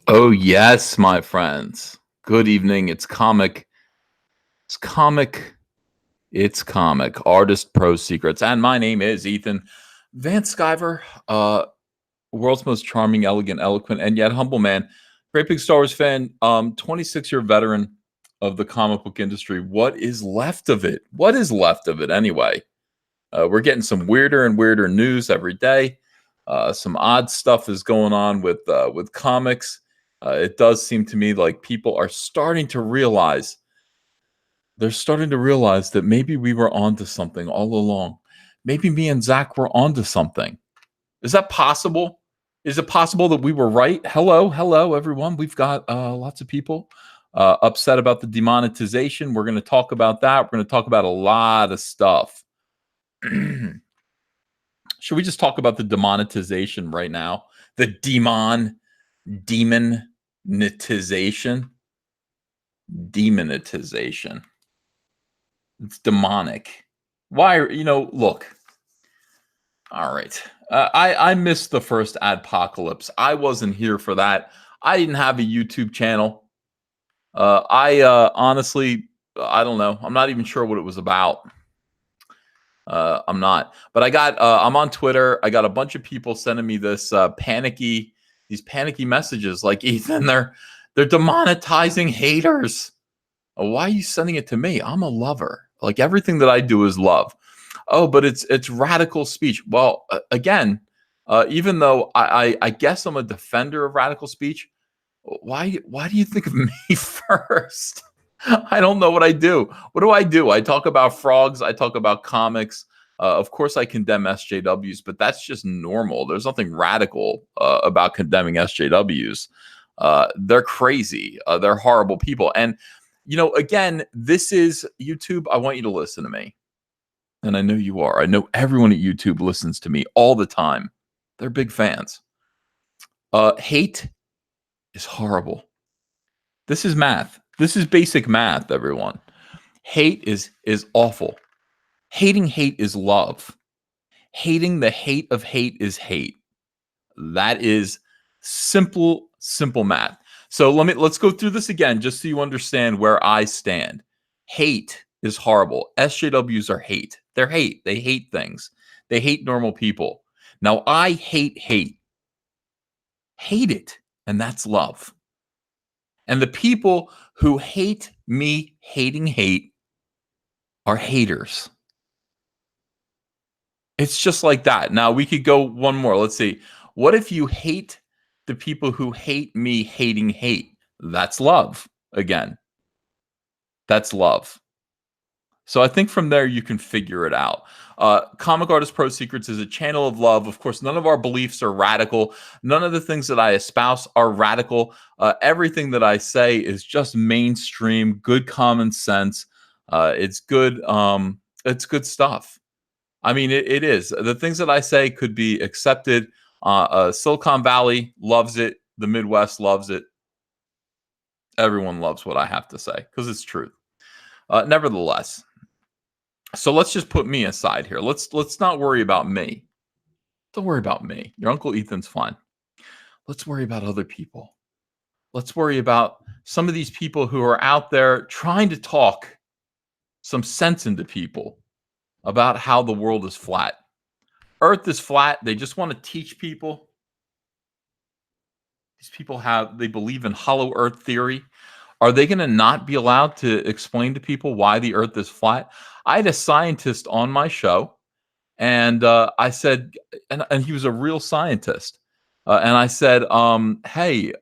Oh, yes, my friends. Good evening. It's comic. It's comic. It's comic. Artist Pro Secrets. And my name is Ethan Van Sciver, world's most charming, elegant, eloquent, and yet humble man. Great big Star Wars fan. 26-year veteran of the comic book industry. What is left of it? What is left of it anyway? We're getting some weirder and weirder news every day. Some odd stuff is going on with comics. It does seem to me like people are starting to realize they're starting to realize that maybe we were onto something all along. Maybe me and Zach were onto something. Is that possible? Is it possible that we were right? Hello, hello, everyone. We've got lots of people upset about the demonetization. We're going to talk about that. We're going to talk about a lot of stuff. Should we just talk about the demonetization right now? The demonetization. Demonetization. It's demonic. Why? Look. All right. I missed the first adpocalypse. I wasn't here for that. I didn't have a YouTube channel. I honestly, I don't know. I'm not even sure what it was about. I'm not, but I'm on Twitter. I got a bunch of people sending me these panicky messages like, Ethan, they're demonetizing haters. Why are you sending it to me? I'm a lover. Like, everything that I do is love. Oh, but it's radical speech. Well, again, even though I guess I'm a defender of radical speech, why do you think of me first? I don't know what I do. What do? I talk about frogs. I talk about comics. Of course, I condemn SJWs, but that's just normal. There's nothing radical about condemning SJWs. They're crazy. They're horrible people. And, again, this is YouTube. I want you to listen to me. And I know you are. I know everyone at YouTube listens to me all the time. They're big fans. Hate is horrible. This is math. This is basic math, everyone. Hate is awful. Hating hate is love. Hating the hate of hate is hate. That is simple math. So let's go through this again just so you understand where I stand. Hate is horrible. SJWs are hate. They're hate. They hate things. They hate normal people. Now, I hate hate. Hate it. And that's love. And the people who hate me hating hate are haters. It's just like that. Now, we could go one more. Let's see. What if you hate the people who hate me hating hate? That's love again. That's love. So I think from there you can figure it out. Comic Artist Pro Secrets is a channel of love. Of course, none of our beliefs are radical. None of the things that I espouse are radical. Everything that I say is just mainstream, good common sense. It's good. It's good stuff. I mean, it is. The things that I say could be accepted. Silicon Valley loves it. The Midwest loves it. Everyone loves what I have to say because it's truth. Nevertheless, so let's just put me aside here. Let's not worry about me. Don't worry about me. Your Uncle Ethan's fine. Let's worry about other people. Let's worry about some of these people who are out there trying to talk some sense into people about how the world is flat. Earth is flat. They just want to teach people. These people they believe in hollow earth theory. Are they going to not be allowed to explain to people why the earth is flat? I had a scientist on my show, and I said, and he was a real scientist. And I said, hey,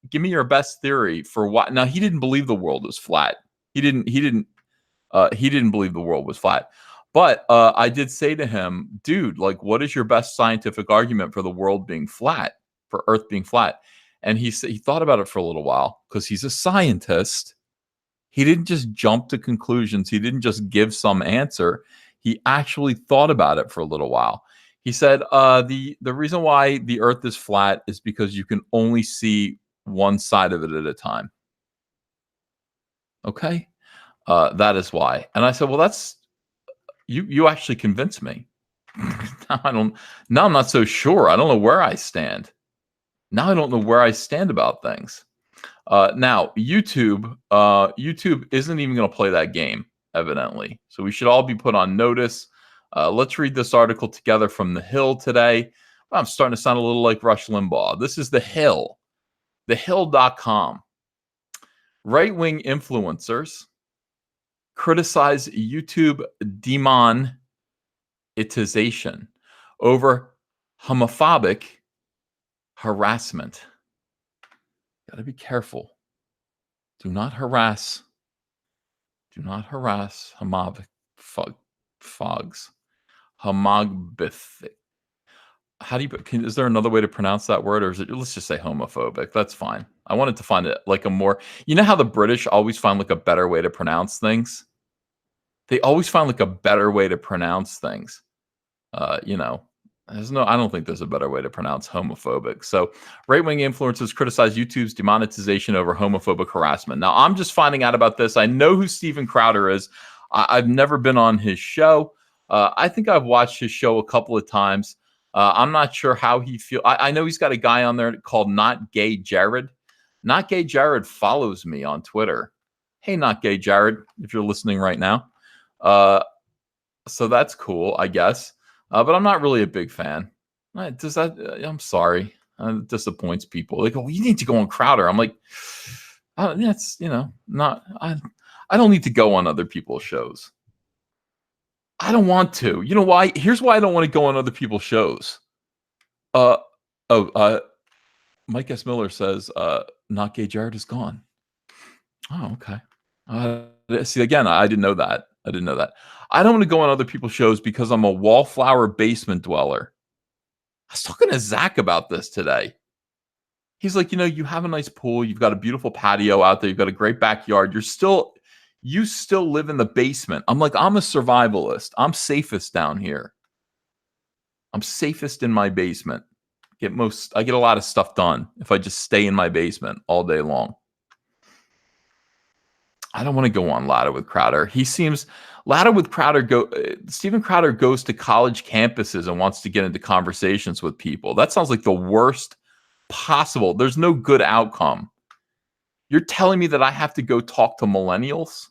give me your best theory for why. Now, he didn't believe the world was flat. He didn't believe the world was flat. But I did say to him, dude, like, what is your best scientific argument for the world being flat, for Earth being flat? And he thought about it for a little while because he's a scientist. He didn't just jump to conclusions. He didn't just give some answer. He actually thought about it for a little while. He said, the reason why the Earth is flat is because you can only see one side of it at a time. Okay? That is why. And I said, well, that's you actually convinced me. Now I'm not so sure. I don't know where I stand. Now I don't know where I stand about things. Now YouTube isn't even going to play that game, evidently. So we should all be put on notice. Let's read this article together from The Hill today. I'm starting to sound a little like Rush Limbaugh. This is The Hill, thehill.com. Right-wing influencers criticize YouTube demonetization over homophobic harassment. Got to be careful. Do not harass homophobic fogs. Homophobic. How do you? Is there another way to pronounce that word, or is it? Let's just say homophobic. That's fine. I wanted to find it like a more. You know how the British always find like a better way to pronounce things. They always find like a better way to pronounce things. You know, I don't think there's a better way to pronounce homophobic. So right-wing influencers criticize YouTube's demonetization over homophobic harassment. Now, I'm just finding out about this. I know who Steven Crowder is. I've never been on his show. I think I've watched his show a couple of times. I'm not sure how he feels. I know he's got a guy on there called Not Gay Jared. Not Gay Jared follows me on Twitter. Hey, Not Gay Jared, if you're listening right now. So that's cool, I guess. But I'm not really a big fan. Does that? I'm sorry. It disappoints people. Like, oh, you need to go on Crowder. I'm like, that's not. I don't need to go on other people's shows. I don't want to. You know why? Here's why I don't want to go on other people's shows. Mike S. Miller says, Not Gay Jared is gone. Oh, okay. See, again, I didn't know that. I don't want to go on other people's shows because I'm a wallflower basement dweller. I was talking to Zach about this today. He's like, you have a nice pool. You've got a beautiful patio out there. You've got a great backyard. You still live in the basement. I'm like, I'm a survivalist. I'm safest down here. I'm safest in my basement. I get a lot of stuff done if I just stay in my basement all day long. I don't want to go on Ladder with Crowder. Steven Crowder goes to college campuses and wants to get into conversations with people. That sounds like the worst possible. There's no good outcome. You're telling me that I have to go talk to millennials?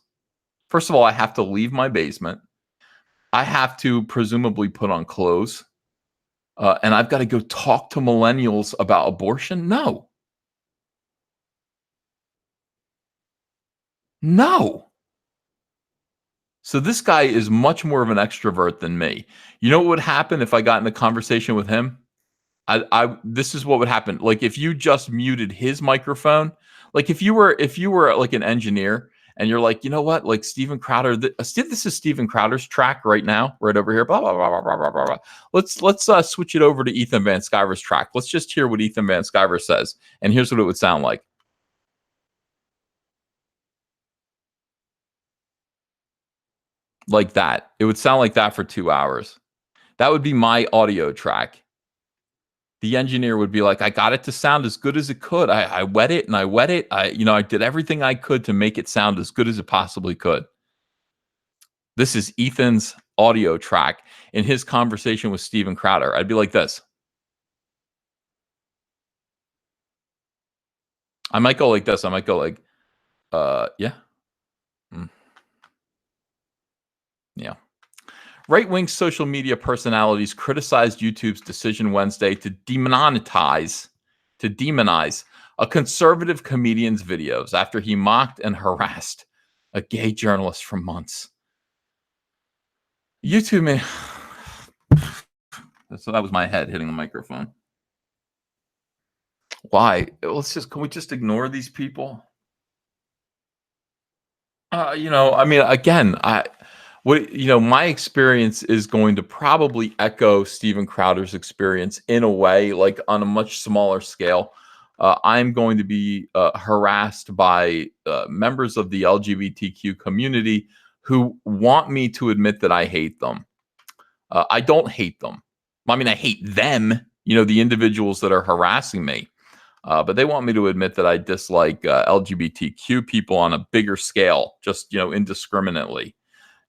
First of all, I have to leave my basement. I have to presumably put on clothes. And I've got to go talk to millennials about abortion? No. So this guy is much more of an extrovert than me. You know what would happen if I got in a conversation with him? This is what would happen. Like if you just muted his microphone, like if you were like an engineer and you're like, you know what, like Steven Crowder, this is Steven Crowder's track right now, right over here. Blah blah blah blah blah blah blah. Let's switch it over to Ethan Van Sciver's track. Let's just hear what Ethan Van Sciver says, and here's what it would sound like. Like that. It would sound like that for 2 hours. That would be my audio track. The engineer would be like, I got it to sound as good as it could. I wet it and I wet it. I did everything I could to make it sound as good as it possibly could. This is Ethan's audio track in his conversation with Steven Crowder. I'd be like this. I might go like this. I might go like, yeah. Yeah. Right-wing social media personalities criticized YouTube's decision Wednesday to demonize a conservative comedian's videos after he mocked and harassed a gay journalist for months. YouTube, man. So that was my head hitting the microphone. Why? Can we just ignore these people? Again, my experience is going to probably echo Steven Crowder's experience in a way, like on a much smaller scale. I'm going to be harassed by members of the LGBTQ community who want me to admit that I hate them. I don't hate them. I mean, I hate them, the individuals that are harassing me. But they want me to admit that I dislike LGBTQ people on a bigger scale, just, indiscriminately.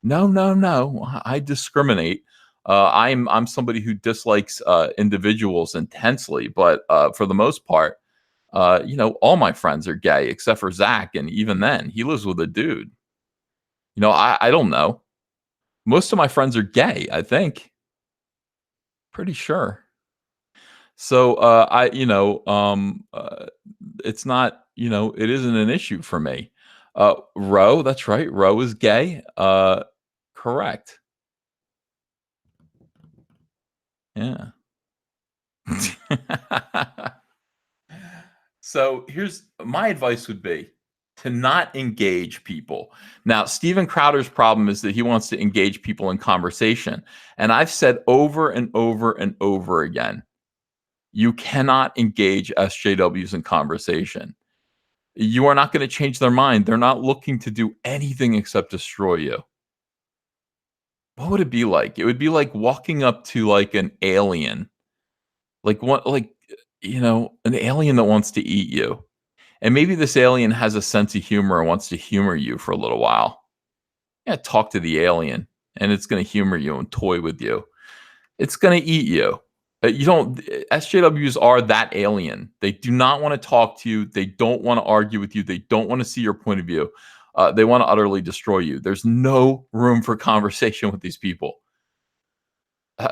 No. I discriminate I'm somebody who dislikes individuals intensely, but for the most part, all my friends are gay except for Zach, and even then, he lives with a dude. I don't know. Most of my friends are gay, I think. Pretty sure. So, it's not, it isn't an issue for me. Ro, that's right. Ro is gay. Correct. Yeah. So here's my advice would be to not engage people. Now, Steven Crowder's problem is that he wants to engage people in conversation. And I've said over and over and over again, you cannot engage SJWs in conversation. You are not going to change their mind. They're not looking to do anything except destroy you. What would it be like? It would be like walking up to like an alien, like what, like, an alien that wants to eat you. And maybe this alien has a sense of humor and wants to humor you for a little while. Yeah, talk to the alien and it's going to humor you and toy with you. It's going to eat you. You don't, SJWs are that alien. They do not want to talk to you. They don't want to argue with you. They don't want to see your point of view. They want to utterly destroy you. There's no room for conversation with these people.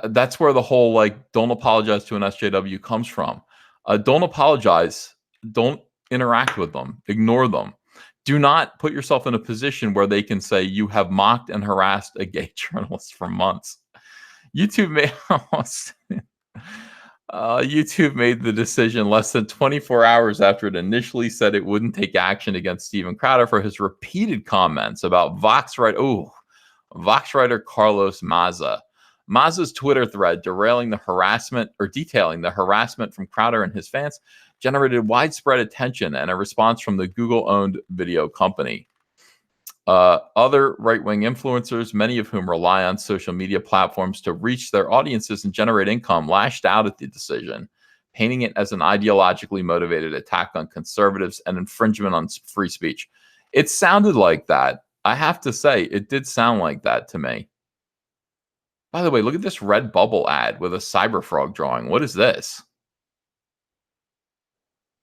That's where the whole like don't apologize to an SJW comes from. Don't apologize. Don't interact with them. Ignore them. Do not put yourself in a position where they can say you have mocked and harassed a gay journalist for months. YouTube made YouTube made the decision less than 24 hours after it initially said it wouldn't take action against Steven Crowder for his repeated comments about Vox writer Carlos Maza. Maza's Twitter thread detailing the harassment from Crowder and his fans generated widespread attention and a response from the Google-owned video company. Other right-wing influencers, many of whom rely on social media platforms to reach their audiences and generate income, lashed out at the decision, painting it as an ideologically motivated attack on conservatives and infringement on free speech. It sounded like that. I have to say, it did sound like that to me. By the way, look at this red bubble ad with a cyberfrog drawing. What is this?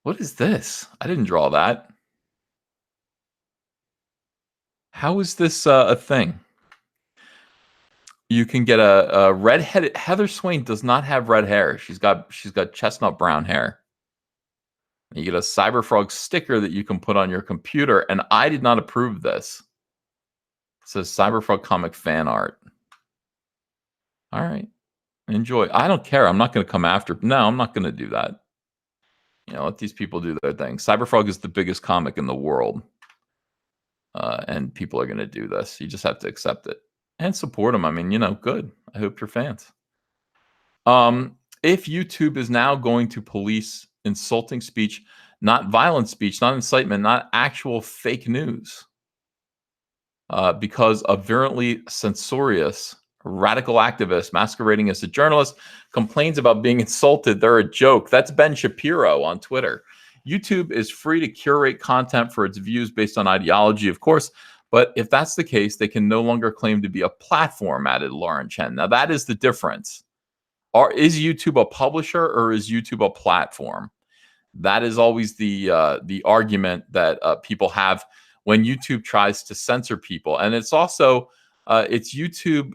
What is this? I didn't draw that. How is this a thing? You can get a red-headed Heather Swain does not have red hair. She's got chestnut brown hair. You get a cyberfrog sticker that you can put on your computer, and I did not approve this. It says cyberfrog comic fan art. All right. Enjoy. I don't care. I'm not going to come after. No, I'm not going to do that. Let these people do their thing. Cyberfrog is the biggest comic in the world. And people are going to do this. You just have to accept it and support them. I mean, good. I hope you're fans. If YouTube is now going to police insulting speech, not violent speech, not incitement, not actual fake news, because a virulently censorious radical activist masquerading as a journalist complains about being insulted, they're a joke. That's Ben Shapiro on Twitter. YouTube is free to curate content for its views based on ideology, of course, but if that's the case, they can no longer claim to be a platform, added Lauren Chen. Now, that is the difference. Is YouTube a publisher or is YouTube a platform? That is always the argument that people have when YouTube tries to censor people. And it's also, it's YouTube.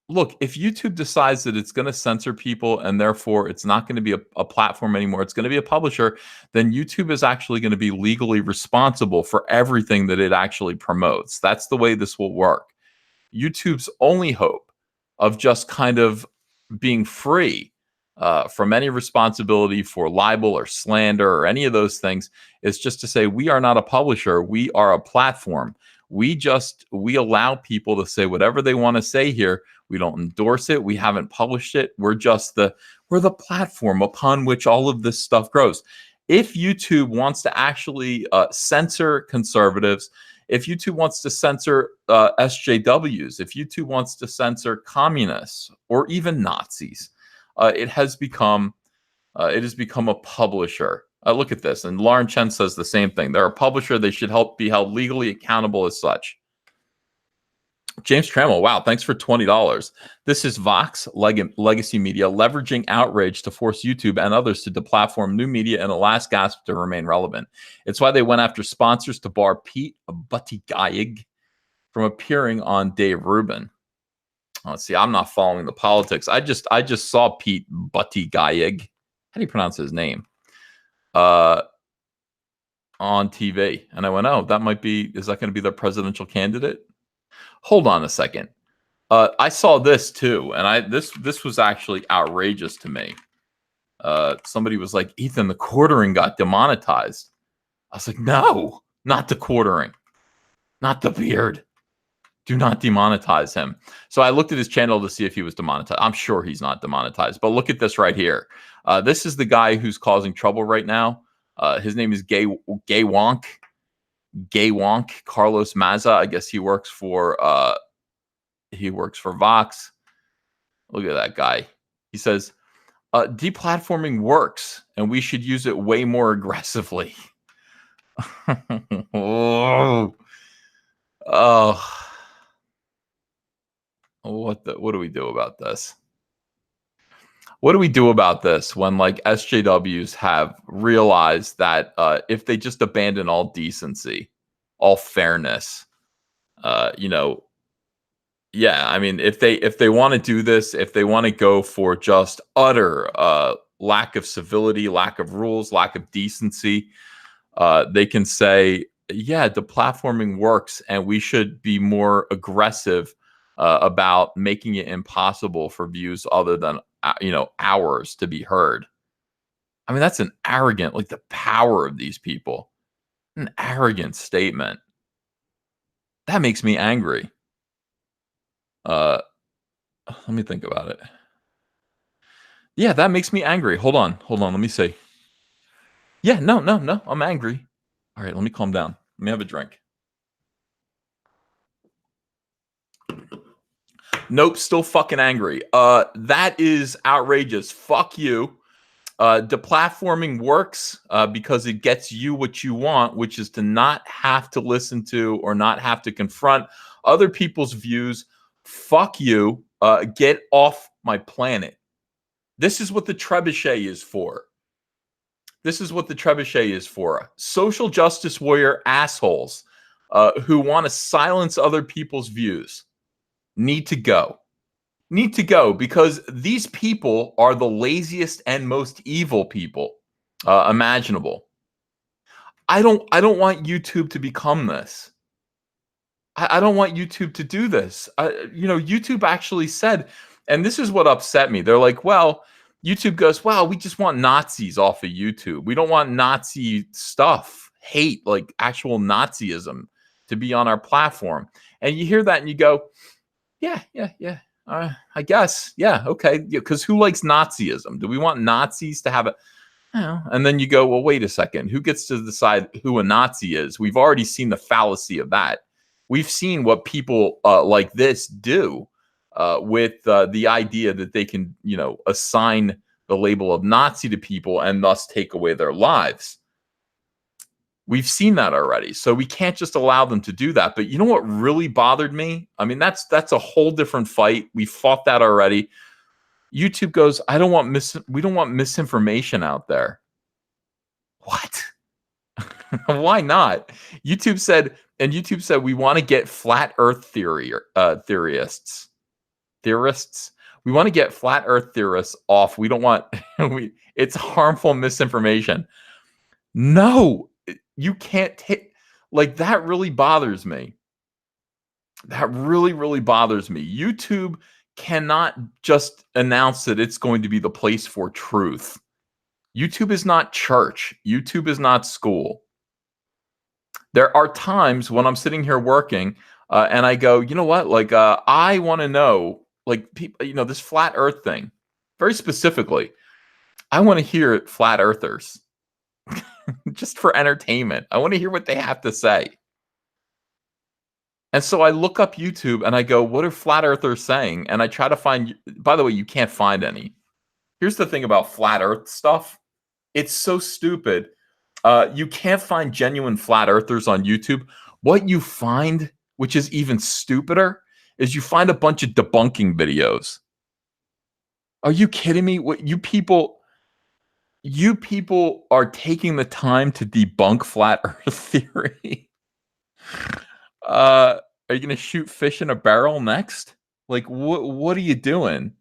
Look, if YouTube decides that it's going to censor people and therefore it's not going to be a platform anymore, it's going to be a publisher, then YouTube is actually going to be legally responsible for everything that it actually promotes. That's the way this will work. YouTube's only hope of just kind of being free from any responsibility for libel or slander or any of those things is just to say, we are not a publisher, we are a platform. We allow people to say whatever they want to say here. We don't endorse it. We haven't published it. We're the platform upon which all of this stuff grows. If YouTube wants to actually censor conservatives, if YouTube wants to censor SJWs, if YouTube wants to censor communists or even Nazis, it has become a publisher. Look at this. And Lauren Chen says the same thing. They're a publisher. They should be held legally accountable as such. James Trammell, wow, thanks for $20. This is Vox Legacy Media leveraging outrage to force YouTube and others to deplatform new media in the last gasp to remain relevant. It's why they went after sponsors to bar Pete Buttigieg from appearing on Dave Rubin. Let's see, I'm not following the politics. I just saw Pete Buttigieg. How do you pronounce his name? On TV, and I went, oh, that might be. Is that going to be the presidential candidate? Hold on a second. I saw this too, and this was actually outrageous to me. Somebody was like, Ethan, the quartering got demonetized. I was like, no, not the quartering, not the beard. Do not demonetize him. So I looked at his channel to see if he was demonetized. I'm sure he's not demonetized, but look at this right here. This is the guy who's causing trouble right now. His name is Gay Wonk. Carlos Maza. I guess he works for Vox. Look at that guy. He says, deplatforming works, and we should use it way more aggressively. Oh. What do we do about this? What do we do about this when like SJWs have realized that if they just abandon all decency, all fairness, yeah, I mean, if they want to do this, if they want to go for just utter lack of civility, lack of rules, lack of decency, they can say, yeah, deplatforming works, and we should be more aggressive about making it impossible for views other than ours to be heard. I mean, that's an arrogant, like the power of these people, an arrogant statement. That makes me angry. Let me think about it. Yeah, that makes me angry. Hold on. Let me see. Yeah, no. I'm angry. All right, let me calm down. Let me have a drink. Nope, still fucking angry. That is outrageous. Fuck you. Deplatforming works because it gets you what you want, which is to not have to listen to or not have to confront other people's views. Fuck you. Get off my planet. This is what the trebuchet is for. Social justice warrior assholes who want to silence other people's views need to go. Because these people are the laziest and most evil people imaginable. I don't want YouTube to become this. I don't want YouTube to do this. YouTube actually said, and this is what upset me. They're like, well, YouTube goes, well, we just want Nazis off of YouTube. We don't want Nazi stuff, hate, like actual Nazism to be on our platform. And you hear that and you go, yeah. I guess, yeah, okay. Because who likes Nazism? Do we want Nazis to have it? And then you go, well, wait a second. Who gets to decide who a Nazi is? We've already seen the fallacy of that. We've seen what people like this do with the idea that they can, assign the label of Nazi to people and thus take away their lives. We've seen that already. So we can't just allow them to do that. But you know what really bothered me? I mean, that's a whole different fight. We fought that already. YouTube goes, we don't want misinformation out there. What? Why not? YouTube said we want to get flat earth theorists. We want to get flat earth theorists off. We don't want it's harmful misinformation. No, you can't take, like, that really bothers me. That really bothers me. YouTube cannot just announce that it's going to be the place for truth. YouTube is not church. YouTube is not school. There are times when I'm sitting here working and I go, you know what? Like, I want to know, like, people, this flat earth thing, very specifically. I want to hear flat earthers just for entertainment. I want to hear what they have to say. And so I look up YouTube and I go, what are flat earthers saying? And I try to find, by the way, you can't find any. Here's the thing about flat earth stuff. It's so stupid. You can't find genuine flat earthers on YouTube. What you find, which is even stupider, is you find a bunch of debunking videos. Are you kidding me? What you people are taking the time to debunk flat earth theory. Are you gonna shoot fish in a barrel next? Like what are you doing?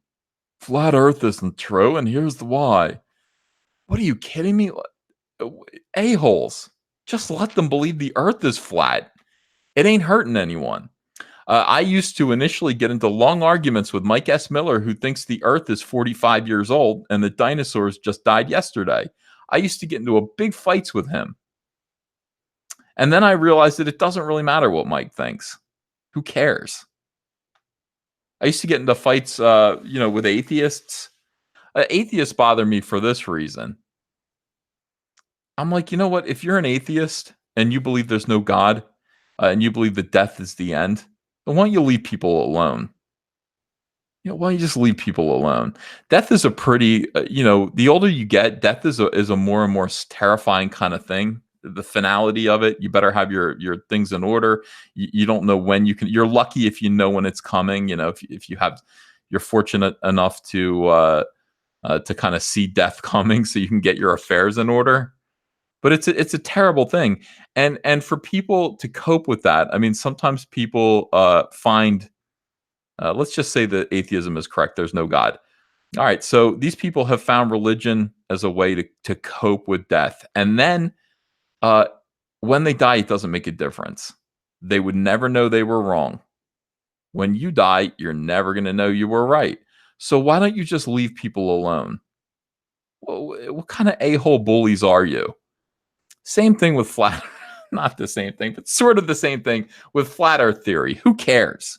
Flat earth isn't true, and here's the why. What are you kidding me? A-holes. Just let them believe the earth is flat. It ain't hurting anyone. I used to initially get into long arguments with Mike S. Miller, who thinks the earth is 45 years old and the dinosaurs just died yesterday. I used to get into a big fights with him. And then I realized that it doesn't really matter what Mike thinks. Who cares? I used to get into fights, with atheists. Atheists bother me for this reason. I'm like, you know what? If you're an atheist and you believe there's no God, and you believe that death is the end, then why don't you leave people alone? Why don't you just leave people alone? Death is a pretty, the older you get, death is a more and more terrifying kind of thing. The finality of it, you better have your things in order. You don't know when you can. You're lucky if you know when it's coming. If you're fortunate enough to kind of see death coming, so you can get your affairs in order. But it's a terrible thing, and for people to cope with that, I mean, sometimes people find. Let's just say that atheism is correct. There's no God. All right, so these people have found religion as a way to cope with death, and then when they die, it doesn't make a difference. They would never know they were wrong. When you die, you're never going to know you were right. So why don't you just leave people alone? What kind of a-hole bullies are you? Same thing with flat, not the same thing, but sort of the same thing with flat earth theory. Who cares?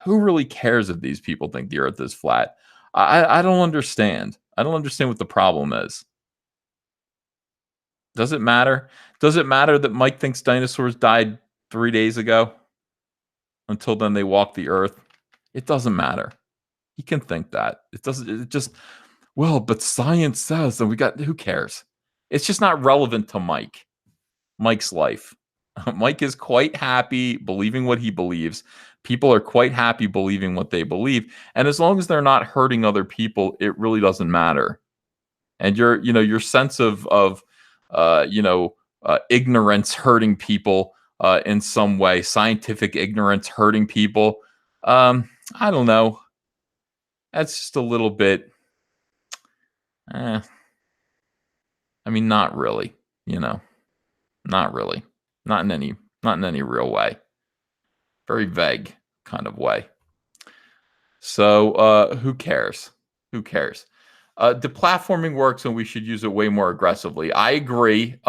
Who really cares if these people think the earth is flat? I don't understand. I don't understand what the problem is. Does it matter? Does it matter that Mike thinks dinosaurs died 3 days ago? Until then, they walked the earth. It doesn't matter. He can think that. It doesn't. It just. Well, but science says, and who cares? It's just not relevant to Mike's life. Mike is quite happy believing what he believes. People are quite happy believing what they believe. And as long as they're not hurting other people, it really doesn't matter. And your sense of ignorance hurting people in some way, scientific ignorance hurting people. I don't know. That's just a little bit. I mean, not really. Not really. Not in any real way. Very vague kind of way. So who cares? Who cares? Deplatforming works and we should use it way more aggressively. I agree.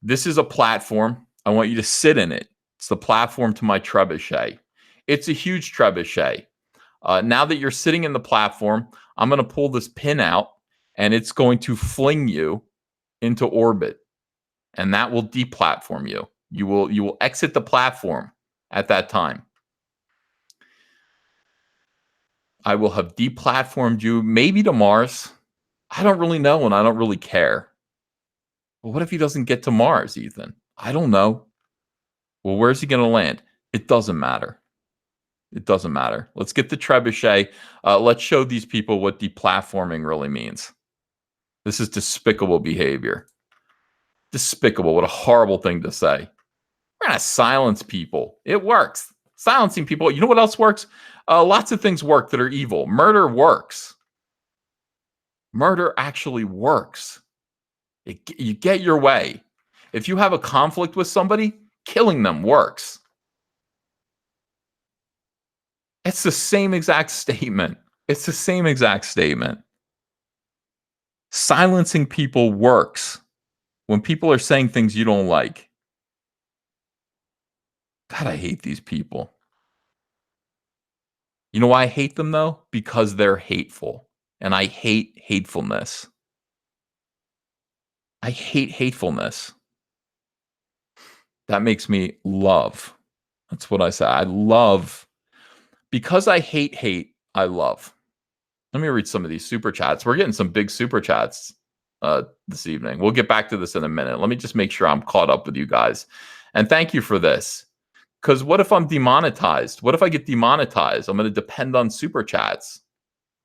This is a platform. I want you to sit in it. It's the platform to my trebuchet. It's a huge trebuchet. Now that you're sitting in the platform, I'm going to pull this pin out and it's going to fling you into orbit. And that will deplatform you. You will exit the platform at that time. I will have deplatformed you, maybe to Mars. I don't really know, and I don't really care. Well, what if he doesn't get to Mars, Ethan? I don't know. Well, where's he going to land? It doesn't matter. It doesn't matter. Let's get the trebuchet. Let's show these people what deplatforming really means. This is despicable behavior. Despicable. What a horrible thing to say. We're going to silence people. It works. Silencing people. You know what else works? Lots of things work that are evil. Murder works. Murder actually works. You get your way. If you have a conflict with somebody, killing them works. It's the same exact statement. It's the same exact statement. Silencing people works when people are saying things you don't like. God, I hate these people. You know why I hate them, though? Because they're hateful. And I hate hatefulness. I hate hatefulness. That makes me love. That's what I say. I love. Because I hate hate, I love. Let me read some of these super chats. We're getting some big super chats this evening. We'll get back to this in a minute. Let me just make sure I'm caught up with you guys. And thank you for this. Because what if I'm demonetized? What if I get demonetized? I'm going to depend on super chats.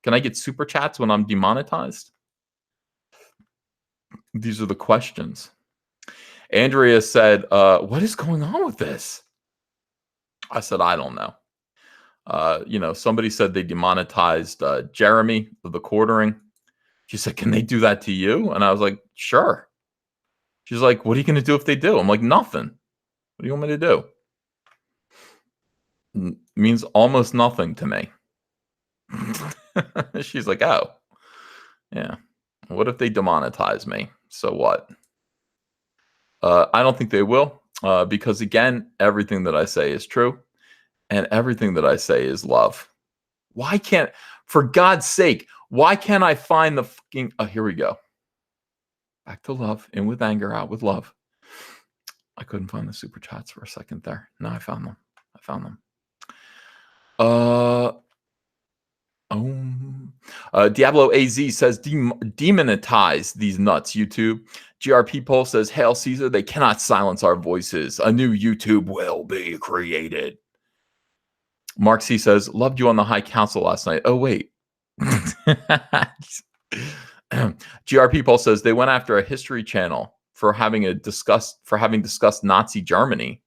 Can I get super chats when I'm demonetized? These are the questions. Andrea said, what is going on with this? I said, I don't know. Somebody said they demonetized Jeremy of the quartering. She said, can they do that to you? And I was like, sure. She's like, what are you going to do if they do? I'm like, nothing. What do you want me to do? It means almost nothing to me. She's like, oh, yeah. What if they demonetize me? So what? I don't think they will, because again, everything that I say is true, and everything that I say is love. Why can't, for God's sake, why can't I find the fucking? Oh, here we go. Back to love, in with anger, out with love. I couldn't find the super chats for a second there. No, I found them. Diablo AZ says, demon-etize these nuts, YouTube. GRP Poll says, hail Caesar, they cannot silence our voices. A new YouTube will be created. Mark C says, loved you on the High Council last night. Oh, wait. GRP Poll says, they went after a History Channel for having discussed Nazi Germany.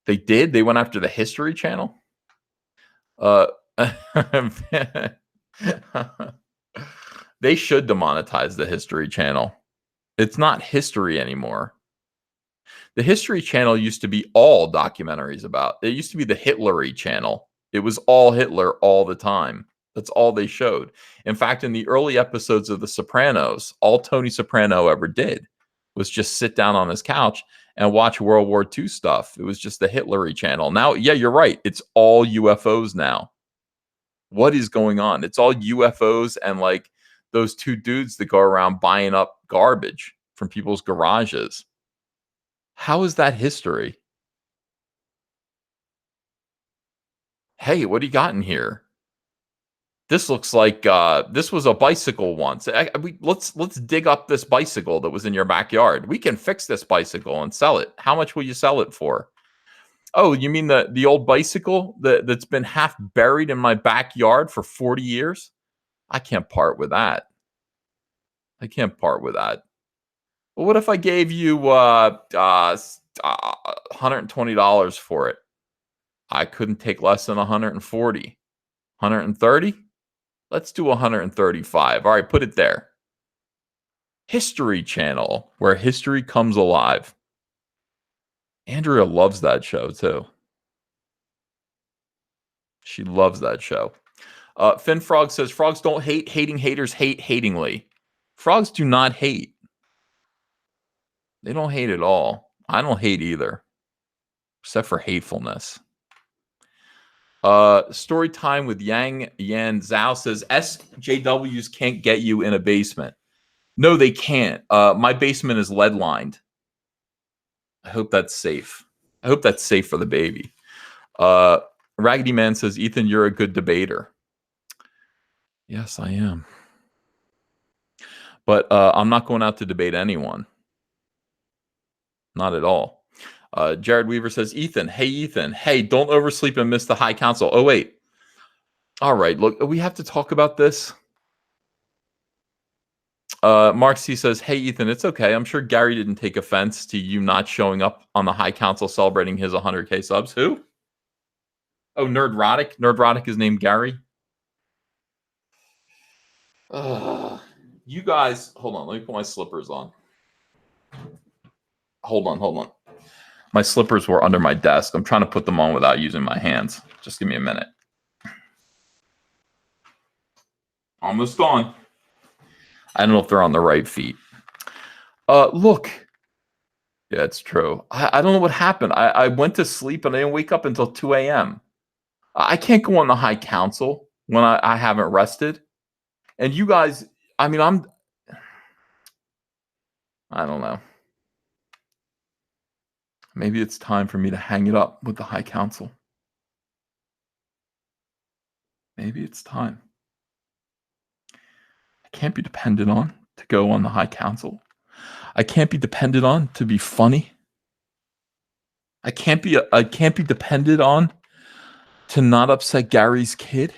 They did? They went after the History Channel? They should demonetize the History Channel. It's not history anymore. The History Channel used to be all documentaries about. It used to be the Hitlery Channel. It was all Hitler all the time. That's all they showed. In fact, in the early episodes of The Sopranos, all Tony Soprano ever did was just sit down on his couch and watch World War II stuff. It was just the Hitlery Channel. Now, yeah, you're right. It's all UFOs now. What is going on? It's all UFOs and like those two dudes that go around buying up garbage from people's garages. How is that history? Hey, what do you got in here? This looks like this was a bicycle once. Let's dig up this bicycle that was in your backyard. We can fix this bicycle and sell it. How much will you sell it for? Oh, you mean the old bicycle that's been half buried in my backyard for 40 years? I can't part with that. Well, what if I gave you $120 for it? I couldn't take less than 140. 130? Let's do 135. All right, put it there. History Channel, where history comes alive. Andrea loves that show, too. She loves that show. Finn Frog says, frogs don't hate. Hating haters hate hatingly. Frogs do not hate. They don't hate at all. I don't hate either, except for hatefulness. Story time with Yang Yan Zhao says, SJWs can't get you in a basement. No, they can't. My basement is lead lined. I hope that's safe. I hope that's safe for the baby. Raggedy Man says, Ethan, you're a good debater. Yes, I am. But I'm not going out to debate anyone. Not at all. Jared Weaver says, Ethan, hey, don't oversleep and miss the High Council. Oh, wait. All right, look, we have to talk about this. Mark C says, hey, Ethan, it's okay. I'm sure Gary didn't take offense to you not showing up on the High Council celebrating his 100K subs. Who? Oh, Nerdrotic. Nerdrotic is named Gary. You guys, hold on. Let me put my slippers on. Hold on. My slippers were under my desk. I'm trying to put them on without using my hands. Just give me a minute. Almost gone. I don't know if they're on the right feet. Look. Yeah, it's true. I don't know what happened. I went to sleep and I didn't wake up until 2 a.m. I can't go on the High Council when I haven't rested. And you guys, I mean, I don't know. Maybe it's time for me to hang it up with the High Council. Maybe it's time. I can't be depended on to go on the High Council. I can't be depended on to be funny. I can't be depended on to not upset Gary's kid.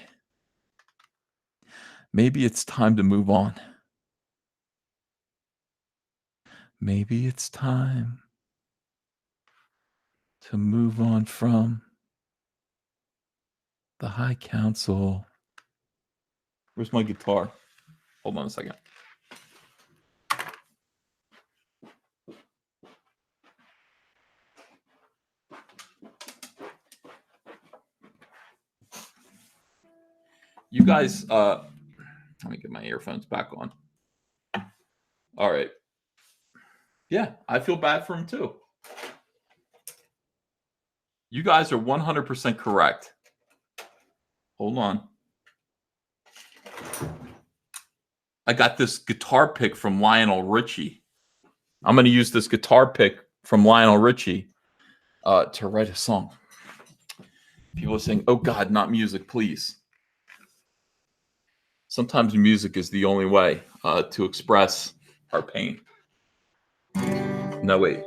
Maybe it's time to move on. Maybe it's time to move on from the High Council. Where's my guitar? Hold on a second. You guys, let me get my earphones back on. All right. Yeah, I feel bad for him too. You guys are 100% correct. Hold on. I got this guitar pick from Lionel Richie. I'm going to use this guitar pick from Lionel Richie to write a song. People are saying, oh God, not music, please. Sometimes music is the only way to express our pain. No, wait.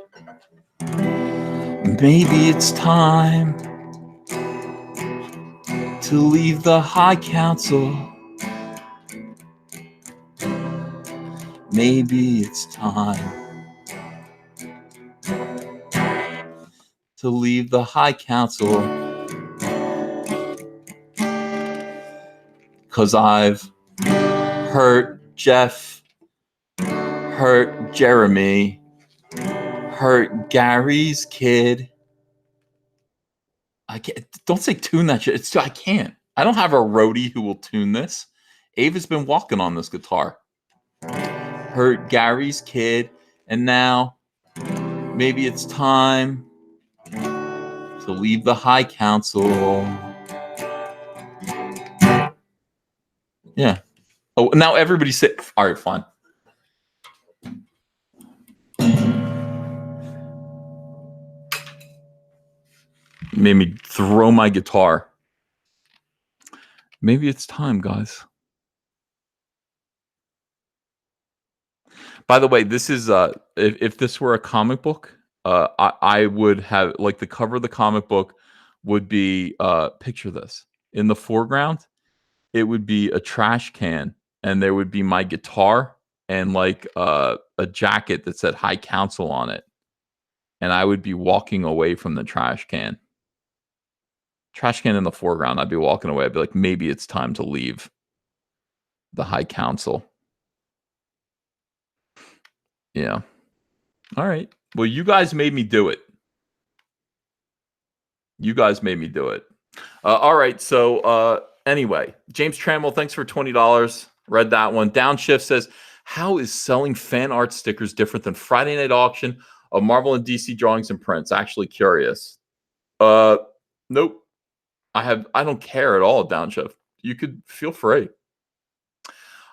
Maybe it's time to leave the High Council. Maybe it's time to leave the High Council. 'Cause I've hurt Jeff, hurt Jeremy, hurt Gary's kid. I can't. Don't say tune that shit. I can't. I don't have a roadie who will tune this. Ava's been walking on this guitar. Hurt Gary's kid, and now maybe it's time to leave the High Council. Yeah. Oh, now everybody sit. All right, fine. Made me throw my guitar. Maybe it's time, guys. By the way, this is if this were a comic book, I would have like the cover of the comic book would be picture this. In the foreground, it would be a trash can, and there would be my guitar and like a jacket that said High Council on it. And I would be walking away from the trash can. Trash can in the foreground, I'd be walking away. I'd be like, maybe it's time to leave the High Council. Yeah. All right. Well, you guys made me do it. You guys made me do it. All right. So anyway, James Trammell, thanks for $20. Read that one. Downshift says, how is selling fan art stickers different than Friday night auction of Marvel and DC drawings and prints? Actually curious. Nope. I don't care at all, Downshift. You could feel free.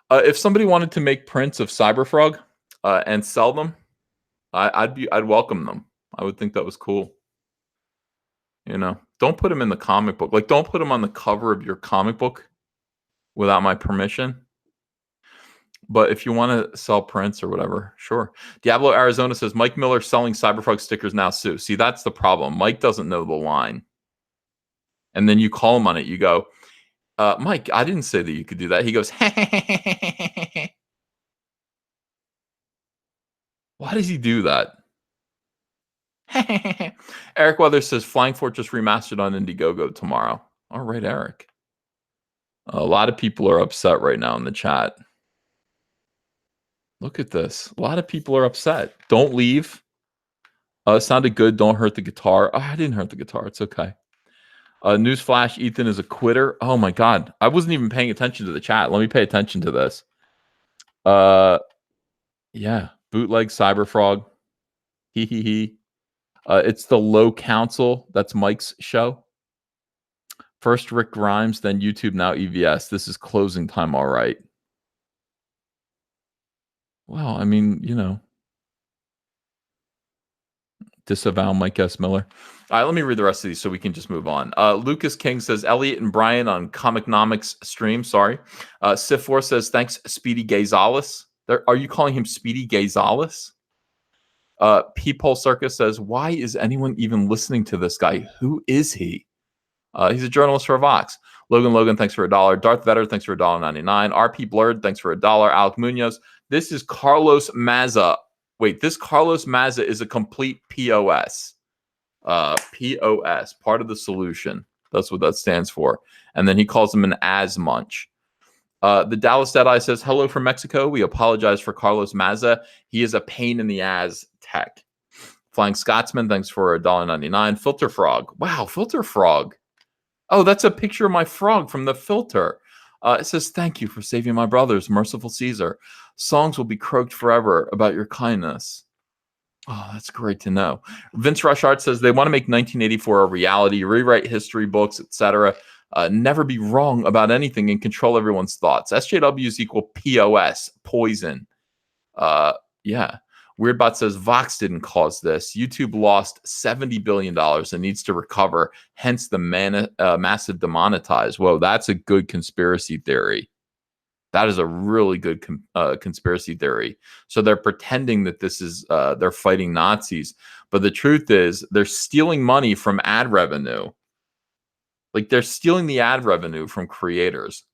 If somebody wanted to make prints of Cyberfrog and sell them, I'd welcome them. I would think that was cool. You know, don't put them in the comic book. Like, don't put them on the cover of your comic book without my permission. But if you want to sell prints or whatever, sure. Diablo Arizona says, Mike Miller selling Cyberfrog stickers now sue. See, that's the problem. Mike doesn't know the line. And then you call him on it. You go, Mike, I didn't say that you could do that. He goes, why does he do that? Eric Weathers says Flying Fortress remastered on Indiegogo tomorrow. All right, Eric. A lot of people are upset right now in the chat. Look at this. A lot of people are upset. Don't leave. It sounded good. Don't hurt the guitar. Oh, I didn't hurt the guitar. It's okay. Newsflash, Ethan is a quitter. Oh my God. I wasn't even paying attention to the chat. Let me pay attention to this. Yeah. Bootleg Cyberfrog. Hee hee hee. It's the Low Council. That's Mike's show. First Rick Grimes, then YouTube, now EVS. This is closing time, all right. Well, I mean, you know. Disavow Mike S. Miller. All right, let me read the rest of these so we can just move on. Lucas King says, Elliot and Brian on Comicnomics stream. Sorry. Sif4 says, thanks, Speedy Gonzalez. Are you calling him Speedy Gonzalez? Peephole Circus says, why is anyone even listening to this guy? Who is he? He's a journalist for Vox. Logan, thanks for $1. Darth Vetter, thanks for $1.99. RP Blurred, thanks for $1. Alec Munoz. This is Carlos Maza. Wait, this Carlos Maza is a complete POS. POS, part of the solution. That's what that stands for. And then he calls him an as munch. The Dallas Deadeye says, hello from Mexico. We apologize for Carlos Maza. He is a pain in the ass tech. Flying Scotsman, thanks for $1.99. Filter Frog. Wow, Filter Frog. Oh, that's a picture of my frog from the filter. It says, thank you for saving my brothers, merciful Caesar. Songs will be croaked forever about your kindness. Oh, that's great to know. Vince Rushart says they want to make 1984 a reality, rewrite history books, etc. Never be wrong about anything and control everyone's thoughts. SJWs equal POS, poison. Yeah. Weirdbot says Vox didn't cause this. YouTube lost $70 billion and needs to recover, hence the massive demonetized. Whoa, that's a good conspiracy theory. That is a really good conspiracy theory. So they're pretending that this is they're fighting Nazis, but the truth is they're stealing money from ad revenue. Like they're stealing the ad revenue from creators.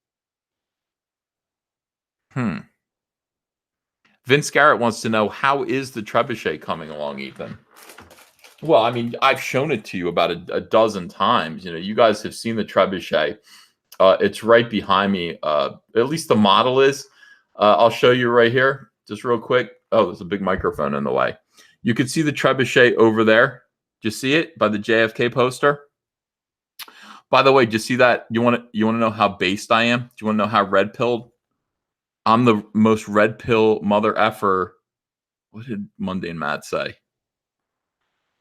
Vince Garrett wants to know, how is the trebuchet coming along, Ethan? Well, I mean, I've shown it to you about a dozen times. You know, you guys have seen the trebuchet. It's right behind me. At least the model is. I'll show you right here, just real quick. Oh, there's a big microphone in the way. You can see the trebuchet over there. Do you see it by the JFK poster? By the way, do you see that? You want to know how based I am? Do you want to know how red pilled? I'm the most red pill mother effer. What did Mundane Matt say?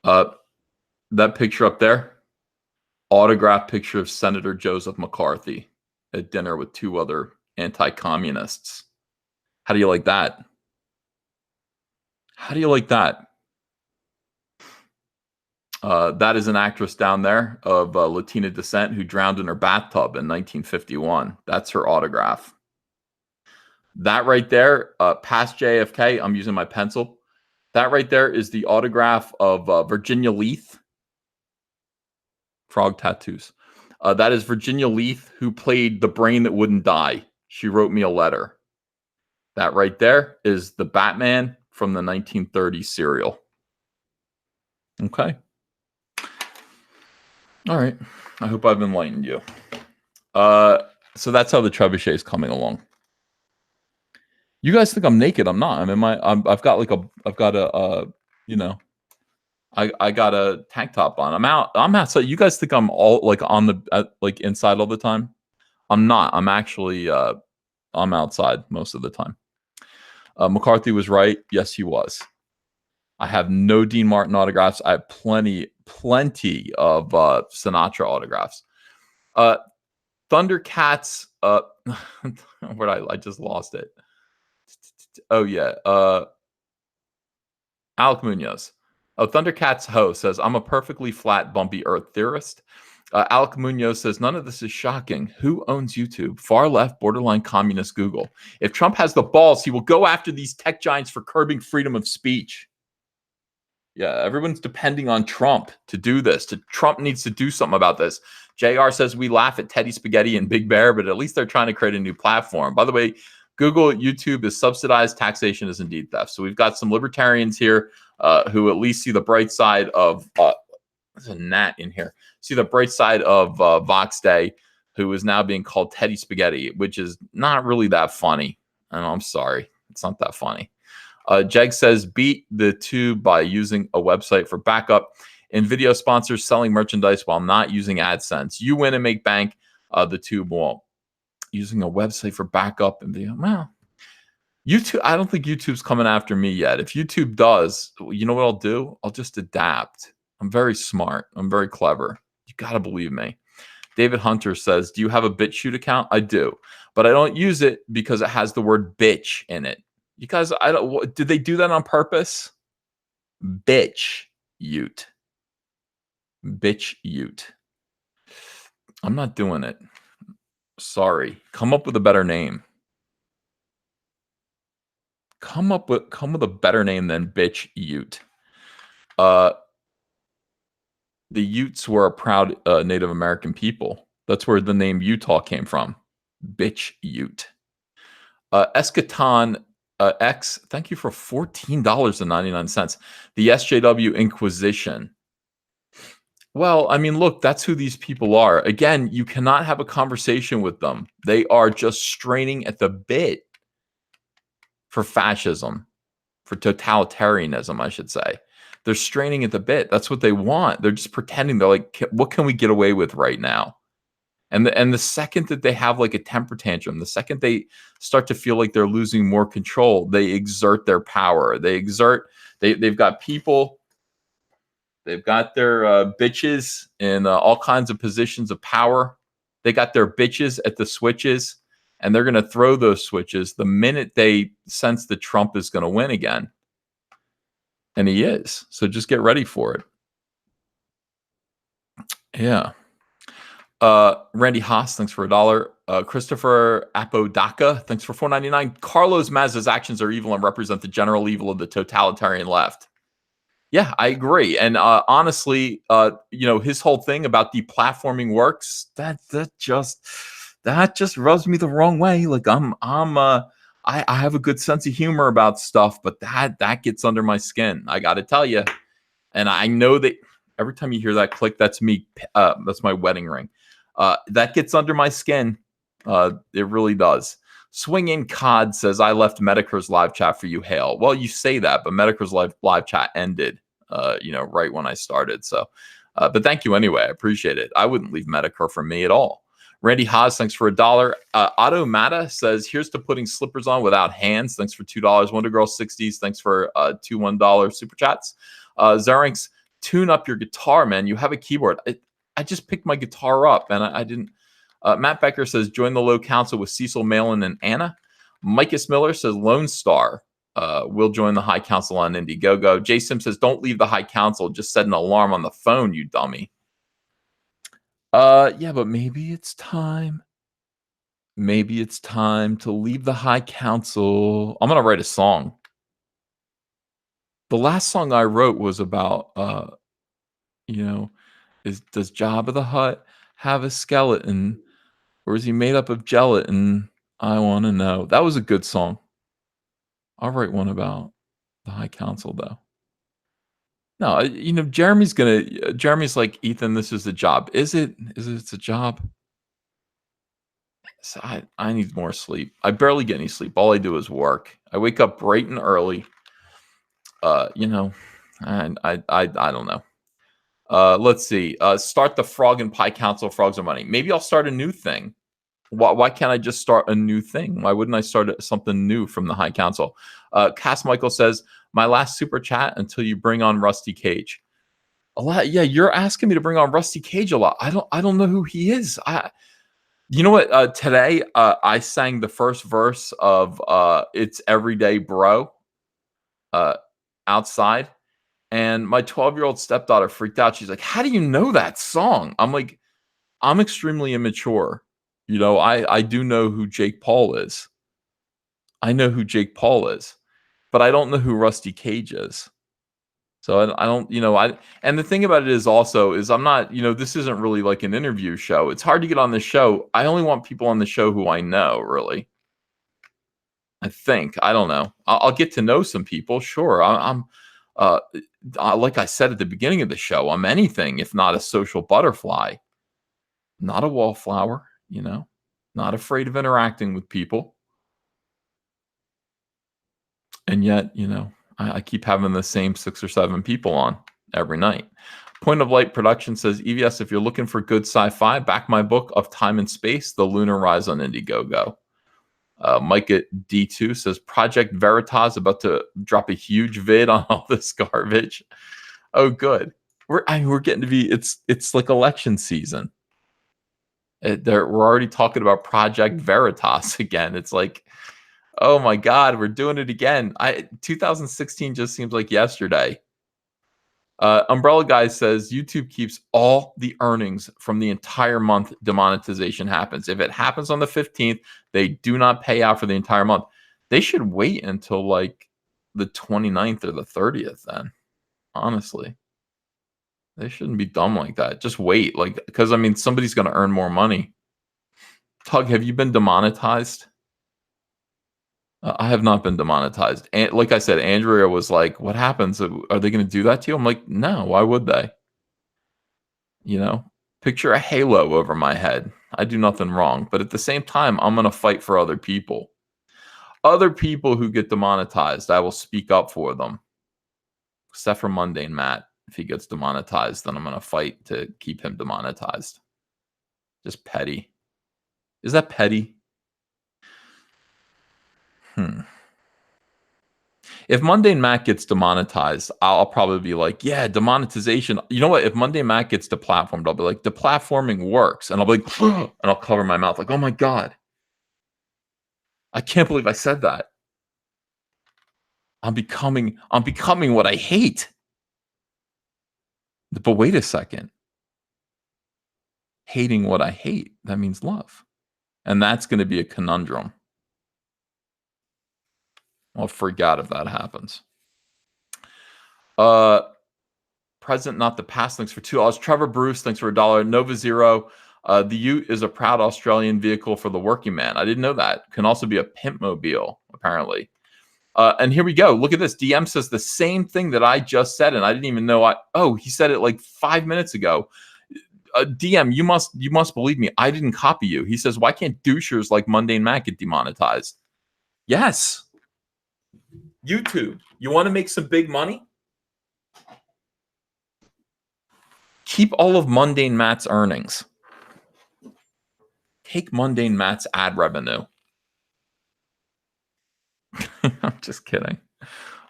That picture up there, autographed picture of Senator Joseph McCarthy at dinner with two other anti-communists. How do you like that? How do you like that? That is an actress down there of Latina descent who drowned in her bathtub in 1951. That's her autograph. That right there, past JFK, I'm using my pencil. That right there is the autograph of Virginia Leith. Frog tattoos. That is Virginia Leith, who played the brain that wouldn't die. She wrote me a letter. That right there is the Batman from the 1930s serial. Okay. All right. I hope I've enlightened you. So that's how the trebuchet is coming along. You guys think I'm naked? I'm not. I've got a I got a tank top on. I'm outside. You guys think I'm all like on the like inside all the time? I'm not. I'm actually I'm outside most of the time. McCarthy was right. Yes, he was. I have no Dean Martin autographs. I have plenty of Sinatra autographs. Thundercats. Where I just lost it. Oh yeah. Alec Munoz. Thundercats Ho says, I'm a perfectly flat, bumpy Earth theorist. Alec Munoz says, none of this is shocking. Who owns YouTube? Far left, borderline communist Google. If Trump has the balls, he will go after these tech giants for curbing freedom of speech. Yeah, everyone's depending on Trump to do this. Trump needs to do something about this. JR says, we laugh at Teddy Spaghetti and Big Bear, but at least they're trying to create a new platform. By the way, Google, YouTube is subsidized. Taxation is indeed theft. So we've got some libertarians here who at least see the bright side of there's a gnat in here. See the bright side of Vox Day, who is now being called Teddy Spaghetti, which is not really that funny. I'm sorry. It's not that funny. Jeg says, beat the tube by using a website for backup. And video sponsors selling merchandise while not using AdSense. You win and make bank. The tube won't. Using a website for backup and video. Well, YouTube, I don't think YouTube's coming after me yet. If YouTube does, you know what I'll do? I'll just adapt. I'm very smart. I'm very clever. You got to believe me. David Hunter says, do you have a BitChute account? I do, but I don't use it because it has the word bitch in it. You guys, did they do that on purpose? BitChute. BitChute. I'm not doing it. Sorry. Come up with a better name. Come up with a better name than BitChute. Uh, the Utes were a proud Native American people. That's where the name Utah came from. Bitch Ute. Eschaton X, thank you for $14.99. The SJW Inquisition. Well, I mean, look, that's who these people are. Again, you cannot have a conversation with them. They are just straining at the bit for fascism, for totalitarianism, I should say. They're straining at the bit. That's what they want. They're just pretending. They're like, what can we get away with right now? And the second that they have like a temper tantrum, the second they start to feel like they're losing more control, they exert their power. They've got people, they've got their bitches in all kinds of positions of power. They got their bitches at the switches, and they're going to throw those switches the minute they sense that Trump is going to win again. And he is. So just get ready for it. Yeah. Randy Haas, thanks for $1. Christopher Apodaca, thanks for $4.99. Carlos Maz's actions are evil and represent the general evil of the totalitarian left. Yeah, I agree. And honestly, his whole thing about deplatforming works. That just rubs me the wrong way. Like I have a good sense of humor about stuff, but that gets under my skin. I got to tell you, and I know that every time you hear that click, that's me. That's my wedding ring. That gets under my skin. It really does. Swinging Cod says, I left Medicare's live chat for you, Hale. Well, you say that, but Medicare's live chat ended, right when I started. So, but thank you anyway. I appreciate it. I wouldn't leave Medicare for me at all. Randy Haas, thanks for $1. Otto Mata says, here's to putting slippers on without hands. Thanks for $2. Wonder Girl 60s, thanks for two $1 super chats. Zarinx, tune up your guitar, man. You have a keyboard. I just picked my guitar up and I didn't. Matt Becker says, join the low council with Cecil Malin and Anna. Micus Miller says, Lone Star will join the high council on Indiegogo. Jay Sim says, don't leave the high council. Just set an alarm on the phone, you dummy. Yeah, but maybe it's time. Maybe it's time to leave the high council. I'm going to write a song. The last song I wrote was about, does Jabba the Hutt have a skeleton? Or is he made up of gelatin? I want to know. That was a good song. I'll write one about the High Council, though. No, Jeremy's like, Ethan, this is a job. Is it? It's a job? So I need more sleep. I barely get any sleep. All I do is work. I wake up bright and early. And I don't know. Let's see. Start the Frog and Pie Council. Frogs are money. Maybe I'll start a new thing. Why can't I just start a new thing? Why wouldn't I start something new from the High Council? Cass Michael says, my last super chat until you bring on Rusty Cage. A lot. Yeah, you're asking me to bring on Rusty Cage a lot. I don't know who he is. You know what? Today I sang the first verse of It's Everyday Bro outside. And my 12-year-old stepdaughter freaked out. She's like, how do you know that song? I'm like, I'm extremely immature. I do know who Jake Paul is. I know who Jake Paul is, but I don't know who Rusty Cage is. So I don't, and the thing about it is I'm not, this isn't really like an interview show. It's hard to get on the show. I only want people on the show who I know, really. I think, I don't know. I'll get to know some people. Sure. I'm like I said at the beginning of the show, I'm anything if not a social butterfly, not a wallflower. Not afraid of interacting with people. And yet, I keep having the same 6 or 7 people on every night. Point of Light Production says, EVS, if you're looking for good sci-fi, back my book of Time and Space, The Lunar Rise on Indiegogo. Mike at D2 says, Project Veritas about to drop a huge vid on all this garbage. Oh, good. We're getting to be, it's like election season. We're already talking about Project Veritas again. It's like, oh my God, we're doing it again. 2016 just seems like yesterday. Umbrella Guy says YouTube keeps all the earnings from the entire month demonetization happens. If it happens on the 15th, they do not pay out for the entire month. They should wait until like the 29th or the 30th then, honestly. They shouldn't be dumb like that. Just wait, like, because I mean, somebody's going to earn more money. Tug, have you been demonetized? I have not been demonetized. And like I said, Andrea was like, "What happens? Are they going to do that to you?" I'm like, "No, why would they?" You know, picture a halo over my head. I do nothing wrong, but at the same time, I'm going to fight for other people. Other people who get demonetized, I will speak up for them. Except for Mundane Matt. If he gets demonetized, then I'm going to fight to keep him demonetized. Just petty. Is that petty? If Mundane Matt gets demonetized, I'll probably be like, yeah, demonetization. You know what? If Mundane Matt gets deplatformed, I'll be like, deplatforming works. And I'll be like, and I'll cover my mouth like, oh my God. I can't believe I said that. I'm becoming what I hate. But wait a second. Hating what I hate, that means love. And that's going to be a conundrum. I'll freak out if that happens. Present, not the past. Thanks for $2. Trevor Bruce, thanks for $1. Nova Zero. The Ute is a proud Australian vehicle for the working man. I didn't know that. Can also be a pimp mobile, apparently. And here we go. Look at this. DM says the same thing that I just said, and I didn't even know. He said it like 5 minutes ago. DM, you must believe me. I didn't copy you. He says, why can't douchers like Mundane Matt get demonetized? Yes. YouTube. You want to make some big money? Keep all of Mundane Matt's earnings. Take Mundane Matt's ad revenue. I'm just kidding.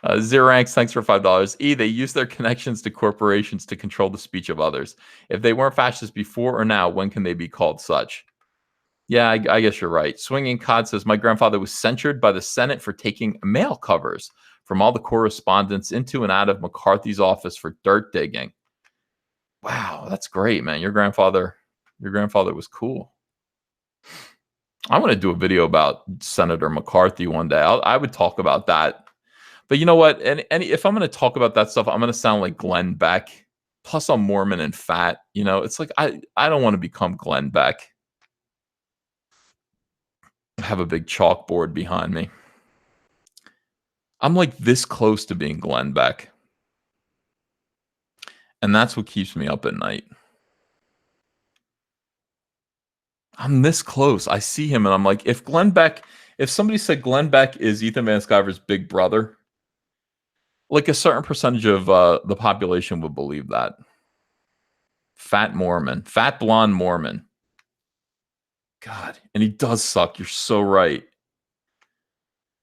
Zeranx, thanks for $5. They use their connections to corporations to control the speech of others. If they weren't fascists before or now, when can they be called such? Yeah, I guess you're right. Swinging Cod says, my grandfather was censured by the Senate for taking mail covers from all the correspondence into and out of McCarthy's office for dirt digging. Wow, that's great, man. Your grandfather was cool. I want to do a video about Senator McCarthy one day. I would talk about that. But you know what? And if I'm going to talk about that stuff, I'm going to sound like Glenn Beck. Plus, I'm Mormon and fat. You know, it's like I don't want to become Glenn Beck. I have a big chalkboard behind me. I'm like this close to being Glenn Beck. And that's what keeps me up at night. I'm this close. I see him and I'm like, if somebody said Glenn Beck is Ethan Van Sciver's big brother, like a certain percentage of the population would believe that. Fat Mormon. Fat blonde Mormon. God. And he does suck. You're so right.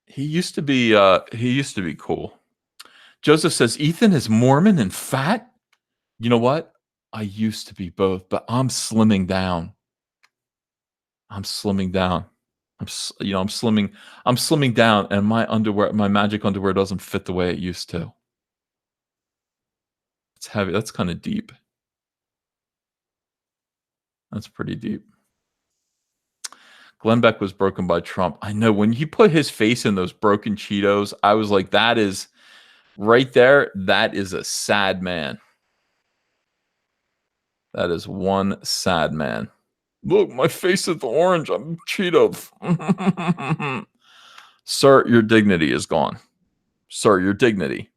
He used to be cool. Joseph says, Ethan is Mormon and fat? You know what? I used to be both, but I'm slimming down. I'm slimming down, and my magic underwear doesn't fit the way it used to. It's heavy. That's kind of deep. That's pretty deep. Glenn Beck was broken by Trump. I know when he put his face in those broken Cheetos, I was like, that is right there. That is a sad man. That is one sad man. Look, my face is orange. I'm Cheetos. Sir, your dignity is gone. Sir, your dignity.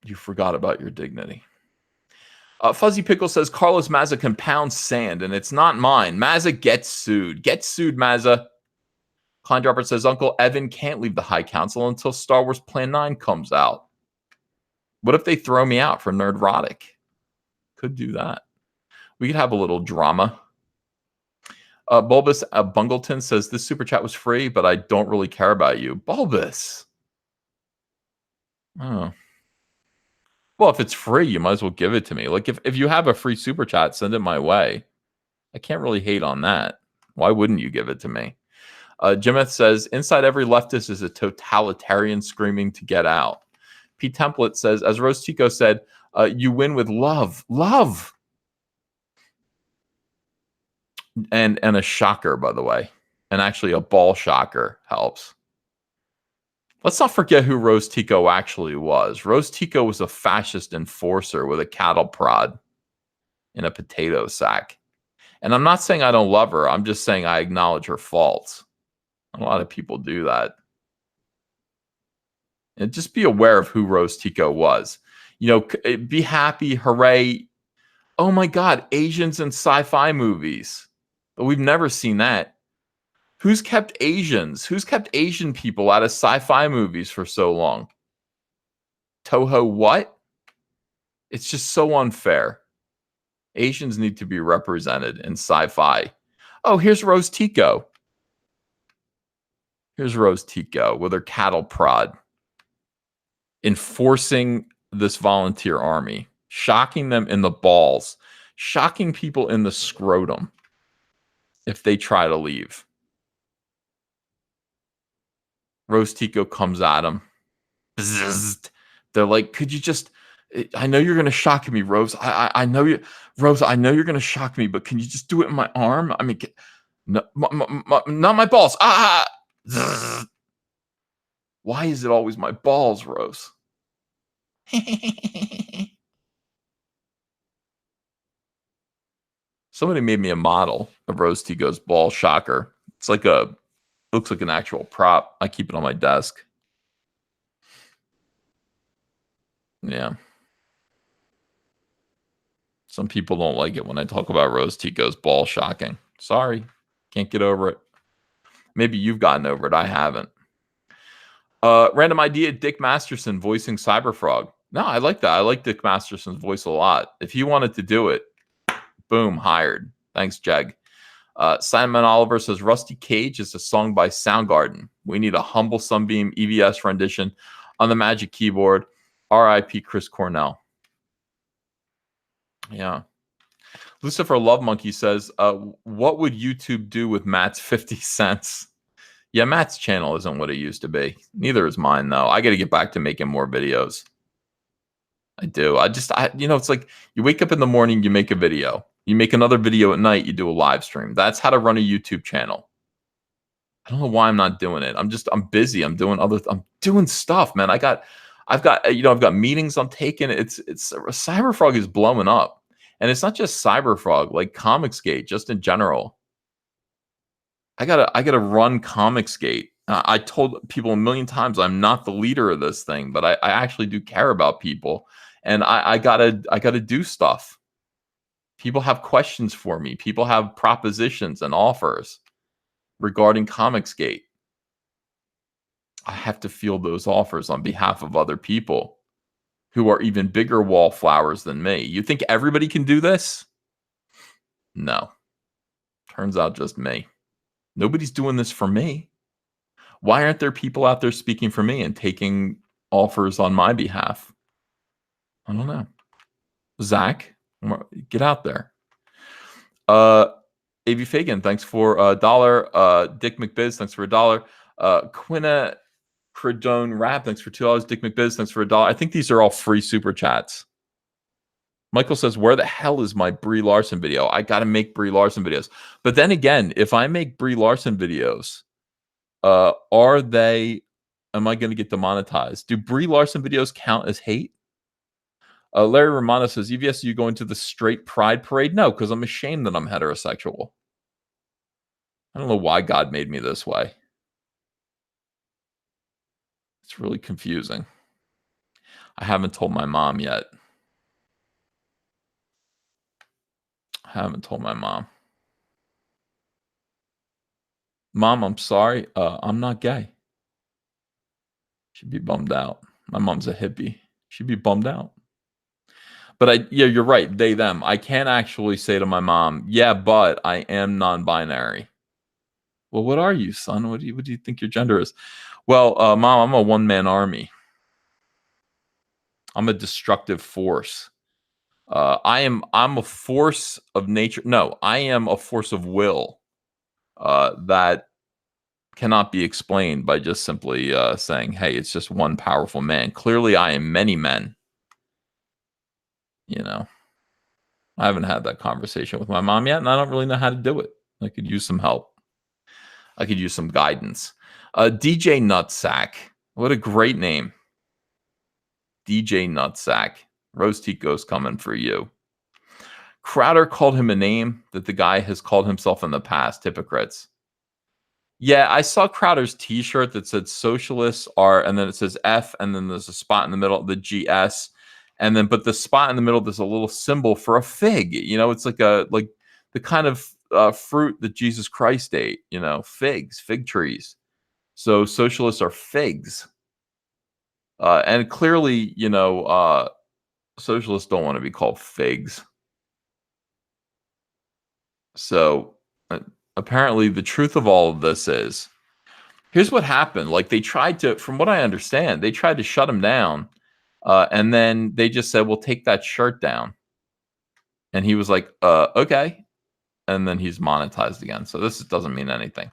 You forgot about your dignity. Fuzzy Pickle says, Carlos Mazza can pound sand, and it's not mine. Mazza gets sued. Get sued, Mazza. Klein Dropper says, Uncle Evan can't leave the High Council until Star Wars Plan 9 comes out. What if they throw me out for Nerdrotic? Could do that. We could have a little drama. Bulbous Bungleton says, this super chat was free, but I don't really care about you. Bulbous. Oh. Well, if it's free, you might as well give it to me. Like, if you have a free super chat, send it my way. I can't really hate on that. Why wouldn't you give it to me? Jimeth says, inside every leftist is a totalitarian screaming to get out. P. Template says, as Rose Tico said, you win with love. Love! And a shocker, by the way. And actually a ball shocker helps. Let's not forget who Rose Tico actually was. Rose Tico was a fascist enforcer with a cattle prod in a potato sack. And I'm not saying I don't love her. I'm just saying I acknowledge her faults. A lot of people do that. And just be aware of who Rose Tico was. You know, be happy, hooray. Oh my God, Asians in sci-fi movies. But we've never seen that. Who's kept Asians? Who's kept Asian people out of sci-fi movies for so long? Toho what? It's just so unfair. Asians need to be represented in sci-fi. Oh, here's Rose Tico. Here's Rose Tico with her cattle prod, enforcing this volunteer army, shocking them in the balls, shocking people in the scrotum if they try to leave. Rose Tico comes at him. Bzzzt. They're like, could you just, I know you're going to shock me, Rose. I know you, Rose, I know you're going to shock me, but can you just do it in my arm? I mean, no, not my balls. Zzz. Why is it always my balls, Rose? Somebody made me a model of Rose Tico's ball shocker. It's like looks like an actual prop. I keep it on my desk. Yeah. Some people don't like it when I talk about Rose Tico's ball shocking. Sorry. Can't get over it. Maybe you've gotten over it. I haven't. Random idea, Dick Masterson voicing Cyberfrog. No, I like that. I like Dick Masterson's voice a lot. If he wanted to do it, boom, hired. Thanks, Jeg. Simon Oliver says, Rusty Cage is a song by Soundgarden. We need a humble Sunbeam EVS rendition on the Magic Keyboard. R.I.P. Chris Cornell. Yeah. Lucifer Love Monkey says, what would YouTube do with Matt's 50 cents? Yeah, Matt's channel isn't what it used to be. Neither is mine, though. I got to get back to making more videos. I do. It's like you wake up in the morning, you make a video. You make another video at night, you do a live stream. That's how to run a YouTube channel. I don't know why I'm not doing it. I'm busy. I'm doing stuff, man. I've got meetings I'm taking. It's Cyberfrog is blowing up. And it's not just Cyberfrog, like Comicsgate, just in general. I gotta run Comicsgate. I told people a million times I'm not the leader of this thing, but I actually do care about people, and I gotta do stuff. People have questions for me. People have propositions and offers regarding Comicsgate. I have to field those offers on behalf of other people who are even bigger wallflowers than me. You think everybody can do this? No. Turns out just me. Nobody's doing this for me. Why aren't there people out there speaking for me and taking offers on my behalf? I don't know. Zach, get out there. AV Fagan, thanks for $1. Dick McBiz, thanks for $1. Quinna Credone Rap, thanks for $2. Dick McBiz, thanks for $1. I think these are all free super chats. Michael says, where the hell is my Brie Larson video? I got to make Brie Larson videos. But then again, if I make Brie Larson videos, am I going to get demonetized? Do Brie Larson videos count as hate? Larry Romano says, EVS, you going to the straight pride parade? No, because I'm ashamed that I'm heterosexual. I don't know why God made me this way. It's really confusing. I haven't told my mom yet. I haven't told my mom. Mom, I'm sorry. I'm not gay. She'd be bummed out. My mom's a hippie. She'd be bummed out. But yeah, you're right. They, them. I can't actually say to my mom, yeah, but I am non-binary. Well, what are you, son? What do you think your gender is? Well, Mom, I'm a one-man army. I'm a destructive force. I'm a force of nature. No, I am a force of will that cannot be explained by just simply saying, hey, it's just one powerful man. Clearly, I am many men. You know, I haven't had that conversation with my mom yet, and I don't really know how to do it. I could use some help. I could use some guidance. DJ Nutsack. What a great name. DJ Nutsack. Rose Tico's coming for you. Crowder called him a name that the guy has called himself in the past. Hypocrites. Yeah, I saw Crowder's T-shirt that said "Socialists are," and then it says F, and then there's a spot in the middle, the GS, and then but the spot in the middle, there's a little symbol for a fig. It's like the kind of fruit that Jesus Christ ate. Figs, fig trees. So socialists are figs, and clearly, socialists don't want to be called figs. So apparently, the truth of all of this is. Here's what happened. Like they tried to, from what I understand, they tried to shut him down. And then they just said, "Well, take that shirt down." And he was like, okay. And then he's monetized again. So this doesn't mean anything.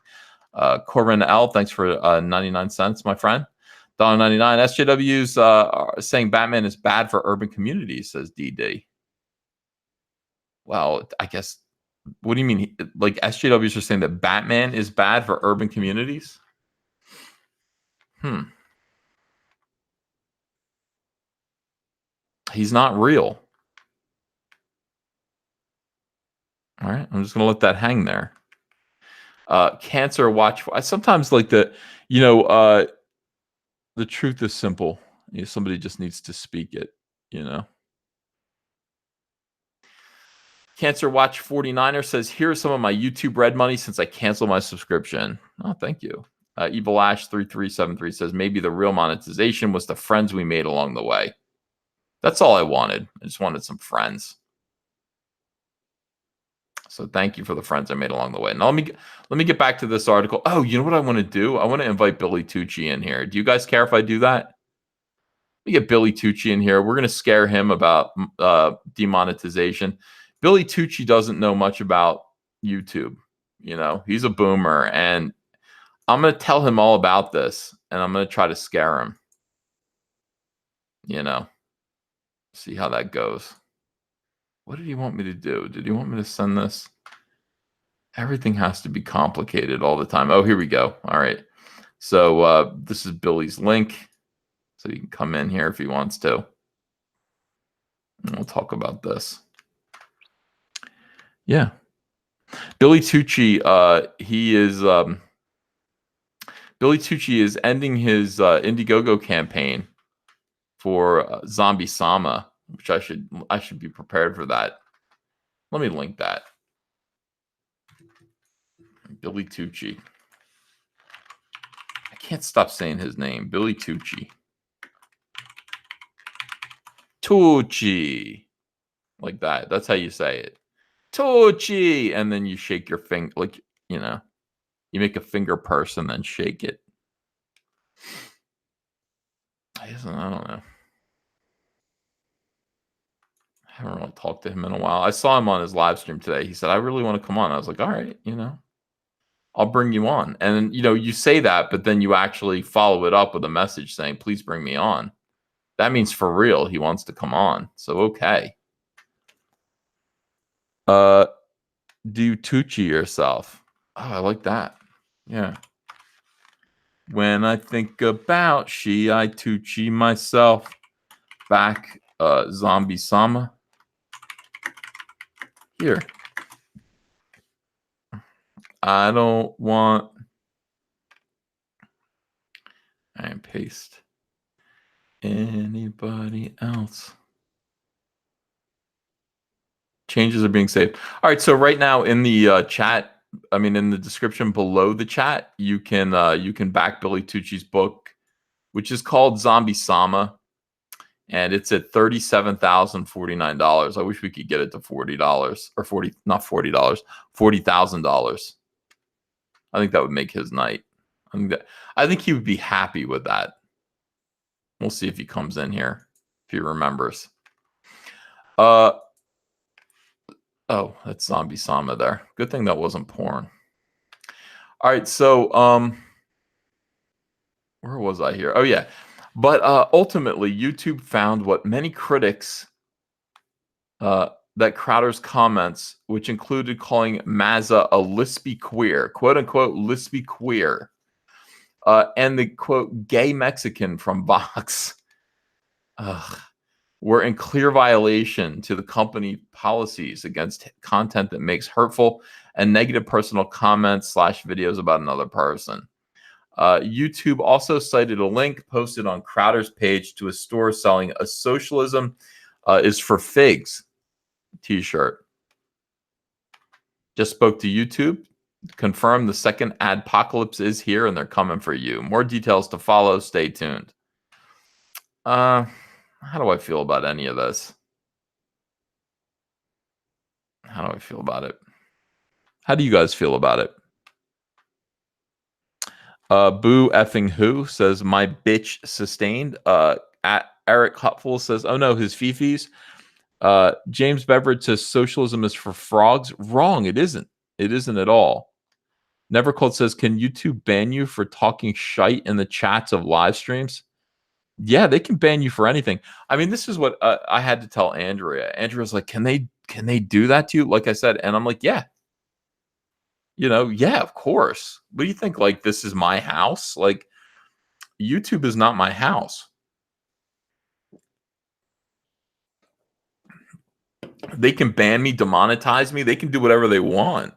Corbin L, thanks for 99 cents, my friend. $1.99. SJW's saying Batman is bad for urban communities, says DD. Well, I guess, what do you mean? Like SJWs are saying that Batman is bad for urban communities? He's not real. All right, I'm just gonna let that hang there. Cancer watch. I sometimes like the truth is simple. Somebody just needs to speak it. Cancer Watch 49er says, "Here's some of my YouTube Red money since I canceled my subscription." Oh, thank you. Evil Ash 3373 says, "Maybe the real monetization was the friends we made along the way." That's all I wanted. I just wanted some friends. So thank you for the friends I made along the way. Now let me get back to this article. Oh, you know what I want to do? I want to invite Billy Tucci in here. Do you guys care if I do that? We get Billy Tucci in here. We're going to scare him about demonetization. Billy Tucci doesn't know much about YouTube. He's a boomer, and I'm going to tell him all about this, and I'm going to try to scare him. See how that goes. What did he want me to do? Did he want me to send this? Everything has to be complicated all the time. Oh, here we go. All right. So this is Billy's link. So you can come in here if he wants to. And we'll talk about this. Yeah. Billy Tucci, Billy Tucci is ending his Indiegogo campaign for Zombie Sama, which I should be prepared for that. Let me link that. Billy Tucci. I can't stop saying his name. Billy Tucci. Tucci. Like that. That's how you say it. Tucci. And then you shake your finger. Like, you make a finger purse and then shake it. I don't know. I haven't really talked to him in a while. I saw him on his live stream today. He said, "I really want to come on." I was like, "All right, I'll bring you on." And you say that, but then you actually follow it up with a message saying, "Please bring me on." That means for real he wants to come on. So okay. Do Tucci yourself. Oh, I like that. Yeah. When I think about I Tucci myself. Back Zombie Sama. Here. I don't want. And paste. Anybody else? Changes are being saved. All right, so right now in the chat, in the description below the chat, you can back Billy Tucci's book, which is called Zombie Sama, and it's at $37,049. I wish we could get it to $40 or $40,000. I think that would make his night. I think he would be happy with that. We'll see if he comes in here, if he remembers. Oh, that's Zombie Sama there. Good thing that wasn't porn. All right, so where was I here? Oh yeah. But ultimately, YouTube found what many critics that Crowder's comments, which included calling Mazza a lispy queer, quote unquote lispy queer, and the quote gay Mexican from Vox were in clear violation to the company policies against content that makes hurtful and negative personal comments / videos about another person. YouTube also cited a link posted on Crowder's page to a store selling a socialism is for figs t-shirt. Just spoke to YouTube. Confirmed the second adpocalypse is here and they're coming for you. More details to follow. Stay tuned. How do I feel about any of this? How do I feel about it? How do you guys feel about it? Boo effing who says my bitch sustained. At Eric Hopful says, oh no, his fifis. James Beveridge says socialism is for frogs. Wrong, it isn't. It isn't at all. Nevercold says, can YouTube ban you for talking shite in the chats of live streams? Yeah, they can ban you for anything. I mean, this is what I had to tell Andrea. Andrea's like, can they do that to you? Like I said, and I'm like, yeah. Yeah, of course. What do you think? Like, this is my house? Like, YouTube is not my house. They can ban me, demonetize me. They can do whatever they want.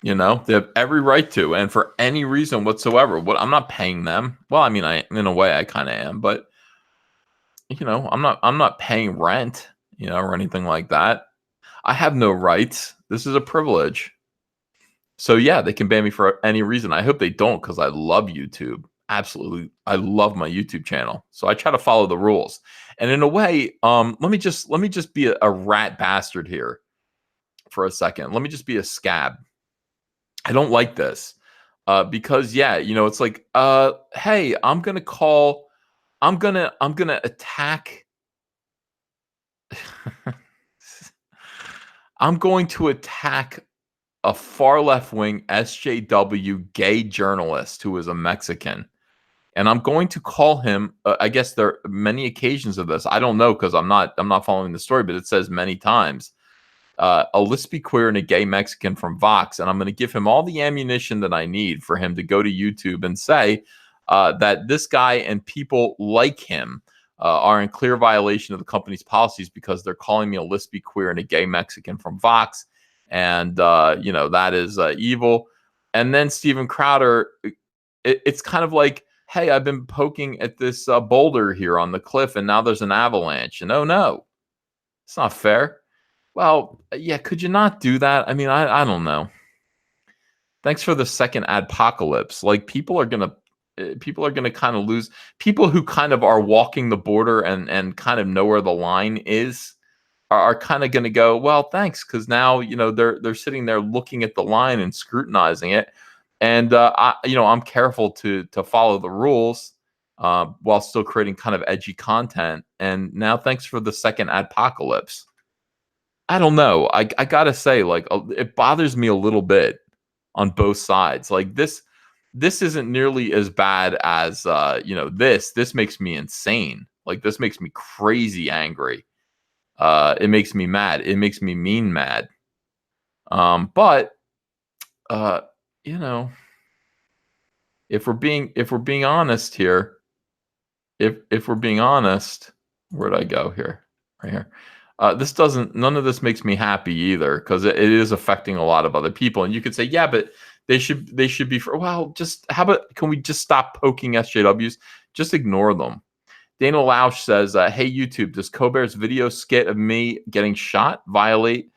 They have every right to, and for any reason whatsoever. I'm not paying them. Well, I mean, in a way I kind of am, but I'm not paying rent, or anything like that. I have no rights. This is a privilege. So yeah, they can ban me for any reason. I hope they don't, because I love YouTube. Absolutely, I love my YouTube channel. So I try to follow the rules. And in a way, let me just be a rat bastard here for a second. Let me just be a scab. I don't like this because it's like, hey, I'm gonna attack. I'm going to attack a far left wing SJW gay journalist who is a Mexican. And I'm going to call him, I guess there are many occasions of this. I don't know, because I'm not following the story, but it says many times. A lispy queer and a gay Mexican from Vox, and I'm going to give him all the ammunition that I need for him to go to YouTube and say that this guy and people like him are in clear violation of the company's policies because they're calling me a lispy queer and a gay Mexican from Vox, and that is evil. And then Steven Crowder, it's kind of like, hey, I've been poking at this boulder here on the cliff, and now there's an avalanche, and oh no, it's not fair. Well, yeah, could you not do that? I mean, I don't know. Thanks for the second adpocalypse. Like, people are gonna kind of lose. People who kind of are walking the border and kind of know where the line is are kind of gonna go, well, thanks, because now they're sitting there looking at the line and scrutinizing it, and I'm careful to follow the rules while still creating kind of edgy content. And now, thanks for the second adpocalypse. I don't know. I gotta say, like, it bothers me a little bit on both sides. Like, this isn't nearly as bad as this makes me insane. Like, this makes me crazy angry. It makes me mad. It makes me mean mad. But if we're being honest here, if we're being honest, where'd I go here? Right here. None of this makes me happy either, because it is affecting a lot of other people. And you could say, yeah, but they should be well, just how about, can we just stop poking SJWs? Just ignore them. Dana Lausch says, hey, YouTube, does Colbert's video skit of me getting shot violate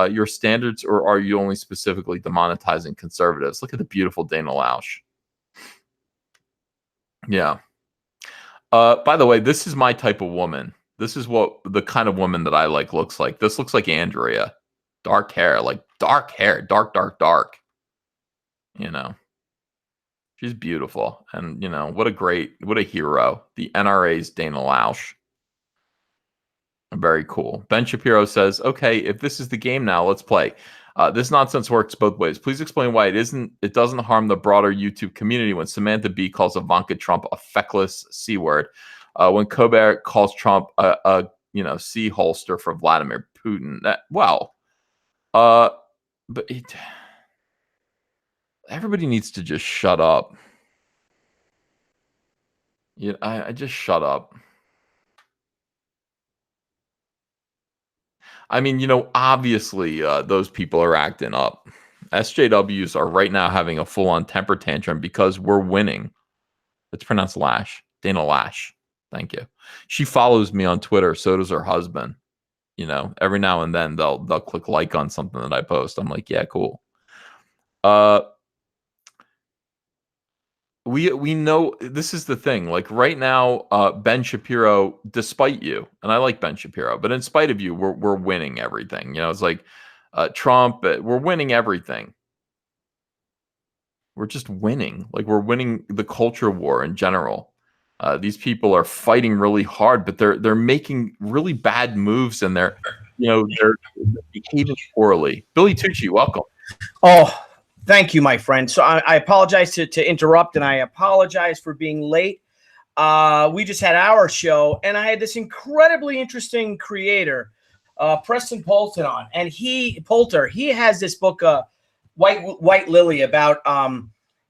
your standards, or are you only specifically demonetizing conservatives? Look at the beautiful Dana Lausch. Yeah. By the way, this is my type of woman. This is what the kind of woman that I like looks like. This looks like Andrea. Dark hair, dark, dark, dark. She's beautiful. And, what a hero. The NRA's Dana Lausch. Very cool. Ben Shapiro says, okay, if this is the game now, let's play. This nonsense works both ways. Please explain why it doesn't harm the broader YouTube community when Samantha Bee calls Ivanka Trump a feckless C word. When Colbert calls Trump a C holster for Vladimir Putin. But everybody needs to just shut up. Yeah, I just shut up. I mean, obviously, those people are acting up. SJWs are right now having a full-on temper tantrum because we're winning. It's pronounced Lash. Dana Lash. Thank you. She follows me on Twitter. So does her husband. Every now and then they'll click like on something that I post. I'm like, yeah, cool. We know this is the thing. Like right now, Ben Shapiro, despite you, and I like Ben Shapiro, but in spite of you, we're winning everything. It's like Trump. We're winning everything. We're just winning. Like we're winning the culture war in general. These people are fighting really hard, but they're making really bad moves, and they're behaving poorly. Billy Tucci, welcome. Oh, thank you, my friend. So I apologize to interrupt, and I apologize for being late. We just had our show, and I had this incredibly interesting creator, Preston Poulter, on, and he has this book, White Lily, about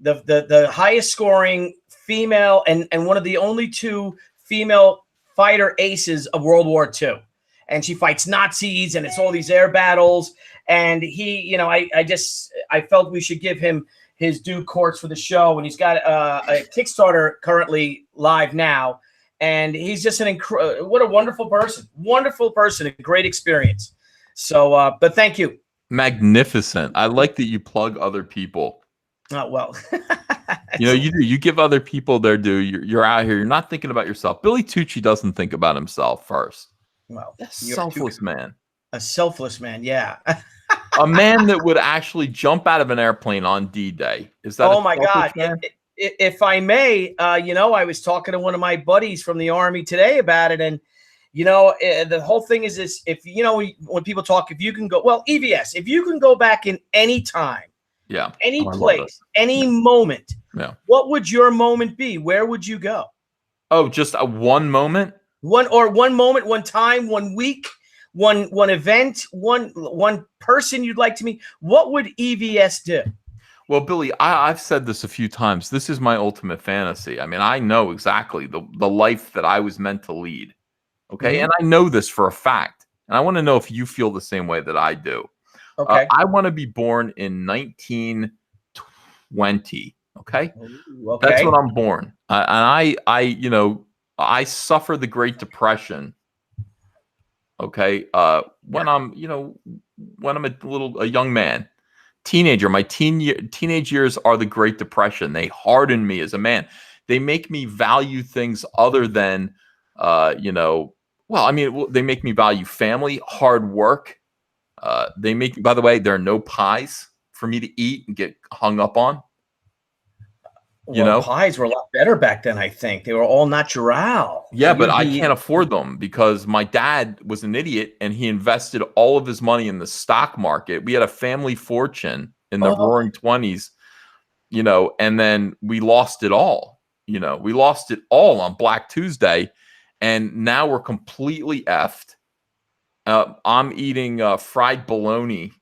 the highest scoring female and one of the only two female fighter aces of World War II. And she fights Nazis, and it's all these air battles. And he, I felt we should give him his due course for the show. And he's got a Kickstarter currently live now. And he's just what a wonderful person, a great experience. So, but thank you. Magnificent. I like that you plug other people. Oh, well, you do. You give other people their due. You're out here. You're not thinking about yourself. Billy Tucci doesn't think about himself first. Well, a selfless man. A selfless man, yeah. A man that would actually jump out of an airplane on D-Day. Is that? Oh my God! If I may, I was talking to one of my buddies from the Army today about it, and the whole thing is this: if when people talk, if you can go, well, EVS, if you can go back in any time, yeah, any place, any moment, yeah, what would your moment be? Where would you go? Oh, just one moment. One moment, one time, 1 week, one event, one person you'd like to meet. What would EVS do? Well, Billy, I've said this a few times. This is my ultimate fantasy. I mean, I know exactly the life that I was meant to lead. Okay. Mm-hmm. And I know this for a fact. And I want to know if you feel the same way that I do. Okay. I want to be born in 1920. Okay. Okay. That's when I'm born. And I suffer the Great Depression. Okay. When I'm a young man, teenager, my teenage years are the Great Depression. They harden me as a man. They make me value things other than, they make me value family, hard work. By the way, there are no pies for me to eat and get hung up on. Pies were a lot better back then, I think. They were all natural. Yeah, but I can't afford them because my dad was an idiot and he invested all of his money in the stock market. We had a family fortune in the roaring 20s, and then we lost it all. We lost it all on Black Tuesday, and now we're completely effed. I'm eating fried bologna.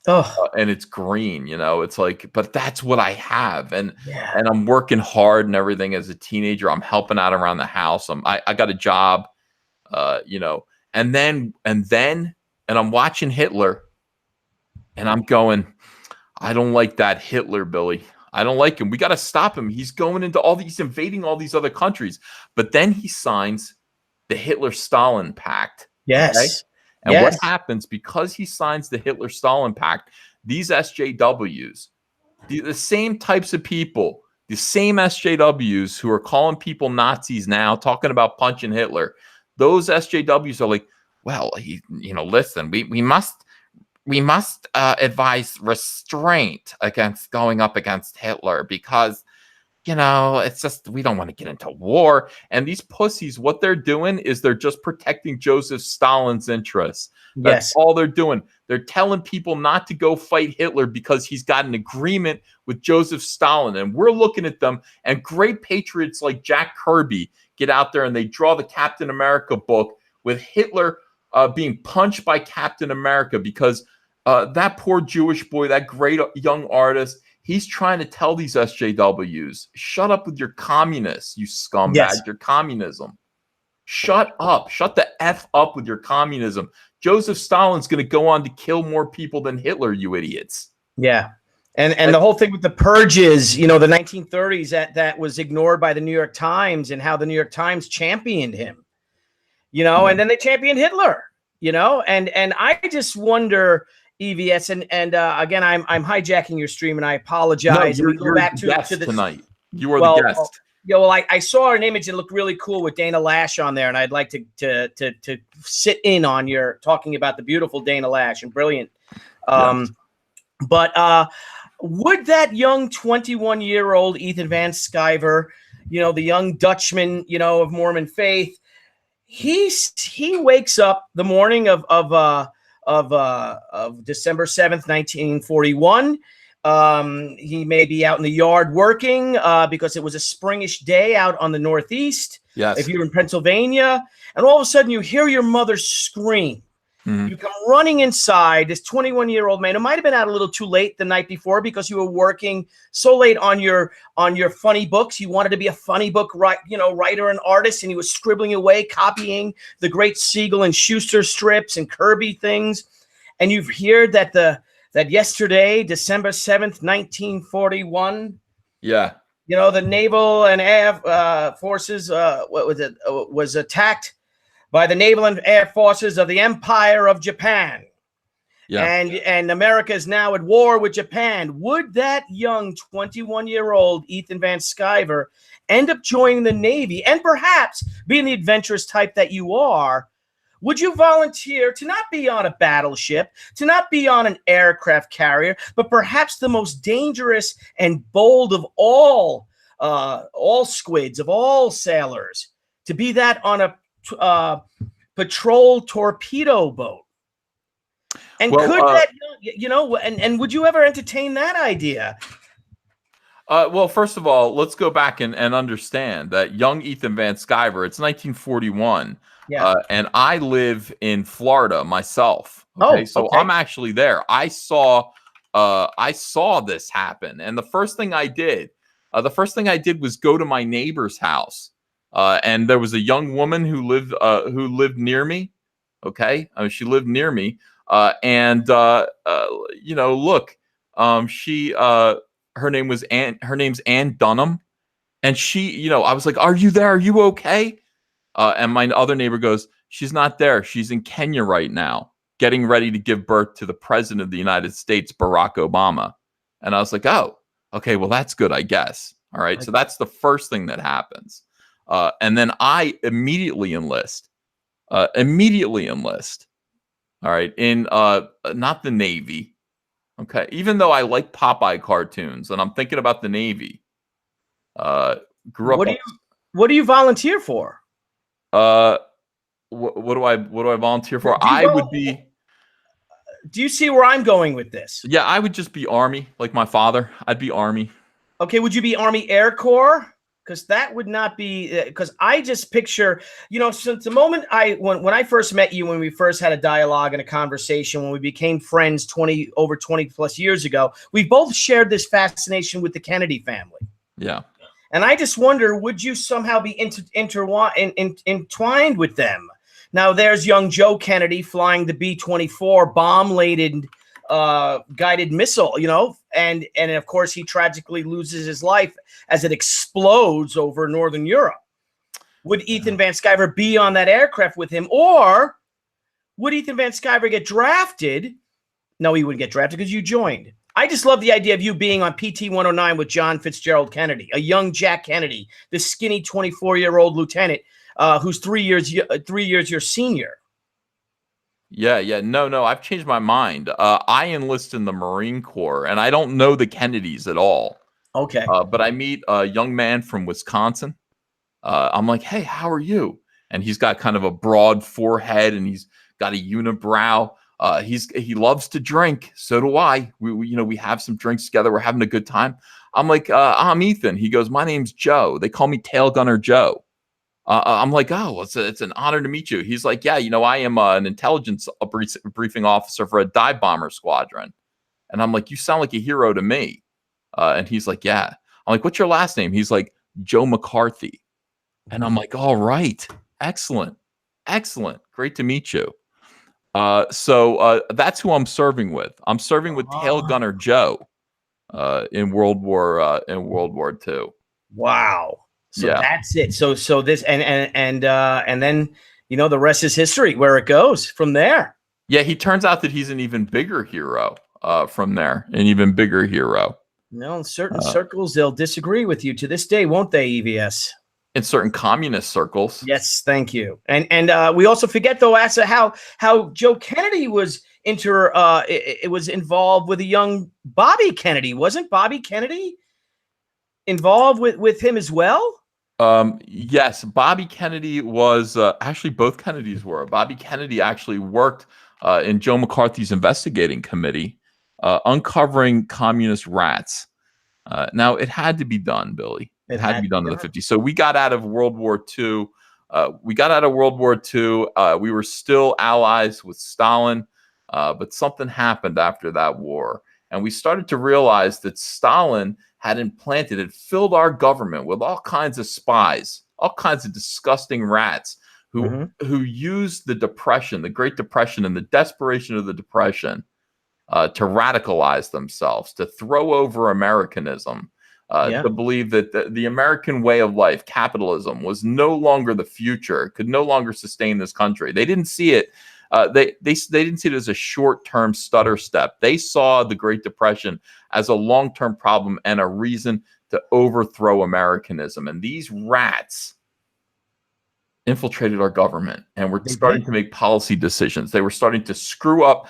And it's green, it's like, but that's what I have. And I'm working hard and everything as a teenager. I'm helping out around the house. I got a job, and then I'm watching Hitler and I'm going, I don't like that Hitler, Billy. I don't like him. We got to stop him. He's going into he's invading all these other countries. But then he signs the Hitler-Stalin Pact. Yes. Okay? And what happens because he signs the Hitler-Stalin Pact, these SJWs, the same types of people, the same SJWs who are calling people Nazis now, talking about punching Hitler, those SJWs are like, well, listen, we must advise restraint against going up against Hitler because, it's just, we don't want to get into war. And these pussies, what they're doing is they're just protecting Joseph Stalin's interests. That's all they're doing. They're telling people not to go fight Hitler because he's got an agreement with Joseph Stalin. And we're looking at them, and great patriots like Jack Kirby get out there and they draw the Captain America book with Hitler being punched by Captain America because that poor Jewish boy, that great young artist, He's trying to tell these SJWs, shut up with your communists, you scumbag, Yes. your communism. Shut up. Shut the F up with your communism. Joseph Stalin's going to go on to kill more people than Hitler, you idiots. Yeah. And the whole thing with the purges, you know, the 1930s, that was ignored by the New York Times, and how the New York Times championed him, you know, and then they championed Hitler, you know, and I just wonder, EVS, and again, I'm hijacking your stream, and I apologize. No, And we go back the guest to this tonight. You are the guest. Yeah, well, I saw an image that looked really cool with Dana Lash on there, and I'd like to sit in on your talking about the beautiful Dana Lash and brilliant. Yes. But would that young 21-year-old Ethan Van Sciver, you know, the young Dutchman, you know, of Mormon faith, he wakes up the morning of December 7th, 1941. He may be out in the yard working because it was a springish day out on the Northeast. Yes. If you're in Pennsylvania, and all of a sudden you hear your mother scream. Mm-hmm. You come running inside. This 21-year-old man who might have been out a little too late the night before because you were working so late on your funny books. You wanted to be a funny book writer and artist, and he was scribbling away, copying the great Siegel and Schuster strips and Kirby things. And you've heard that yesterday, December 7th, 1941. Yeah. You know, the naval and air forces, was attacked by the naval and air forces of the Empire of Japan. Yeah. And America is now at war with Japan. Would that young 21-year-old Ethan Van Sciver end up joining the Navy, and perhaps being the adventurous type that you are? Would you volunteer to not be on a battleship, to not be on an aircraft carrier, but perhaps the most dangerous and bold of all squids, of all sailors, to be that on a patrol torpedo boat? And and would you ever entertain that idea? Well, first of all, let's go back and understand that young Ethan Van Sciver, it's 1941. Yeah. And I live in Florida myself. Okay. So I'm actually there. I saw this happen. And the first thing I did was go to my neighbor's house. And there was a young woman who lived near me. Okay. She lived near me. Her name's Ann Dunham. And she, I was like, "Are you there? Are you okay?" And my other neighbor goes, "She's not there. She's in Kenya right now, getting ready to give birth to the president of the United States, Barack Obama." And I was like, "Oh, okay. Well, that's good, I guess." All right. So that's the first thing that happens. And then I immediately enlist. All right. In not the Navy. Okay. Even though I like Popeye cartoons and I'm thinking about the Navy. What do you volunteer for? What do I volunteer for? Do you see where I'm going with this? Yeah, I would just be Army, like my father. I'd be Army. Okay, would you be Army Air Corps? Because that would not be. Because I just picture, since the moment when I first met you, when we first had a dialogue and a conversation, when we became friends over 20 plus years ago, we both shared this fascination with the Kennedy family. Yeah. And I just wonder, would you somehow be entwined with them? Now, there's young Joe Kennedy flying the B-24 bomb-laden guided missile, and of course, he tragically loses his life as it explodes over Northern Europe. Would Ethan Van Sciver be on that aircraft with him, or would Ethan Van Sciver get drafted? No, he wouldn't get drafted because you joined. I just love the idea of you being on PT 109 with John Fitzgerald Kennedy, a young Jack Kennedy, the skinny 24-year-old lieutenant who's 3 years your senior. Yeah. No, I've changed my mind. I enlist in the Marine Corps, and I don't know the Kennedys at all. Okay. But I meet a young man from Wisconsin. I'm like, "Hey, how are you?" And he's got kind of a broad forehead, and he's got a unibrow. He loves to drink. So do I. We have some drinks together. We're having a good time. I'm like, "I'm Ethan." He goes, "My name's Joe. They call me Tail Gunner Joe." I'm like, "Oh, it's an honor to meet you." He's like, "Yeah, I am an intelligence briefing officer for a dive bomber squadron." And I'm like, "You sound like a hero to me." And he's like, yeah. I'm like, what's your last name? He's like, Joe McCarthy. And I'm like, all right, excellent, excellent, great to meet you. So that's who I'm serving with. I'm serving with Tail Gunner Joe in World War II. Wow. So Yeah, that's it. So this and then the rest is history where it goes from there. yeah. He turns out that he's an even bigger hero from there, an even bigger hero. In certain circles, they'll disagree with you to this day, won't they, EVS? In certain communist circles. Yes, thank you. And we also forget though, Asa, how Joe Kennedy was it was involved with a young Bobby Kennedy. Wasn't Bobby Kennedy involved with him as well? Yes, Bobby Kennedy was actually both Kennedys were. Bobby Kennedy actually worked in Joe McCarthy's investigating committee, uncovering communist rats. Now it had to be done, Billy. It had to be done in the 50s. So we got out of World War II. We were still allies with Stalin, but something happened after that war. And we started to realize that Stalin had filled our government with all kinds of spies, all kinds of disgusting rats who used the Depression, the Great Depression, and the desperation of the Depression to radicalize themselves, to throw over Americanism, to believe that the American way of life, capitalism, was no longer the future, could no longer sustain this country. They didn't see it. They didn't see it as a short-term stutter step. They saw the Great Depression as a long-term problem and a reason to overthrow Americanism. And these rats infiltrated our government and were starting to make policy decisions. They were starting to screw up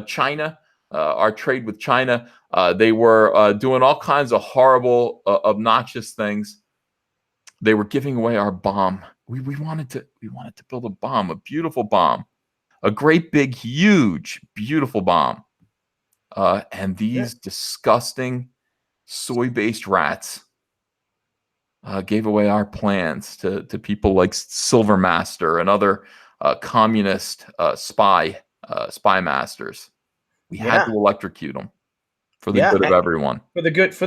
China, our trade with China. They were doing all kinds of horrible, obnoxious things. They were giving away our bomb. We wanted to build a bomb, a beautiful bomb, a great big, huge, beautiful bomb. And these disgusting soy-based rats gave away our plans to people like Silvermaster and other communist spy masters. We had to electrocute them for the good of everyone. For the good, and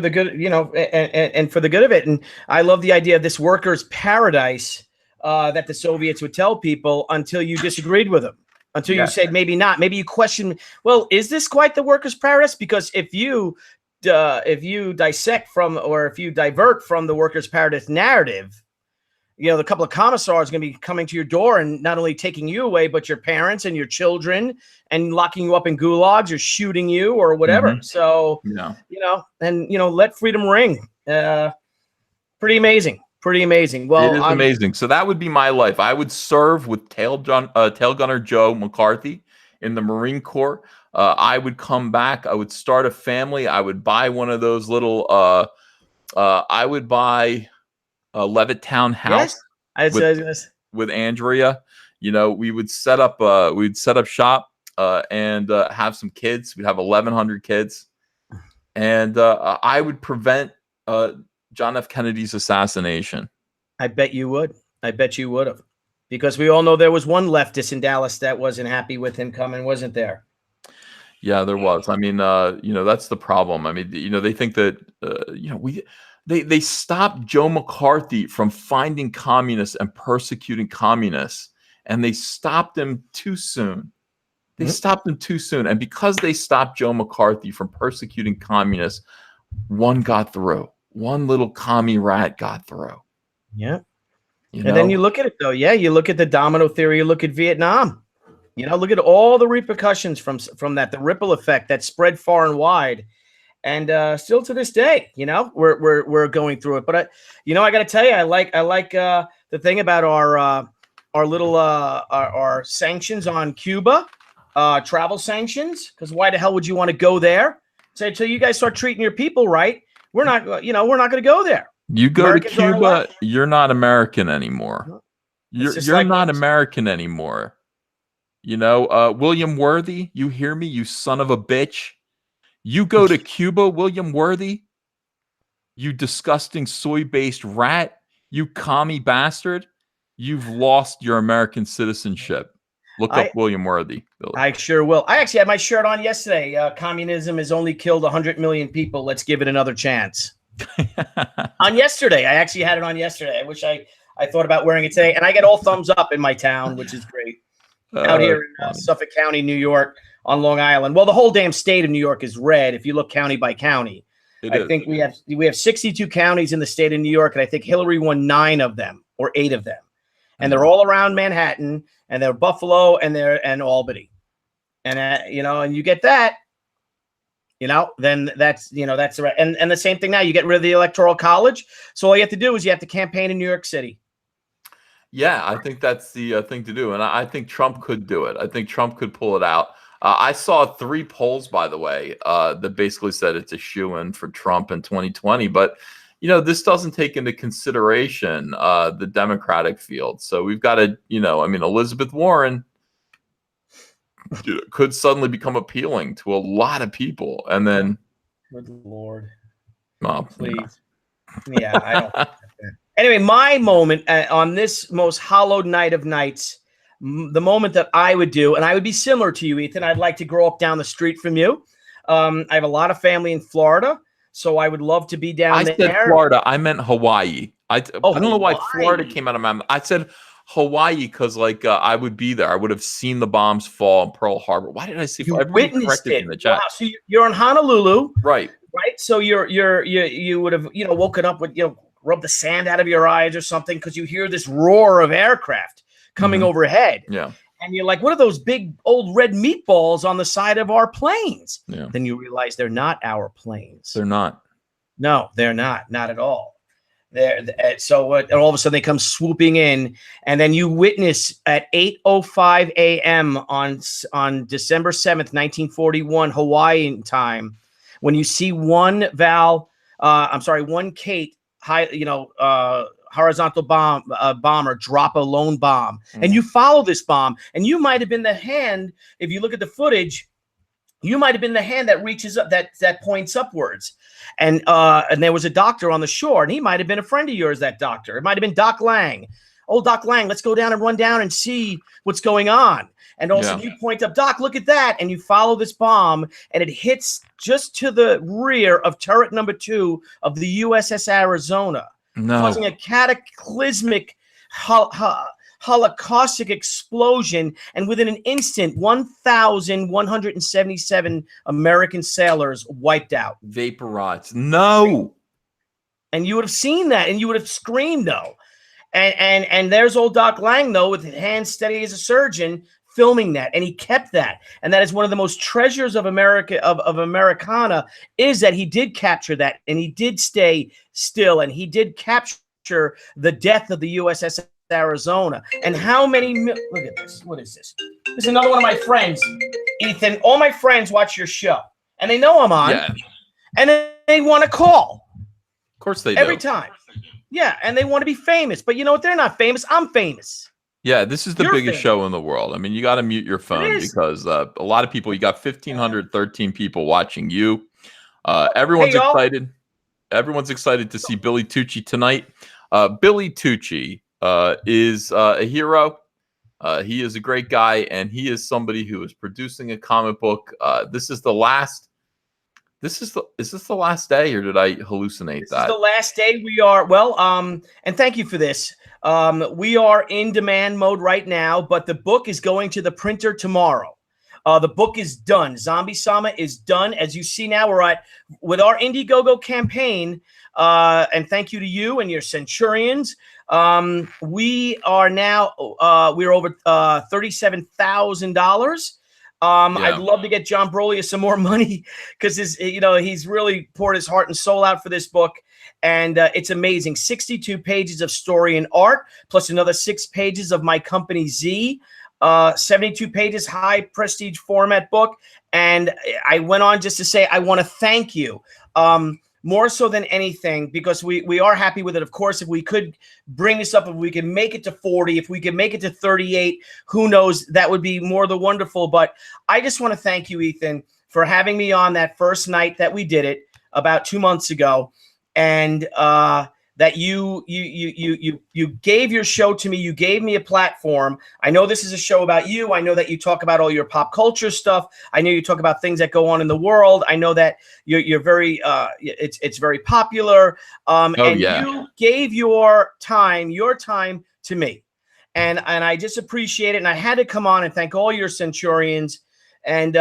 for the good of it. And I love the idea of this workers' paradise that the Soviets would tell people until you disagreed with them, until you said maybe not, maybe you question, well, is this quite the workers' paradise? Because if you dissect from, or if you divert from the workers' paradise narrative, the couple of commissars are going to be coming to your door and not only taking you away, but your parents and your children, and locking you up in gulags or shooting you or whatever. So, let freedom ring. Pretty amazing. Pretty amazing. Well, it is amazing. So that would be my life. I would serve with Tail Gunner Joe McCarthy in the Marine Corps. I would come back. I would start a family. I would buy one of those little. I would buy a Levittown house with Andrea. We would set up shop and have some kids. We'd have 1,100 kids, and I would prevent John F. Kennedy's assassination. I bet you would. I bet you would have, because we all know there was one leftist in Dallas that wasn't happy with him coming, wasn't there? Yeah, there was. I mean, that's the problem. I mean, they think that, they stopped Joe McCarthy from finding communists and persecuting communists, and they stopped him too soon. They stopped him too soon. And because they stopped Joe McCarthy from persecuting communists, one got through. One little commie rat got through. Yeah. And then you look at it, though. Yeah, you look at the domino theory. You look at Vietnam. Look at all the repercussions from that, the ripple effect that spread far and wide, and still to this day, we're going through it. But I got to tell you, I like the thing about our little our sanctions on Cuba, travel sanctions. Because why the hell would you want to go there? So until you guys start treating your people right, we're not going to go there. You go Americans to Cuba, you're not American anymore. You're not American anymore. William Worthy, you hear me, you son of a bitch? You go to Cuba, William Worthy, you disgusting soy-based rat, you commie bastard, you've lost your American citizenship. Look up William Worthy, Billy. I sure will. I actually had my shirt on yesterday. Communism has only killed 100 million people. Let's give it another chance. On yesterday. I actually had it on yesterday. I wish I thought about wearing it today. And I get all thumbs up in my town, which is great. Out here in Suffolk County, New York, on Long Island. Well, the whole damn state of New York is red if you look county by county. I think we have 62 counties in the state of New York, and I think Hillary won 9 of them or 8 of them. And they're all around Manhattan, and they're Buffalo, and Albany. And and you get that, then that's the right. And the same thing now, you get rid of the Electoral College. So all you have to do is you have to campaign in New York City. Yeah, I think that's the thing to do. And I think Trump could do it. I think Trump could pull it out. I saw 3 polls, by the way, that basically said it's a shoo-in for Trump in 2020. But, this doesn't take into consideration the Democratic field. So we've got to, Elizabeth Warren could suddenly become appealing to a lot of people. And then. Good Lord. Oh, please. Yeah, I don't. Anyway, my moment on this most hallowed night of nights, the moment that I would do, and I would be similar to you, Ethan. I'd like to grow up down the street from you. I have a lot of family in Florida, so I would love to be down there. I said Florida. I meant Hawaii. I don't know why Florida came out of my mouth. I said Hawaii because, I would be there. I would have seen the bombs fall in Pearl Harbor. Why did I say you witnessed it? In the chat. Wow. So you're in Honolulu, right? So you would have woken up with rub the sand out of your eyes or something because you hear this roar of aircraft coming overhead. Yeah. And you're like, what are those big old red meatballs on the side of our planes? Yeah. Then you realize they're not our planes. They're not. No, they're not. Not at all. So all of a sudden they come swooping in, and then you witness at 8:05 a.m. on December 7th, 1941, Hawaiian time, when you see one Kate horizontal bomber drop a lone bomb, and you follow this bomb, and you might have been the hand. If you look at the footage, you might have been the hand that reaches up, that points upwards, and there was a doctor on the shore, and he might have been a friend of yours. That doctor, it might have been Doc Lang. Old Doc Lang, let's go down and run down and see what's going on. And also you point up, Doc, look at that. And you follow this bomb, and it hits just to the rear of turret number 2 of the USS Arizona, causing a cataclysmic holocaustic explosion. And within an instant, 1,177 American sailors wiped out. Vaporized. No. And you would have seen that, and you would have screamed, no. And there's old Doc Lang, though, with his hands steady as a surgeon, filming that, and he kept that. And that is one of the most treasures of America, of Americana, is that he did capture that, and he did stay still, and he did capture the death of the USS Arizona. And how many look at this. What is this? This is another one of my friends, Ethan. All my friends watch your show, and they know I'm on, and they want to call. Of course they do. Every time. Yeah, and they want to be famous. But you know what? They're not famous. I'm famous. Yeah, this is the biggest show in the world. I mean, you got to mute your phone because a lot of people, you got 1,513 people watching you. Everyone's excited. Everyone's excited to see Billy Tucci tonight. Billy Tucci is a hero. He is a great guy, and he is somebody who is producing a comic book. Is this the last day, or did I hallucinate that? This is the last day. We are, and thank you for this. We are in demand mode right now, but the book is going to the printer tomorrow. The book is done. Zombie Sama is done. As you see now, we're with our Indiegogo campaign, and thank you to you and your Centurions. We are now, we're over $37,000. I'd love to get John Brolia some more money because he's really poured his heart and soul out for this book. And it's amazing. 62 pages of story and art, plus another 6 pages of my company Z, 72 pages, high prestige format book. And I went on just to say, I want to thank you. More so than anything, because we are happy with it. Of course, if we could bring this up, if we can make it to 40, if we can make it to 38, who knows, that would be more than wonderful. But I just want to thank you, Ethan, for having me on that first night that we did it about 2 months ago. And that you gave your show to me. You gave me a platform. I know this is a show about you. I know that you talk about all your pop culture stuff. I know you talk about things that go on in the world. I know that you're very it's very popular. You gave your time to me, and I just appreciate it. And I had to come on and thank all your Centurions, and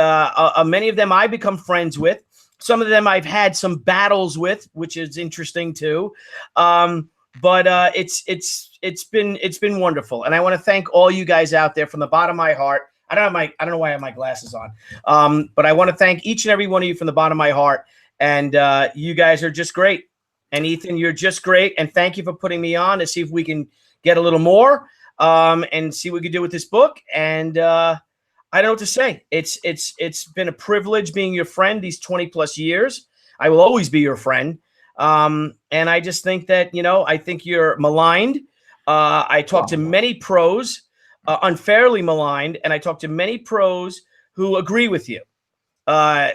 many of them I become friends with. Some of them I've had some battles with, which is interesting too. But it's been wonderful, and I want to thank all you guys out there from the bottom of my heart. I don't know why I have my glasses on, but I want to thank each and every one of you from the bottom of my heart. And you guys are just great. And Ethan, you're just great. And thank you for putting me on to see if we can get a little more and see what we can do with this book. And I don't know what to say. It's been a privilege being your friend these 20 plus years. I will always be your friend. And I just think that, I think you're maligned. I talk to many pros, unfairly maligned, and I talk to many pros who agree with you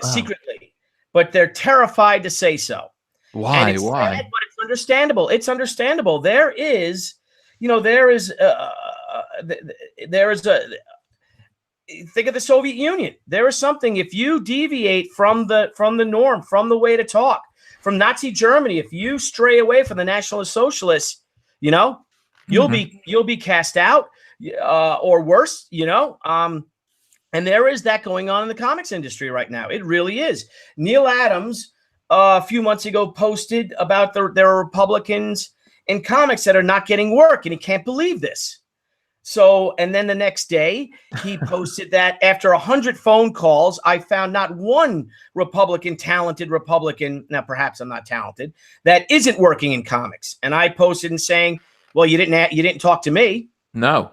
secretly, but they're terrified to say so. Why? And Why? sad, but it's understandable. It's understandable. There is think of the Soviet Union. There is something, if you deviate from the norm, from the way to talk, from Nazi Germany, if you stray away from the Nationalist Socialists, you'll be cast out or worse, and there is that going on in the comics industry right now. It really is. Neil Adams a few months ago posted about there are Republicans in comics that are not getting work, and he can't believe this. So, and then the next day, he posted that after 100 phone calls, I found not one talented Republican, now perhaps I'm not talented, that isn't working in comics. And I posted and saying, well, you didn't talk to me. No.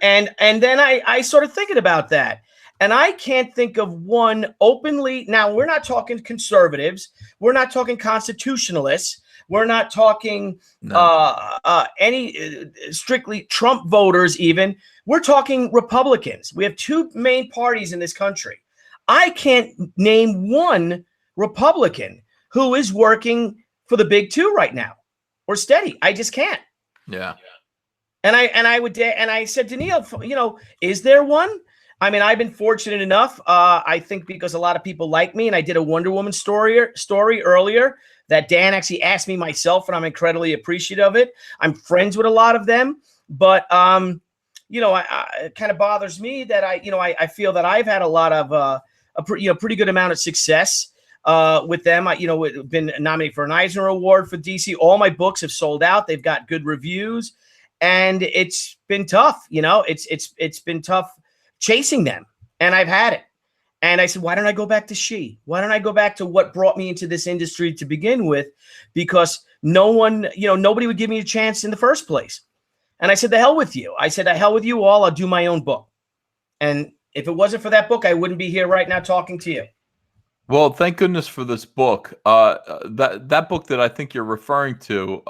And then I started thinking about that. And I can't think of one openly. Now, we're not talking conservatives. We're not talking constitutionalists. We're not talking any strictly Trump voters even. We're talking Republicans. We have two main parties in this country. I can't name one Republican who is working for the big two right now or steady. I just can't. Yeah. And I said to Neil, is there one? I mean, I've been fortunate enough, I think, because a lot of people like me, and I did a Wonder Woman story earlier that Dan actually asked me myself, and I'm incredibly appreciative of it. I'm friends with a lot of them, but it kind of bothers me that I feel that I've had a lot of pretty good amount of success with them. I've been nominated for an Eisner Award for DC. All my books have sold out. They've got good reviews, and it's been tough. It's been tough chasing them, and I've had it. And I said, why don't I go back to She? Why don't I go back to what brought me into this industry to begin with? Because nobody would give me a chance in the first place. And I said, the hell with you. I said, the hell with you all. I'll do my own book. And if it wasn't for that book, I wouldn't be here right now talking to you. Well, thank goodness for this book. That book that I think you're referring to,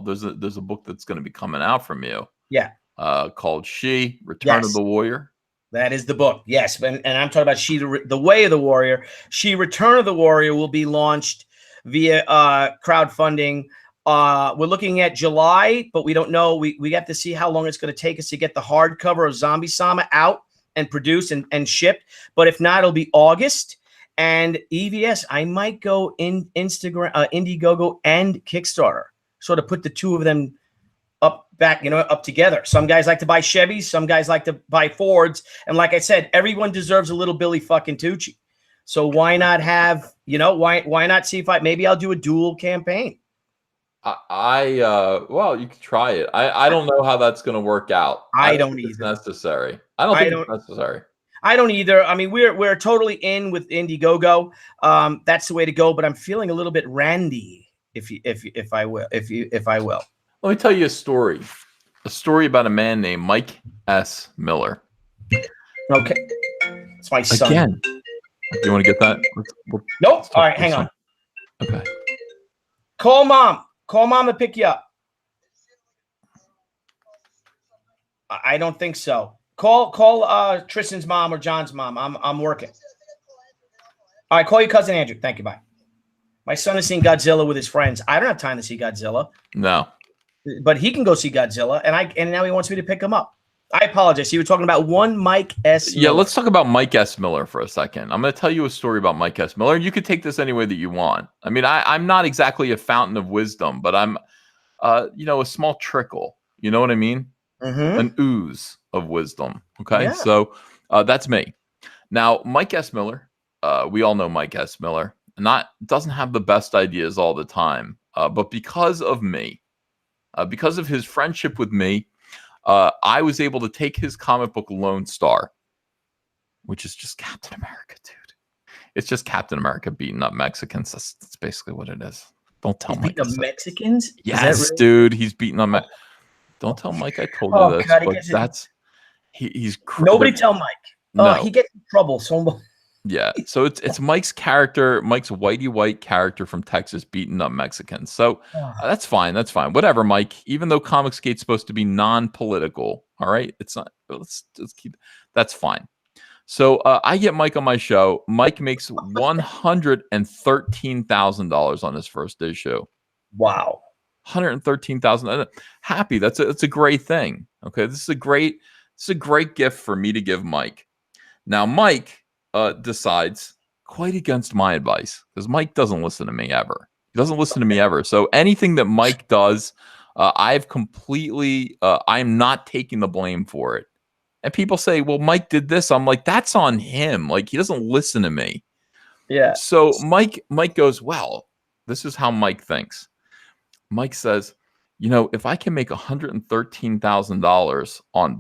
there's a book that's going to be coming out from you. Yeah. Called She, Return of the Warrior. That is the book. Yes. And I'm talking about She, The Way of the Warrior. She, Return of the Warrior will be launched via crowdfunding. We're looking at July, but we don't know. We got to see how long it's going to take us to get the hardcover of Zombie Sama out and produced and shipped. But if not, it'll be August. And EVS, I might go in Instagram, Indiegogo and Kickstarter. Sort of put the two of them up together. Some guys like to buy Chevys, some guys like to buy Fords, and like I said, everyone deserves a little Billy fucking Tucci. So why not have, why not see if maybe I'll do a dual campaign? Well, you could try it. I don't know how that's going to work out. I don't either. It's necessary. I don't think it's necessary. I don't either. I mean, we're totally in with Indiegogo. That's the way to go. But I'm feeling a little bit randy, if I will. Let me tell you a story about a man named Mike S. Miller. Okay. It's my son. Again. Do you want to get that? Nope. All right, hang on. Okay. Call mom. Call mom to pick you up. I don't think so. Call Tristan's mom or John's mom. I'm working. All right, call your cousin Andrew. Thank you. Bye. My son has seen Godzilla with his friends. I don't have time to see Godzilla. No. But he can go see Godzilla, and now he wants me to pick him up. I apologize. You were talking about one Mike S. Yeah, Miller. let's talk about Mike S. Miller for a second. I'm going to tell you a story about Mike S. Miller. You could take this any way that you want. I mean, I'm not exactly a fountain of wisdom, but I'm, a small trickle. You know what I mean? Mm-hmm. An ooze of wisdom. Okay, Yeah. so that's me. Now, Mike S. Miller. We all know Mike S. Miller. Doesn't have the best ideas all the time, but because of me, because of his friendship with me, I was able to take his comic book Lone Star, which is just Captain America, dude. It's just Captain America beating up Mexicans. That's basically what it is. Don't tell Mike. Beating up Mexicans? Yes, dude. He's beating up. Don't tell Mike I told you this. God, but he's. Nobody tell Mike. No. He gets in trouble so much. Yeah, so it's Mike's character, Mike's whitey white character from Texas beating up Mexicans. So that's fine. That's fine. Whatever, Mike. Even though Comicsgate's supposed to be non-political, all right? It's not. Let's keep. That's fine. So I get Mike on my show. Mike makes $113,000 on his first issue. Wow, $113,000. Happy. That's a great thing. Okay, this is a great gift for me to give Mike. Now, Mike decides, quite against my advice, because Mike doesn't listen to me ever. He doesn't listen to me ever. So anything that Mike does, I'm not taking the blame for it. And people say, well, Mike did this. I'm like, that's on him. Like, he doesn't listen to me. Yeah. So Mike goes, well, this is how Mike thinks. Mike says, if I can make $113,000 on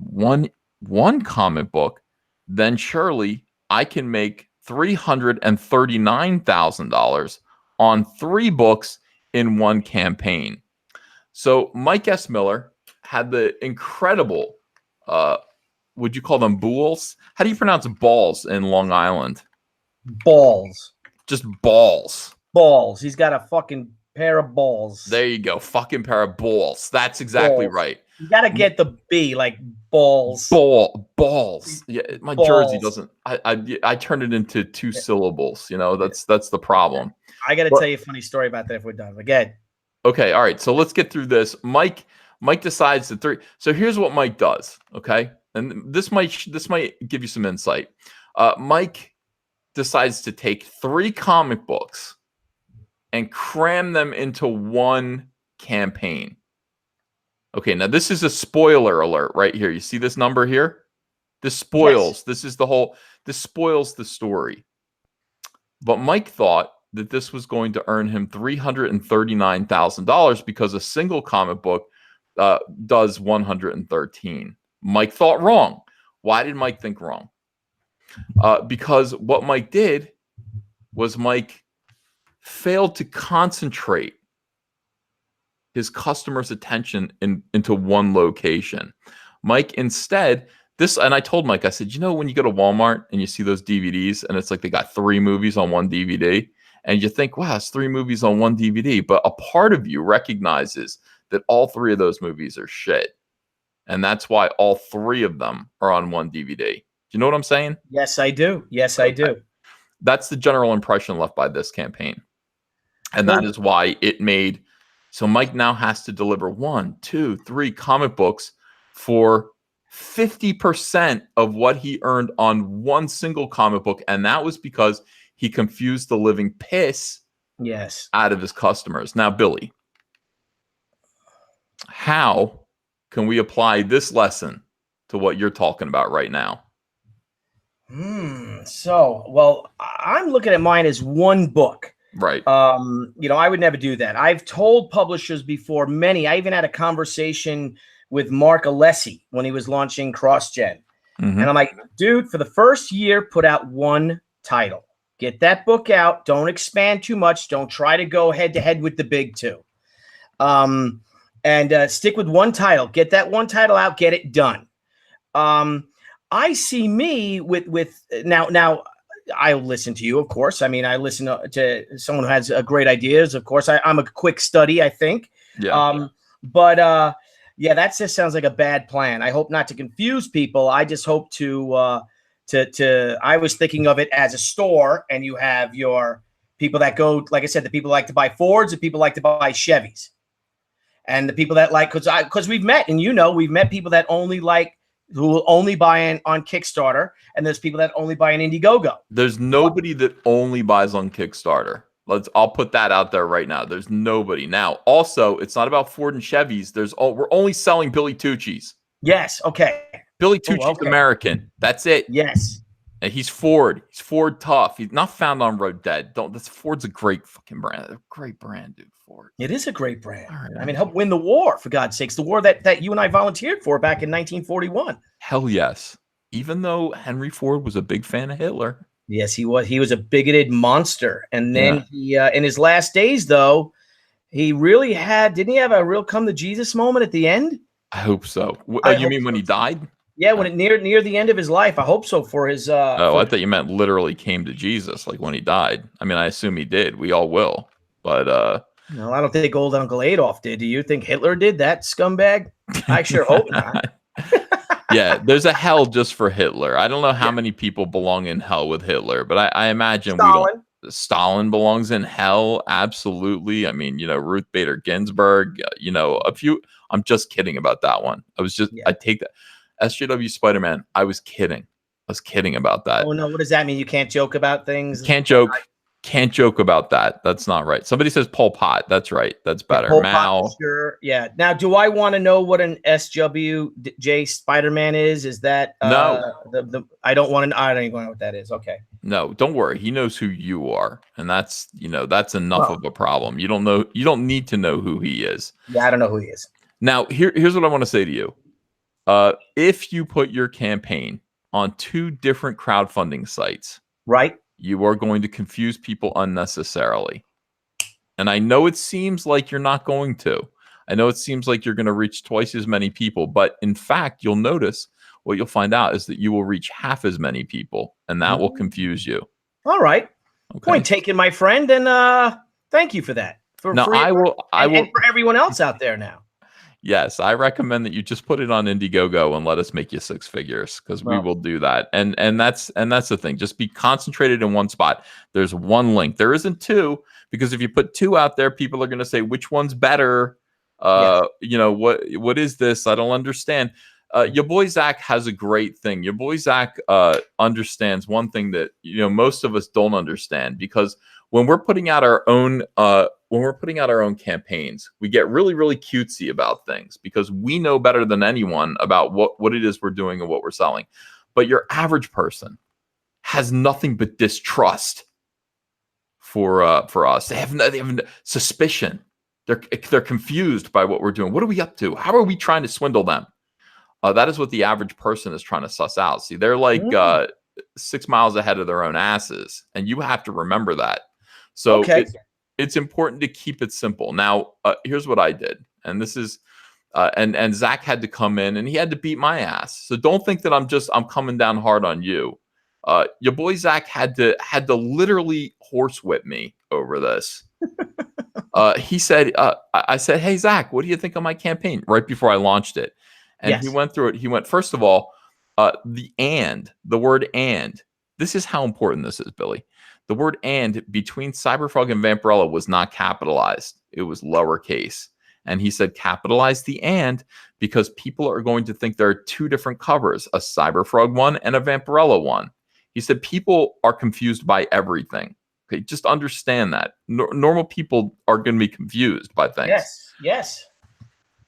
one comic book, then surely I can make $339,000 on 3 books in one campaign. So Mike S. Miller had the incredible, would you call them bulls? How do you pronounce balls in Long Island? Balls. Just balls. Balls. He's got a fucking pair of balls. There you go. Fucking pair of balls. That's exactly right. You got to get the B, like balls. Balls. Yeah, my balls. Jersey doesn't. I turned it into 2 syllables. That's the problem. I got to tell you a funny story about that if we're done. Again. Okay. All right. So let's get through this. Mike decides that 3. So here's what Mike does. Okay, and this might give you some insight. Mike decides to take 3 comic books and cram them into one campaign. Okay, now this is a spoiler alert right here. You see this number here? This spoils. Yes. This spoils the story. But Mike thought that this was going to earn him $339,000 because a single comic book does 113. Mike thought wrong. Why did Mike think wrong? Because what Mike did was Mike failed to concentrate his customer's attention into one location. Mike instead, and I told Mike, I said, when you go to Walmart and you see those DVDs and it's like they got 3 movies on one DVD and you think, wow, it's 3 movies on one DVD. But a part of you recognizes that all 3 of those movies are shit. And that's why all 3 of them are on one DVD. Do you know what I'm saying? Yes, I do. Yes, I do. That's the general impression left by this campaign. And that is why it made. So Mike now has to deliver 1, 2, 3 comic books for 50% of what he earned on one single comic book. And that was because he confused the living piss out of his customers. Now, Billy, how can we apply this lesson to what you're talking about right now? So, I'm looking at mine as one book. Right. I would never do that. I've told publishers before, I even had a conversation with Mark Alessi when he was launching CrossGen. Mm-hmm. And I'm like, dude, for the first year, put out 1 title. Get that book out. Don't expand too much. Don't try to go head to head with the big 2. And stick with 1 title. Get that 1 title out. Get it done. I see me with now. I listen to you, of course. I mean, I listen to someone who has great ideas. Of course, I'm a quick study, I think. Yeah. That just sounds like a bad plan. I hope not to confuse people. I just hope to I was thinking of it as a store, and you have your People that go, like I said, the people like to buy Fords, the people like to buy Chevys, and the people that like because we've met, and we've met people that only who will only buy on Kickstarter, and there's people that only buy an Indiegogo. There's nobody that only buys on Kickstarter. I'll put that out there right now. There's nobody. Now, also, it's not about Ford and Chevys. We're only selling Billy Tucci's. Yes. Okay. Billy Tucci's American. That's it. Yes. And he's Ford. He's Ford tough. He's not found on Road Dead. Ford's a great fucking brand. A great brand, dude. Ford. It is a great brand. Right, I mean, help win the war, for God's sakes. The war that you and I volunteered for back in 1941. Hell yes. Even though Henry Ford was a big fan of Hitler. Yes, he was. He was a bigoted monster. And then he, in his last days, though, he really didn't he have a real come to Jesus moment at the end? I hope so. You mean when he died? Yeah, when it near the end of his life. I hope so for his. I thought you meant literally came to Jesus, like when he died. I mean, I assume he did. We all will. But no, I don't think old Uncle Adolf did. Do you think Hitler did, that scumbag? I sure hope not. Yeah, there's a hell just for Hitler. I don't know how many people belong in hell with Hitler, but I imagine Stalin belongs in hell. Absolutely. I mean, Ruth Bader Ginsburg, a few. I'm just kidding about that one. I take that. SJW Spider-Man. I was kidding. I was kidding about that. Oh no, what does that mean? You can't joke about things? Can't joke. Can't joke about that. That's not right. Somebody says Pol Pot. That's right. That's better. Pol Pot, sure. Yeah. Now, do I want to know what an SWJ Spider-Man is? Is that no? I don't want to. I don't even know what that is. Okay. No, don't worry. He knows who you are, and that's enough of a problem. You don't know. You don't need to know who he is. Yeah, I don't know who he is. Now, here's what I want to say to you. If you put your campaign on 2 different crowdfunding sites, right, you are going to confuse people unnecessarily. And I know it seems like you're not going to. I know it seems like you're going to reach twice as many people, but in fact, you'll notice what you'll find out is that you will reach half as many people, and that will confuse you. All right. Okay. Point taken, my friend, and thank you for that. I will, and for everyone else out there now. Yes, I recommend that you just put it on Indiegogo and let us make you 6 figures, because we will do that. And that's the thing. Just be concentrated in one spot. There's one link. There isn't 2, because if you put 2 out there, people are going to say which one's better. What is this? I don't understand. Your boy Zach has a great thing. Your boy Zach understands one thing that most of us don't understand, because when we're putting out our own campaigns, we get really, really cutesy about things because we know better than anyone about what it is we're doing and what we're selling. But your average person has nothing but distrust for us. They have suspicion. They're confused by what we're doing. What are we up to? How are we trying to swindle them? That is what the average person is trying to suss out. See, they're like 6 miles ahead of their own asses, and you have to remember that. So it's important to keep it simple. Now, here's what I did, and this is, and Zach had to come in, and he had to beat my ass. So don't think that I'm coming down hard on you. Your boy Zach had to literally horsewhip me over this. He said, I said, "Hey Zach, what do you think of my campaign?" Right before I launched it, and he went through it. He went, first of all, the word "and." This is how important this is, Billy. The word "and" between Cyberfrog and Vampirella was not capitalized. It was lowercase. And he said, capitalize the "and" because people are going to think there are 2 different covers, a Cyberfrog one and a Vampirella one. He said, people are confused by everything. Okay, just understand that. Normal people are going to be confused by things. Yes.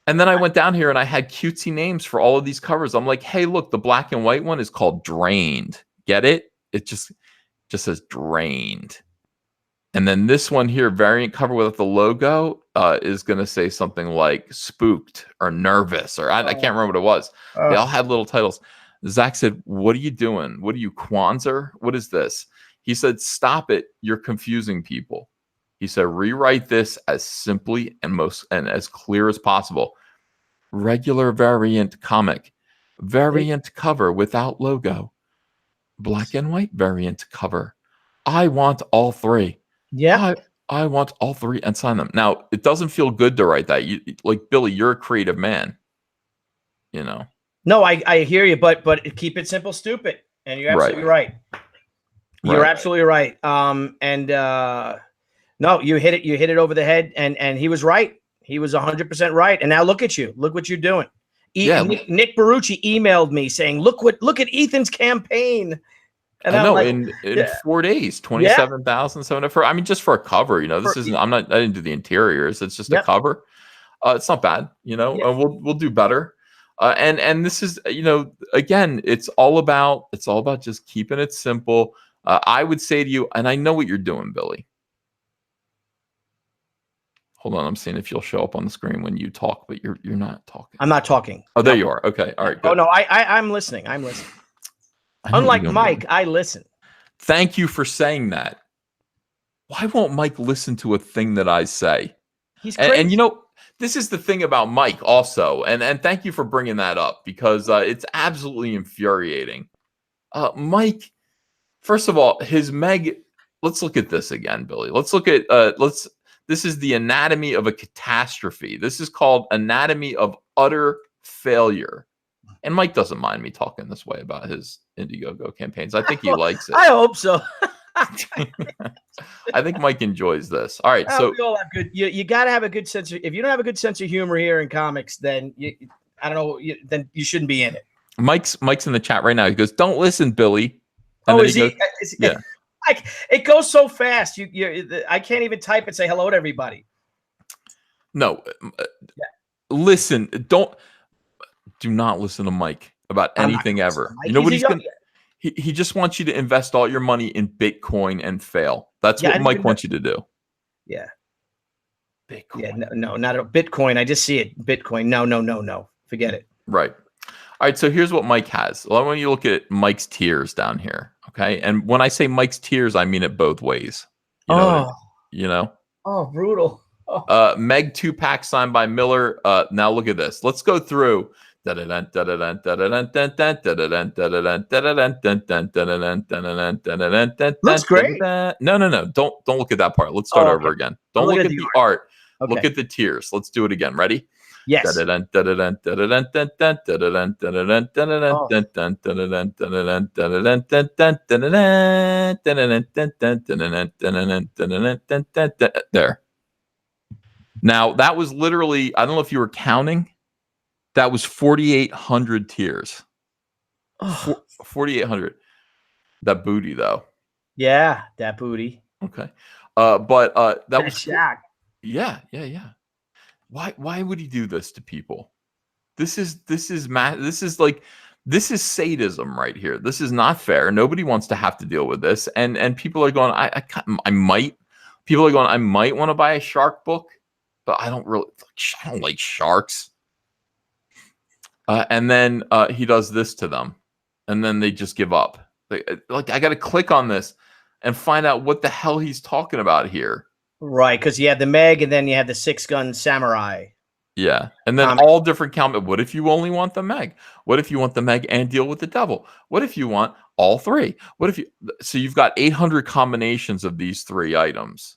And then I went down here and I had cutesy names for all of these covers. I'm like, hey, look, the black and white one is called Drained. Get it? It just says Drained. And then this one here, variant cover with the logo, is going to say something like Spooked or Nervous, or I can't remember what it was. They all had little titles. Zach said, what are you doing? What are you, Kwanzaa? What is this? He said, stop it. You're confusing people. He said, rewrite this as simply and as clear as possible. Regular variant comic, variant cover without logo, black and white variant cover. I want all 3. Yeah. I want all 3 and sign them. Now, it doesn't feel good to write that. You, like Billy, you're a creative man. No, I hear you, but keep it simple, stupid. And you're absolutely right. You're Right. absolutely right. No, you hit it over the head, and he was right. He was 100% right. And now look at you. Look what you're doing. Yeah. Nick Barucci emailed me saying, look at Ethan's campaign. And I I'm know like, in yeah, 4 days, yeah, 27,700 for, I mean, just for a cover, this isn't, I didn't do the interiors. It's just a yep, cover. It's not bad, yeah. we'll do better. And this is, again, it's all about just keeping it simple. I would say to you, and I know what you're doing, Billy. Hold on, I'm seeing if you'll show up on the screen when you talk, but you're not talking. I'm not talking. Oh, there No. you are. Okay, all right, Oh good. no, I'm listening. I'm listening. I know what Unlike you're doing, Mike, Billy. I listen. Thank you for saying that. Why won't Mike listen to a thing that I say? He's And crazy. this is the thing about Mike also, and thank you for bringing that up because it's absolutely infuriating. Mike, first of all, his Meg. Let's look at this again, Billy. Let's look at This is the anatomy of a catastrophe. This is called anatomy of utter failure. And Mike doesn't mind me talking this way about his Indiegogo campaigns. I think he likes it. I hope so. I think Mike enjoys this. All right, so we all have good. You got to have a good sense of. If you don't have a good sense of humor here in comics, then I don't know. Then you shouldn't be in it. Mike's in the chat right now. He goes, "Don't listen, Billy." And Oh, then is he he? goes, "Yeah, It goes so fast. I can't even type and say hello to everybody. no, listen. Do not listen to Mike about anything ever. You know what he's gonna? He just wants you to invest all your money in Bitcoin and fail. That's what Mike wants you to do. Yeah. Bitcoin. Yeah. No, not at all. Bitcoin. I just see it. Bitcoin. No. Forget it. Right. All right. So here's what Mike has. Well, I want you to look at Mike's tiers down here. Okay. And when I say Mike's tiers, I mean it both ways. Oh, brutal. Meg 2-pack signed by Miller. Now look at this. Let's go through. Looks great. No. Don't look at that part. Let's start over again. Don't look at the art. Okay. Look at the tiers. Let's do it again. Ready? Yes. There. Now, that was literally, I don't know if you were counting, that was 4,800 tiers. 4,800. That booty, though. Yeah, that booty. Okay. But that was Shaq. Yeah. Why would he do this to people? This is sadism right here. This is not fair. Nobody wants to have to deal with this. And people are going, I might. People are going, I might want to buy a shark book, but I don't like sharks. And then he does this to them, and then they just give up. Like I got to click on this and find out what the hell he's talking about here. Right, because you had the Meg, and then you had the 6-gun samurai. Yeah, and then all different count. What if you only want the Meg? What if you want the Meg and deal with the devil? What if you want all three? What if you? So you've got 800 combinations of these three items.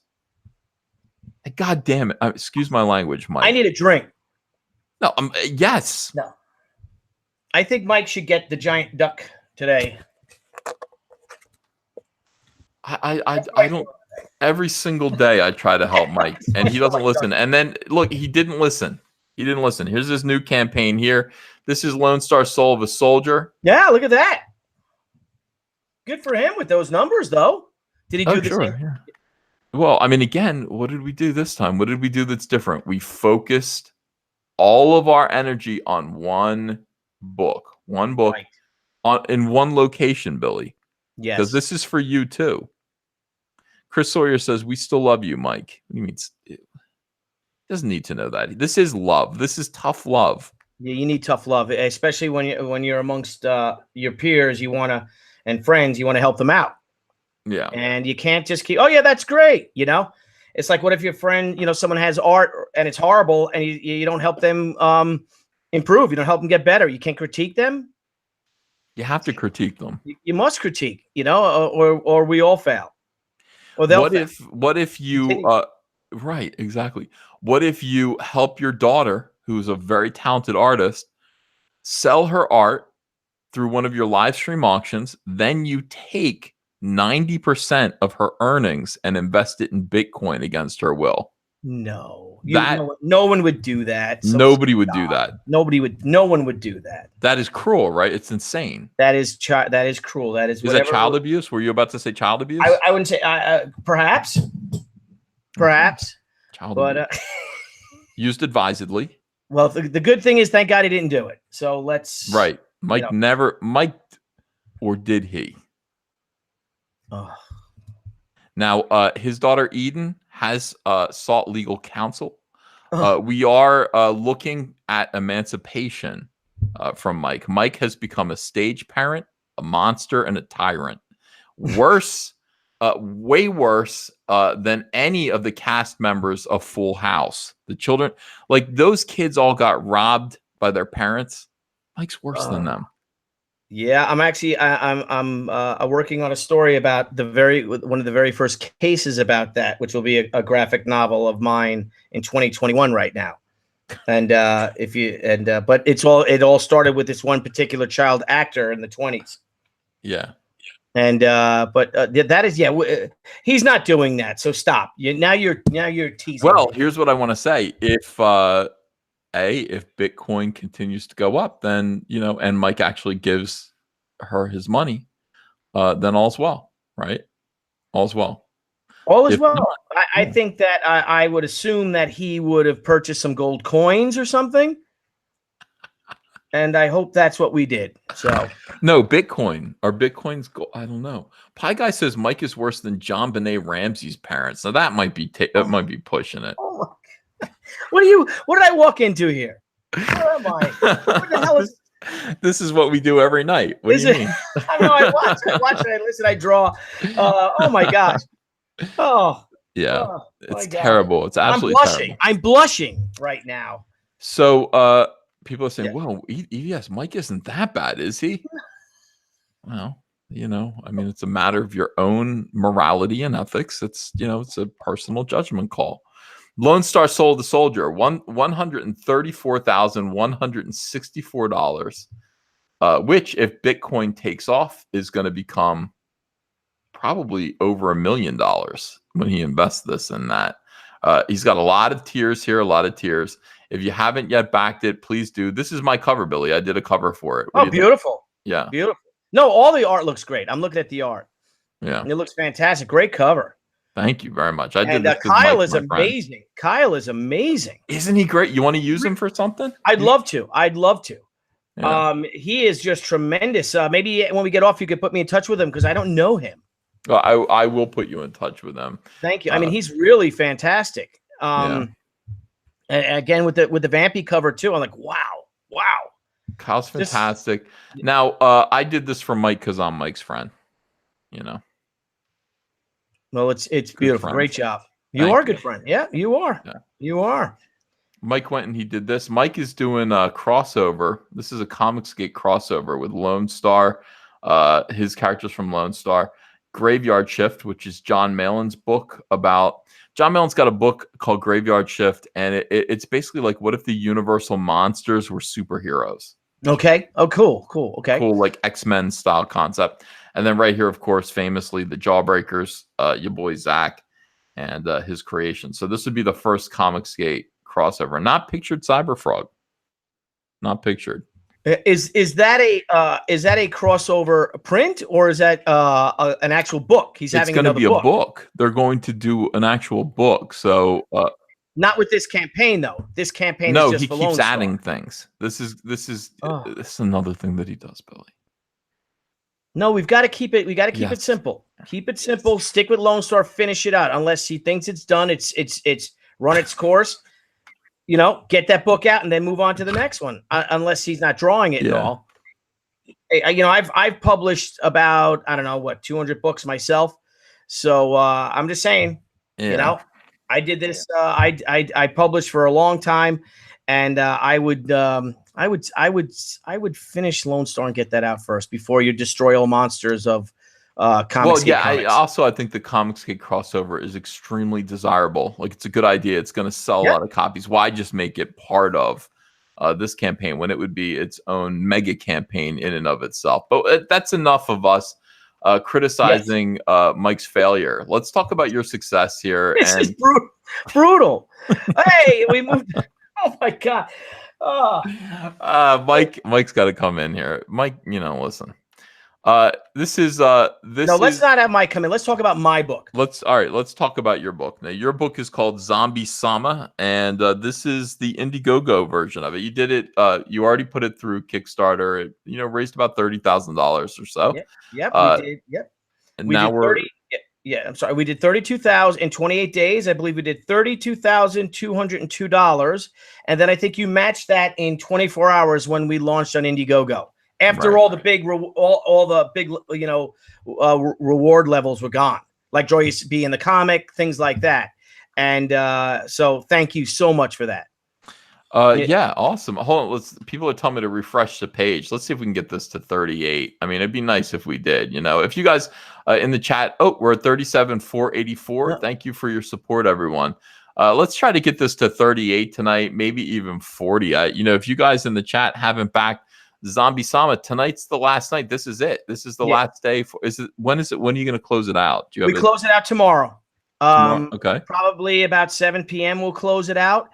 God damn it! Excuse my language, Mike. I need a drink. No, yes. No. I think Mike should get the giant duck today. I don't. Every single day I try to help Mike, and he doesn't listen. And then look, he didn't listen. He didn't listen. Here's his new campaign here. This is Lone Star Soul of a Soldier. Yeah, look at that. Good for him with those numbers, though. Did he do this? Sure, yeah. Well, I mean, again, what did we do this time? What did we do that's different? We focused all of our energy on one book right. In one location, Billy. Yes. Because this is for you, too. Chris Sawyer says, we still love you, Mike. What do you mean? Doesn't need to know that. This is love. This is tough love. Yeah, you need tough love, especially when you're amongst your peers. And friends. You want to help them out. Yeah. And you can't just keep. Oh yeah, that's great. It's like, what if your friend, someone has art and it's horrible, and you don't help them improve. You don't help them get better. You can't critique them. You have to critique them. You must critique. Or we all fail. Or they'll. What if you? Right, exactly. What if you help your daughter, who's a very talented artist, sell her art through one of your live stream auctions? Then you take 90% of her earnings and invest it in Bitcoin against her will. No, That no one would do that. So nobody would do that. no one would do that. That is cruel, right? It's insane. That is cruel. That is that child abuse? Were you about to say child abuse? I wouldn't say perhaps, child but abuse. Used advisedly. Well, the good thing is, thank God he didn't do it. So let's right. Mike or did he? Oh. Now, his daughter Eden has sought legal counsel. We are looking at emancipation from Mike. Mike has become a stage parent, a monster, and a tyrant. Worse, way worse than any of the cast members of Full House. The children, like those kids all got robbed by their parents. Mike's worse than them. Yeah, I'm actually I'm working on a story about one of the very first cases about that, which will be a graphic novel of mine in 2021 right now. And but it all started with this one particular child actor in the 20s. Yeah. And that is he's not doing that. So stop. Now you're teasing. Well, here's what I want to say. If Bitcoin continues to go up, then, and Mike actually gives her his money, then all's well, right? All's well. All is well. I think that I would assume that he would have purchased some gold coins or something. And I hope that's what we did. So no, Bitcoin or Bitcoin's gold. I don't know. Pie Guy says Mike is worse than John Benet Ramsey's parents. Now that might be might be pushing it. Oh what did I walk into here? Where am I? What the hell is this? Is what we do every night. What do you mean? I know. I watch it. I listen. I draw. Oh my gosh. Oh yeah. It's terrible. It's absolutely terrible. I'm blushing right now. So people are saying, well, yes, Mike isn't that bad, is he? Well, I mean, it's a matter of your own morality and ethics. It's, it's a personal judgment call. Lone Star sold the soldier $134,164, which, if Bitcoin takes off, is going to become probably over $1 million when he invests this in that. He's got a lot of tiers here, a lot of tiers. If you haven't yet backed it, please do. This is my cover, Billy. I did a cover for it. Oh, beautiful. Yeah. Beautiful. No, all the art looks great. I'm looking at the art. Yeah. And it looks fantastic. Great cover. Thank you very much. I did and this Kyle is amazing. Friend. Kyle is amazing. Isn't he great? You want to use him for something? I'd love to. Yeah. He is just tremendous. Maybe when we get off, you could put me in touch with him because I don't know him. Well, I will put you in touch with him. Thank you. I mean, he's really fantastic. Again, with the Vampy cover too, I'm like, wow. Kyle's fantastic. Now, I did this for Mike because I'm Mike's friend. Well, it's beautiful. Friend. Great job. You are a good friend. Yeah, you are. Yeah. You are. Mike went and he did this. Mike is doing a crossover. This is a Comicsgate crossover with Lone Star, his characters from Lone Star. Graveyard Shift, which is John Malin's book about. John Malin's got a book called Graveyard Shift, and it's basically like, what if the Universal monsters were superheroes? Okay. Oh, cool. Okay. Cool, like X-Men style concept. And then right here, of course, famously, the Jawbreakers, your boy Zach, and his creation. So this would be the first Comicsgate crossover. Not pictured Cyberfrog. Not pictured. Is that a crossover print, or is that an actual book? It's going to be a book. They're going to do an actual book. So not with this campaign though. This campaign no, is just he keeps adding things. This is another thing that he does, Billy. No, we've got to keep it. We got to keep it simple. Keep it simple. Stick with Lone Star. Finish it out. Unless he thinks it's done, it's run its course. Get that book out and then move on to the next one. Unless he's not drawing it at all. I've published about 200 books myself. So I'm just saying, I did this. I published for a long time, and I would finish Lone Star and get that out first before you destroy all monsters of comics. Well, yeah. I think the Comicsgate crossover is extremely desirable. Like, it's a good idea. It's going to sell a lot of copies. Why just make it part of this campaign when it would be its own mega campaign in and of itself? But that's enough of us criticizing Mike's failure. Let's talk about your success here. This is brutal. Hey, we moved. Oh my God. Oh. Mike's got to come in here. Mike, listen. This is No, let's not have Mike come in. Let's talk about my book. Let's talk about your book. Now, your book is called Zombie Sama, and this is the Indiegogo version of it. You did it. You already put it through Kickstarter. It raised about $30,000 or so. Yep, we did. Yep. And now we're 30, yeah. I'm sorry. We did 32,000 in 28 days. I believe we did $32,202, and then I think you matched that in 24 hours when we launched on Indiegogo. After all the big, all the big, reward levels were gone, like Joyce B in the comic, things like that. And so, thank you so much for that. Yeah, awesome. Hold on, people are telling me to refresh the page. Let's see if we can get this to 38. I mean, it'd be nice if we did. If you guys in the chat, we're at 37,484. Yeah. Thank you for your support, everyone. Let's try to get this to 38 tonight, maybe even 40. If you guys in the chat haven't backed Zombie Sama, tonight's the last night. This is it. This is the last day. When is it? When are you going to close it out? We close it out tomorrow. Okay. Probably about 7 p.m. We'll close it out.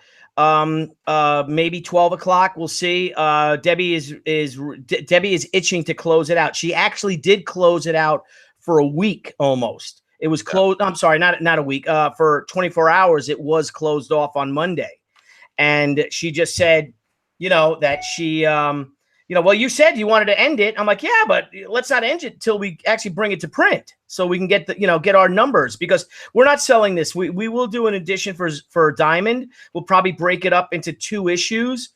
Maybe 12 o'clock. We'll see. Debbie is itching to close it out. She actually did close it out for a week almost. It was closed. I'm sorry, not a week. For 24 hours, it was closed off on Monday, and she just said, that she. Well, you said you wanted to end it. I'm like, yeah, but let's not end it till we actually bring it to print, so we can get get our numbers, because we're not selling this. We will do an edition for Diamond. We'll probably break it up into 2 issues,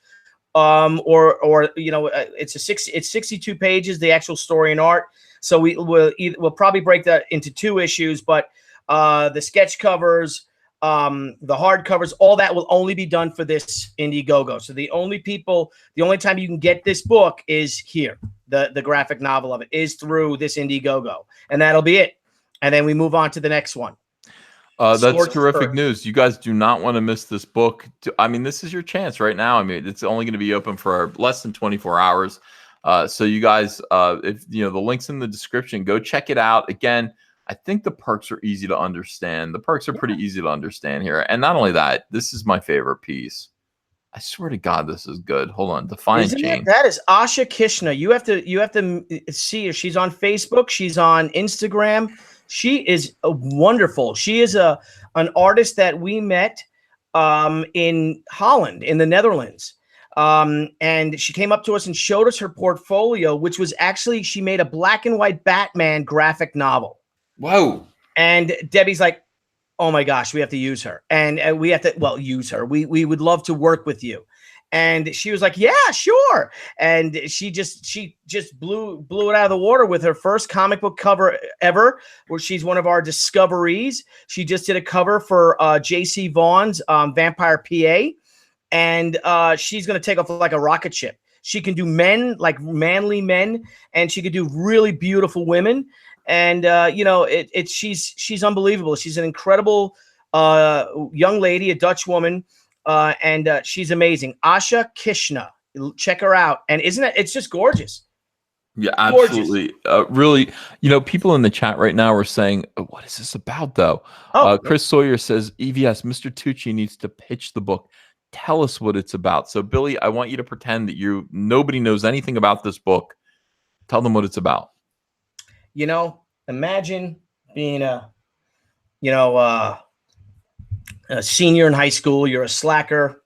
it's 62 pages, the actual story and art. So we'll probably break that into 2 issues, but the sketch covers, the hardcovers, all that will only be done for this Indiegogo. So the only time you can get this book is here. The graphic novel of it is through this Indiegogo, and that'll be it. And then we move on to the next one. That's terrific news. You guys do not want to miss this book. This is your chance right now. It's only going to be open for less than 24 hours. So you guys, if the link's in the description, go check it out. Again, I think the perks are easy to understand. The perks are pretty easy to understand here. And not only that, this is my favorite piece. I swear to God, this is good. Hold on. Defiant Chain. That is Asha Kishna. You have to see her. She's on Facebook. She's on Instagram. She is wonderful. She is an artist that we met in Holland, in the Netherlands. And she came up to us and showed us her portfolio, which was actually, she made a black and white Batman graphic novel. Whoa. And Debbie's like, oh my gosh, we have to use her. And we have to, use her. We would love to work with you. And she was like, yeah, sure. And she just blew it out of the water with her first comic book cover ever, where she's one of our discoveries. She just did a cover for J.C. Vaughn's Vampire PA. And she's going to take off like a rocket ship. She can do men, like manly men, and she can do really beautiful women. And she's unbelievable. She's an incredible young lady, a Dutch woman, and she's amazing. Asha Kishna, check her out. And it's just gorgeous. Yeah, absolutely. Really, people in the chat right now are saying, what is this about, though? Chris Sawyer says, EVS, Mr. Tucci needs to pitch the book. Tell us what it's about. So, Billy, I want you to pretend that nobody knows anything about this book. Tell them what it's about. Imagine being a senior in high school. You're a slacker.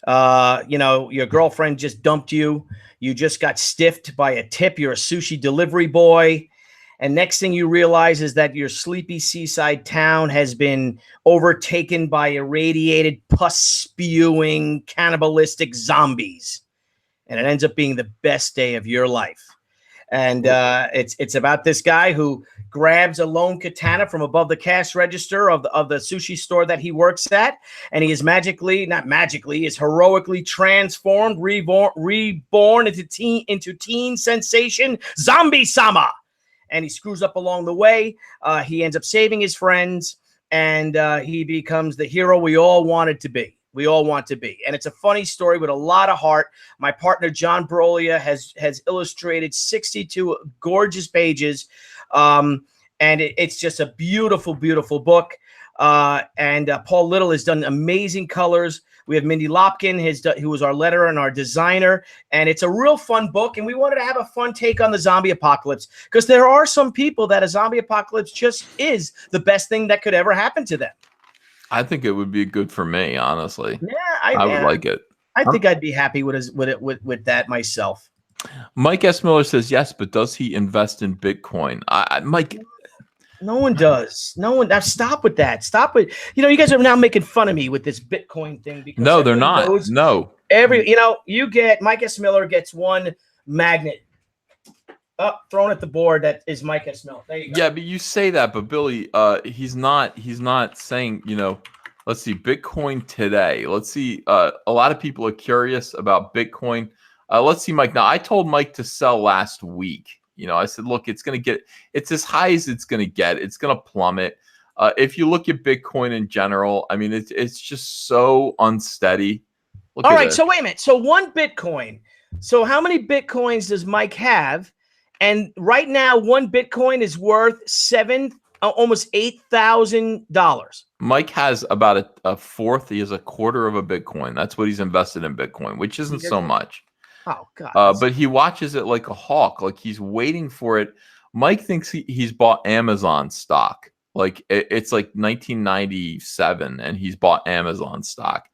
Your girlfriend just dumped you. You just got stiffed by a tip. You're a sushi delivery boy. And next thing you realize is that your sleepy seaside town has been overtaken by irradiated, pus-spewing, cannibalistic zombies. And it ends up being the best day of your life. And it's about this guy who grabs a lone katana from above the cash register of the sushi store that he works at, and he is is heroically transformed, reborn into teen sensation Zombie Sama. And he screws up along the way. He ends up saving his friends, and he becomes the hero we all wanted to be. We all want to be. And it's a funny story with a lot of heart. My partner, John Brolia, has illustrated 62 gorgeous pages. And it's just a beautiful, beautiful book. And Paul Little has done amazing colors. We have Mindy Lopkin, who was our letterer and our designer. And it's a real fun book. And we wanted to have a fun take on the zombie apocalypse, because there are some people that a zombie apocalypse just is the best thing that could ever happen to them. I think it would be good for me, honestly. Yeah, I would like it. I think I'd be happy with that myself. Mike S. Miller says yes, but does he invest in Bitcoin? Mike, no one does. No one. Now stop with that. Stop with. You guys are now making fun of me with this Bitcoin thing. Because no, they're not. No. Mike S. Miller gets one magnet thrown at the board. That is Mike S. Miller. There you go. Yeah, but you say that, but Billy, he's not saying, let's see, Bitcoin today. Let's see. A lot of people are curious about Bitcoin. Let's see, Mike. Now, I told Mike to sell last week. I said, look, it's as high as it's going to get. It's going to plummet. If you look at Bitcoin in general, I mean, it's just so unsteady. All right. So wait a minute. So one Bitcoin. So how many Bitcoins does Mike have? And right now, one Bitcoin is worth almost $8,000. Mike has about a fourth. He has a quarter of a Bitcoin. That's what he's invested in Bitcoin, which isn't so much. Oh God! But he watches it like a hawk. Like he's waiting for it. Mike thinks he's bought Amazon stock. Like it's like 1997, and he's bought Amazon stock,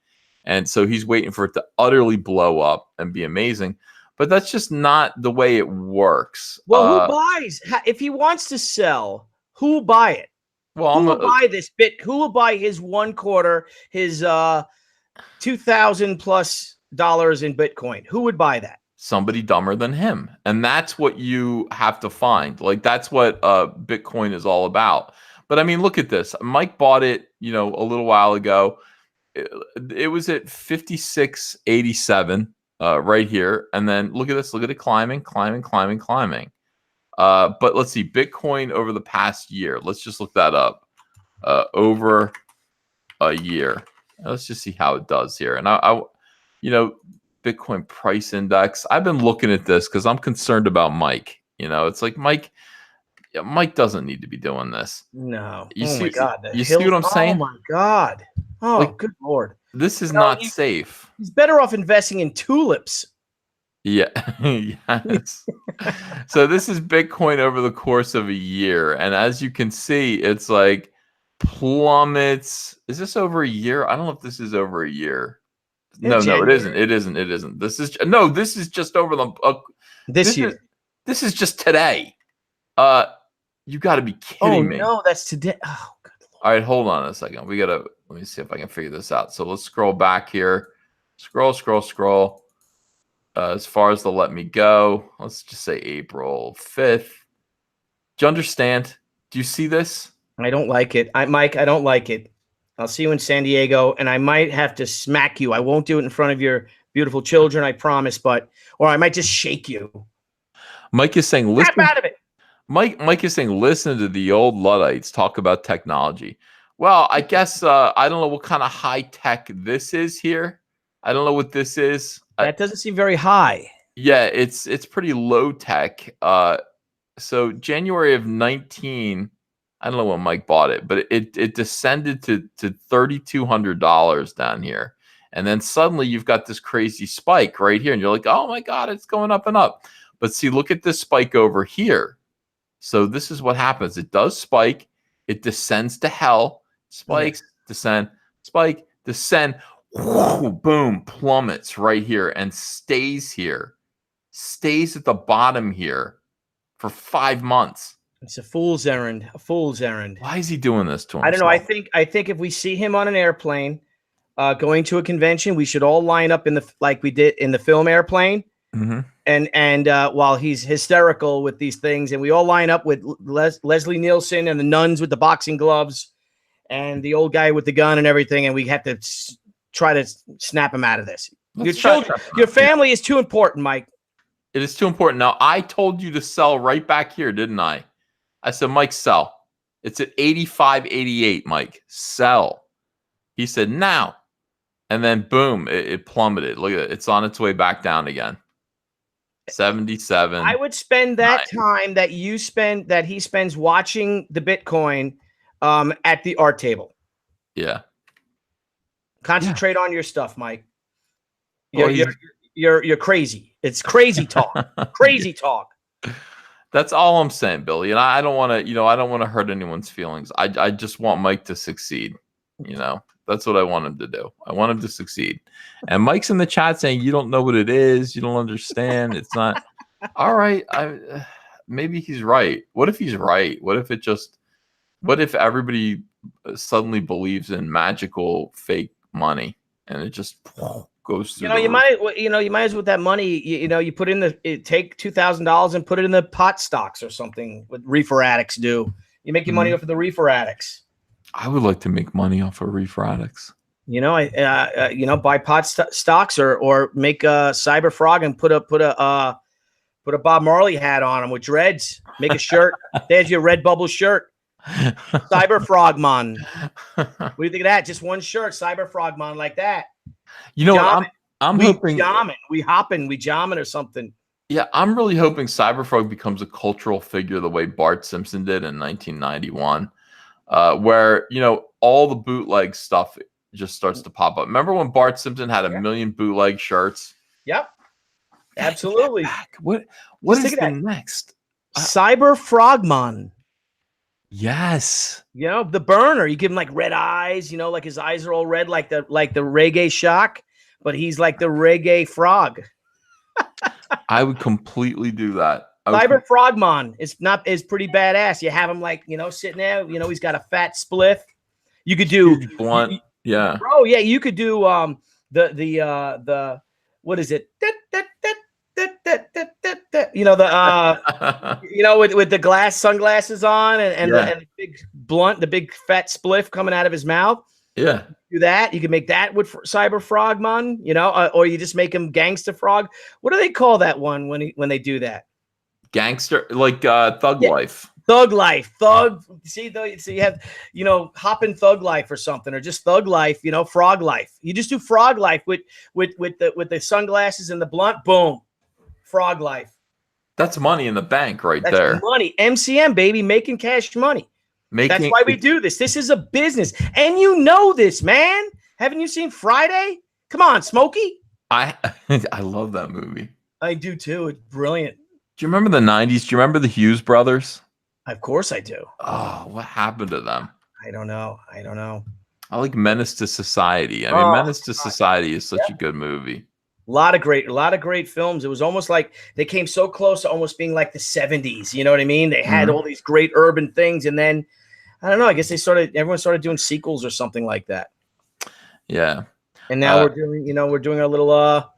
and so he's waiting for it to utterly blow up and be amazing. But that's just not the way it works. Well, who buys? If he wants to sell, who will buy it? Well, who will buy this bit? Who will buy his one quarter, his $2,000+ in Bitcoin? Who would buy that? Somebody dumber than him. And that's what you have to find. Like, that's what Bitcoin is all about. But I mean, look at this. Mike bought it, a little while ago. It was at 56.87 right here. And then look at this. Look at it climbing. But let's see. Bitcoin over the past year. Let's just look that up. Over a year. Let's just see how it does here. And I Bitcoin price index. I've been looking at this because I'm concerned about Mike. It's like Mike doesn't need to be doing this. No. My God. You see what I'm saying? Oh my God. Oh, good Lord. This is not safe. He's better off investing in tulips. Yeah. Yes. So this is Bitcoin over the course of a year. And as you can see, it's like plummets. Is this over a year? I don't know if this is over a year. No, it isn't. It isn't. This is just over the this year. This is just today. You got to be kidding me. Oh no, that's today. Oh, good Lord. All right, hold on a second. Let me see if I can figure this out. So let's scroll back here. Scroll. As far as the let me go, let's just say April 5th. Do you understand? Do you see this? I don't like it. Mike, I don't like it. I'll see you in San Diego, and I might have to smack you. I won't do it in front of your beautiful children, I promise, or I might just shake you. Mike is saying, listen. Snap out of it. Mike is saying, listen to the old Luddites talk about technology. Well, I guess I don't know what kind of high tech this is here. I don't know what this is. That doesn't seem very high. Yeah, it's pretty low tech. So January of 19, I don't know when Mike bought it, but it descended to $3,200 down here. And then suddenly you've got this crazy spike right here. And you're like, oh my God, it's going up and up. But see, look at this spike over here. So this is what happens. It does spike. It descends to hell. Spikes, descend, spike, descend. Whoo, boom, plummets right here and stays here. Stays at the bottom here for 5 months. It's a fool's errand. A fool's errand. Why is he doing this to himself? I don't know. I think if we see him on an airplane, going to a convention, we should all line up like we did in the film Airplane. Mm-hmm. And while he's hysterical with these things, and we all line up with Leslie Nielsen and the nuns with the boxing gloves, and the old guy with the gun and everything, and we have to try to snap him out of this. Your family is too important, Mike. It is too important. Now, I told you to sell right back here, didn't I? I said, Mike, sell. It's at 85.88, Mike. Sell. He said, now. and then boom, it plummeted. Look at it. It's on its way back down again. 77. I would spend that 90. time that he spends watching the Bitcoin at the art table. Yeah. Concentrate on your stuff, Mike. Well, You're crazy. It's crazy talk. Crazy talk. That's all I'm saying, Billy. And I don't want to, I don't want to hurt anyone's feelings. I just want Mike to succeed. That's what I want him to do. I want him to succeed. And Mike's in the chat saying, you don't know what it is. You don't understand. It's not. All right. Maybe he's right. What if he's right? What if everybody suddenly believes in magical fake money and it just goes through? You might as well with that money, you put in take $2,000 and put it in the pot stocks or something. What reefer addicts do. You make your money off of the reefer addicts. I would like to make money off of reefer addicts. Buy pot stocks or make a cyber frog and put a Bob Marley hat on them with dreads. Make a shirt. There's your Redbubble shirt. Cyber Frogman. What do you think of that? Just one shirt, Cyber Frogman, like that. I'm hoping we jamming or something. Yeah, I'm really hoping Cyberfrog becomes a cultural figure the way Bart Simpson did in 1991, where all the bootleg stuff just starts to pop up. Remember when Bart Simpson had a million bootleg shirts? Yep, absolutely. What is the next? Cyber Frogman. Yes. The burner. You give him like red eyes. Like his eyes are all red, like the reggae shock. But he's like the reggae frog. I would completely do that. Cyber Frogman is pretty badass. You have him like, sitting there, he's got a fat spliff. You could do blunt. Yeah. Bro, yeah, you could do the what is it? With the glass sunglasses on and the big blunt, the big fat spliff coming out of his mouth. Yeah. Do that. You can make that with Cyber Frogman, or you just make him Gangster Frog. What do they call that one when they do that? Gangster, like Thug Life. Thug Life. Thug. So you have, Hoppin' Thug Life or something, or just Thug Life, Frog Life. You just do Frog Life with the sunglasses and the blunt. Boom. Frog Life. That's money in the bank there. Money. MCM, baby, making cash money. That's why we do this. This is a business. And you know this, man. Haven't you seen Friday? Come on, Smokey. I love that movie. I do too. It's brilliant. Do you remember the 90s? Do you remember the Hughes brothers? Of course I do. Oh, what happened to them? I don't know. I like Menace to Society. I mean, Menace to Society is such a good movie. A lot of great films. It was almost like they came so close to almost being like the 70s. You know what I mean? They had all these great urban things, and then I don't know. I guess everyone started doing sequels or something like that. Yeah. And now we're doing our little. Oh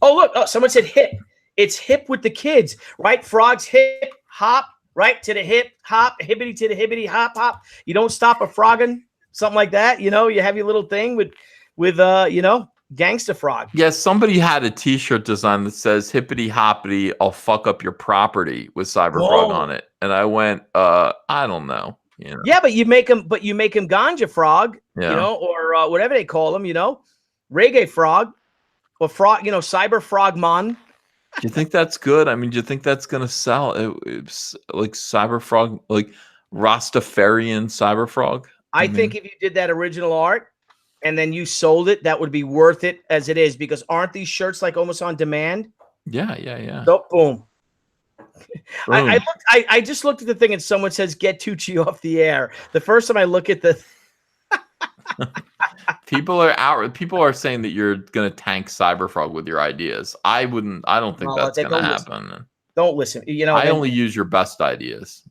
look! Oh, someone said hip. It's hip with the kids, right? Frogs hip hop, right to the hip hop, hibbity to the hibbity hop hop. You don't stop a frogging, something like that. You have your little thing with Gangsta Frog. Yes, somebody had a T-shirt design that says "Hippity hoppity, I'll fuck up your property" with Cyberfrog on it, and I went, I don't know. Yeah, but you make him Ganja Frog, or whatever they call him, Reggae Frog, or Frog, Cyber Frogman. Do you think that's good? I mean, do you think that's gonna sell? It's like Cyberfrog, like Rastafarian Cyberfrog. I think if you did that original art and then you sold it, that would be worth it as it is, because aren't these shirts like almost on demand? Yeah. So boom. I just looked at the thing and someone says get Tucci off the air. The first time I look at the people are saying that you're gonna tank Cyberfrog with your ideas. I don't think that's gonna happen. Don't listen. I only use your best ideas,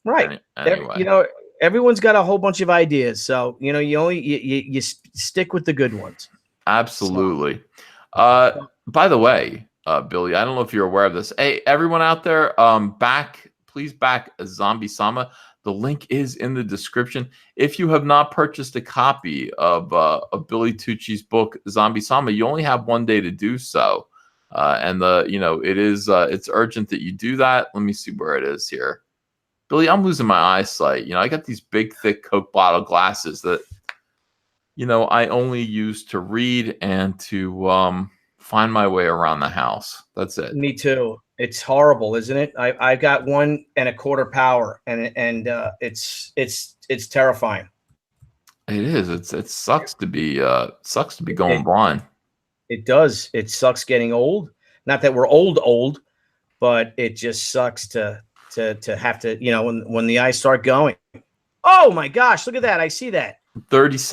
Right. Anyway. Everyone's got a whole bunch of ideas. So, you stick with the good ones. Absolutely. By the way, Billy, I don't know if you're aware of this. Hey, everyone out there, please back Zombie Sama. The link is in the description. If you have not purchased a copy of Billy Tucci's book, Zombie Sama, you only have 1 day to do so. It's urgent that you do that. Let me see where it is here. Billy, I'm losing my eyesight. I got these big, thick Coke bottle glasses that I only use to read and to find my way around the house. That's it. Me too. It's horrible, isn't it? I got 1.25 power, and it's terrifying. It is. It sucks to be going It, blind. it does. It sucks getting old. Not that we're old, but it just sucks to have to, when the eyes start going. Oh my gosh, look at that. I see that. We're almost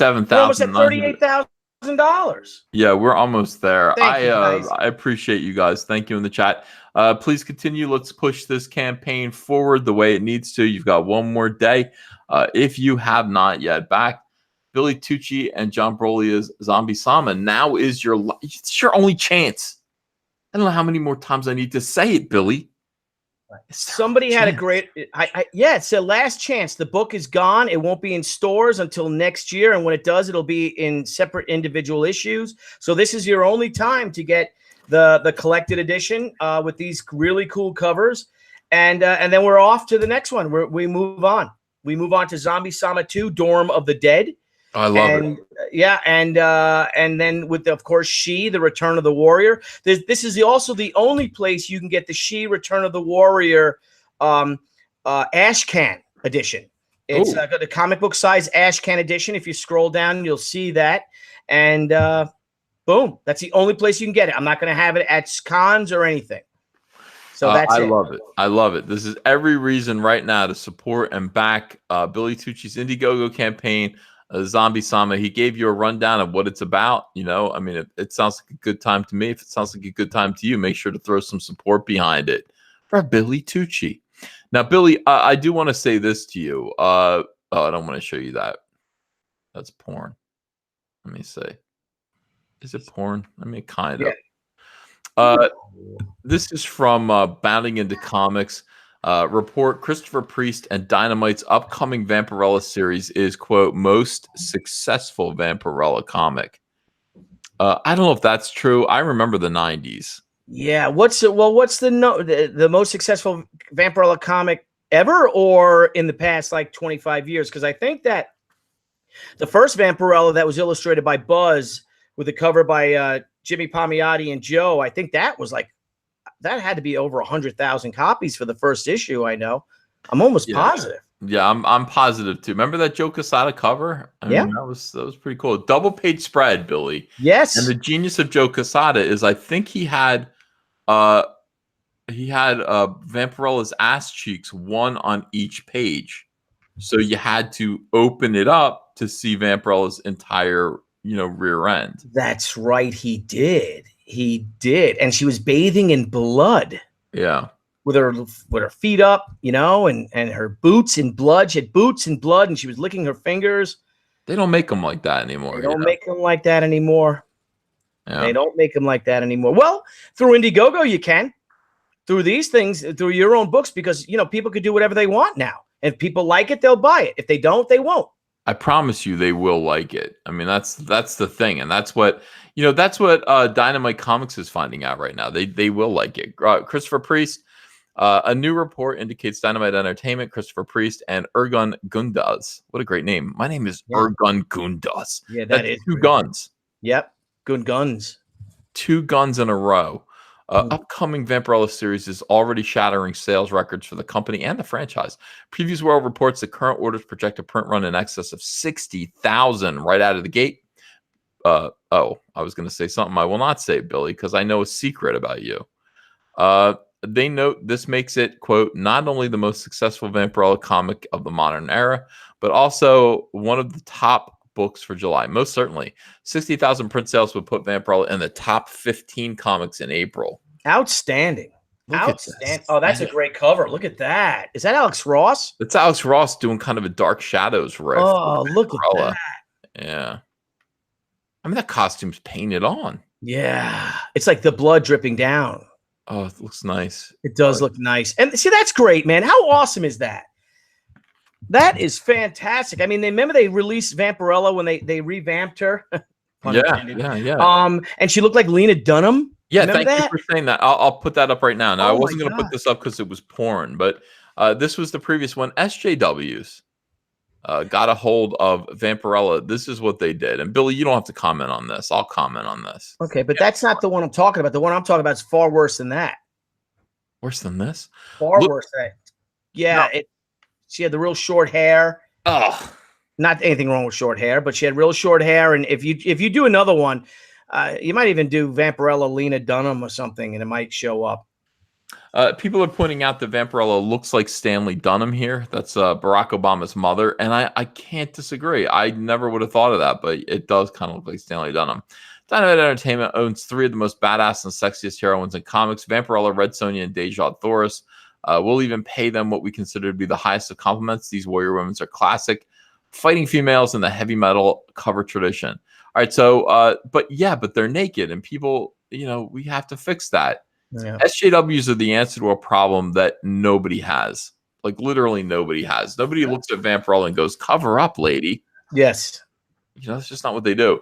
at $38,000. Yeah, we're almost there. Thank you, guys. I appreciate you guys. Thank you in the chat. Please continue. Let's push this campaign forward the way it needs to. You've got one more day. If you have not yet backed Billy Tucci and John Brolia's Zombie Sama, now is it's your only chance. I don't know how many more times I need to say it, Billy. Somebody had a great, yeah, it's their last chance. The book is gone. It won't be in stores until next year. And when it does, it'll be in separate individual issues. So this is your only time to get the collected edition with these really cool covers. And then we're off to the next one. We move on. We move on to Zombie Sama 2, Dorm of the Dead. I love it. Yeah, and then with of course She, the Return of the Warrior. This is also the only place you can get the She, Return of the Warrior Ashcan edition. It's got the comic book size Ashcan edition. If you scroll down, you'll see that. And boom, that's the only place you can get it. I'm not going to have it at cons or anything. So that's it. I love it. I love it. This is every reason right now to support and back Billy Tucci's Indiegogo campaign. Zombie Sama, he gave you a rundown of what it's about. I mean, it sounds like a good time to me. If it sounds like a good time to you, make sure to throw some support behind it for Billy Tucci. Now, Billy, I do want to say this to you. I don't want to show you that. That's porn. Let me see. Is it porn? I mean, kind of. This is from Bounding into Comics. Report Christopher Priest and Dynamite's upcoming Vampirella series is, quote, most successful Vampirella comic. I don't know if that's true. I remember the 90s. Yeah. What's the most successful Vampirella comic ever, or in the past like 25 years? Because I think that the first Vampirella that was illustrated by Buzz with a cover by Jimmy Palmiotti and Joe, I think that was like, that had to be over 100,000 copies for the first issue. I know. I'm almost positive. Yeah, I'm positive too. Remember that Joe Quesada cover? I mean, that was pretty cool. Double page spread, Billy. Yes. And the genius of Joe Quesada is I think he had Vampirella's ass cheeks, one on each page. So you had to open it up to see Vampirella's entire, rear end. That's right. He did. And she was bathing in blood. Yeah. With her feet up, and her boots in blood. She had boots in blood, and she was licking her fingers. They don't make them like that anymore. They don't make them like that anymore. Yeah. They don't make them like that anymore. Well, through Indiegogo, you can. Through these things, through your own books, because, people could do whatever they want now. If people like it, they'll buy it. If they don't, they won't. I promise you they will like it. I mean, that's the thing. And that's what, Dynamite Comics is finding out right now. They will like it. Christopher Priest, a new report indicates Dynamite Entertainment, Christopher Priest, and Ergun Gunduz. What a great name. My name is Ergun Gunduz. Yeah, that's is two guns. Yep. Good guns. 2 guns in a row. Upcoming Vampirella series is already shattering sales records for the company and the franchise. Previews World reports the current orders project a print run in excess of 60,000 right out of the gate. I was going to say something I will not say, Billy, because I know a secret about you. They note this makes it, quote, not only the most successful Vampirella comic of the modern era, but also one of the top books for July. Most certainly. 60,000 print sales would put Vampirella in the top 15 comics in April. Outstanding. Outstanding. Oh, that's a great cover. Look at that. Is that Alex Ross? It's Alex Ross doing kind of a Dark Shadows riff. Oh, look at that. Yeah. I mean, that costume's painted on. Yeah. It's like the blood dripping down. Oh, it looks nice. It does look nice. And see, that's great, man. How awesome is that? That is fantastic. I mean, remember they released Vampirella when they revamped her? Yeah. And she looked like Lena Dunham. Yeah, thank you for saying that. I'll put that up right now. Now, I wasn't going to put this up because it was porn, but this was the previous one, SJWs. got a hold of Vampirella. This is what they did. And Billy, you don't have to comment on this. I'll comment on this. Okay, but that's not the one I'm talking about. The one I'm talking about is far worse than that. Worse than this? Far worse than that. Yeah, no. She had the real short hair. Oh, not anything wrong with short hair, but she had real short hair. And if you do another one, you might even do Vampirella Lena Dunham or something, and it might show up. People are pointing out that Vampirella looks like Stanley Dunham here. That's Barack Obama's mother, and I can't disagree. I never would have thought of that, but it does kind of look like Stanley Dunham. Dynamite Entertainment owns 3 of the most badass and sexiest heroines in comics: Vampirella, Red Sonja, and Deja Thoris. We'll even pay them what we consider to be the highest of compliments. These warrior women are classic, fighting females in the heavy metal cover tradition. All right, so, but they're naked, and people, we have to fix that. Yeah. SJWs are the answer to a problem that nobody has. Like, literally nobody has. Nobody looks at Vampirella and goes, cover up, lady. Yes. That's just not what they do.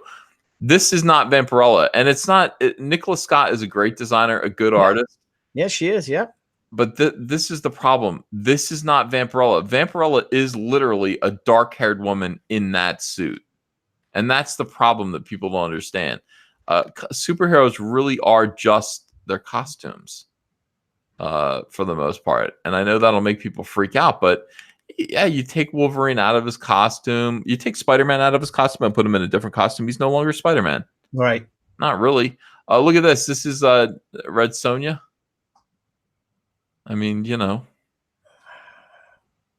This is not Vampirella. And it's not, Nicola Scott is a great designer, a good artist. Yes, she is. Yeah. But this is the problem. This is not Vampirella. Vampirella is literally a dark-haired woman in that suit. And that's the problem that people don't understand. Superheroes really are just their costumes for the most part. And I know that'll make people freak out, but yeah, you take Wolverine out of his costume, you take Spider-Man out of his costume and put him in a different costume, he's no longer Spider-Man. Right. Not really. Look at this. This is Red Sonja. I mean,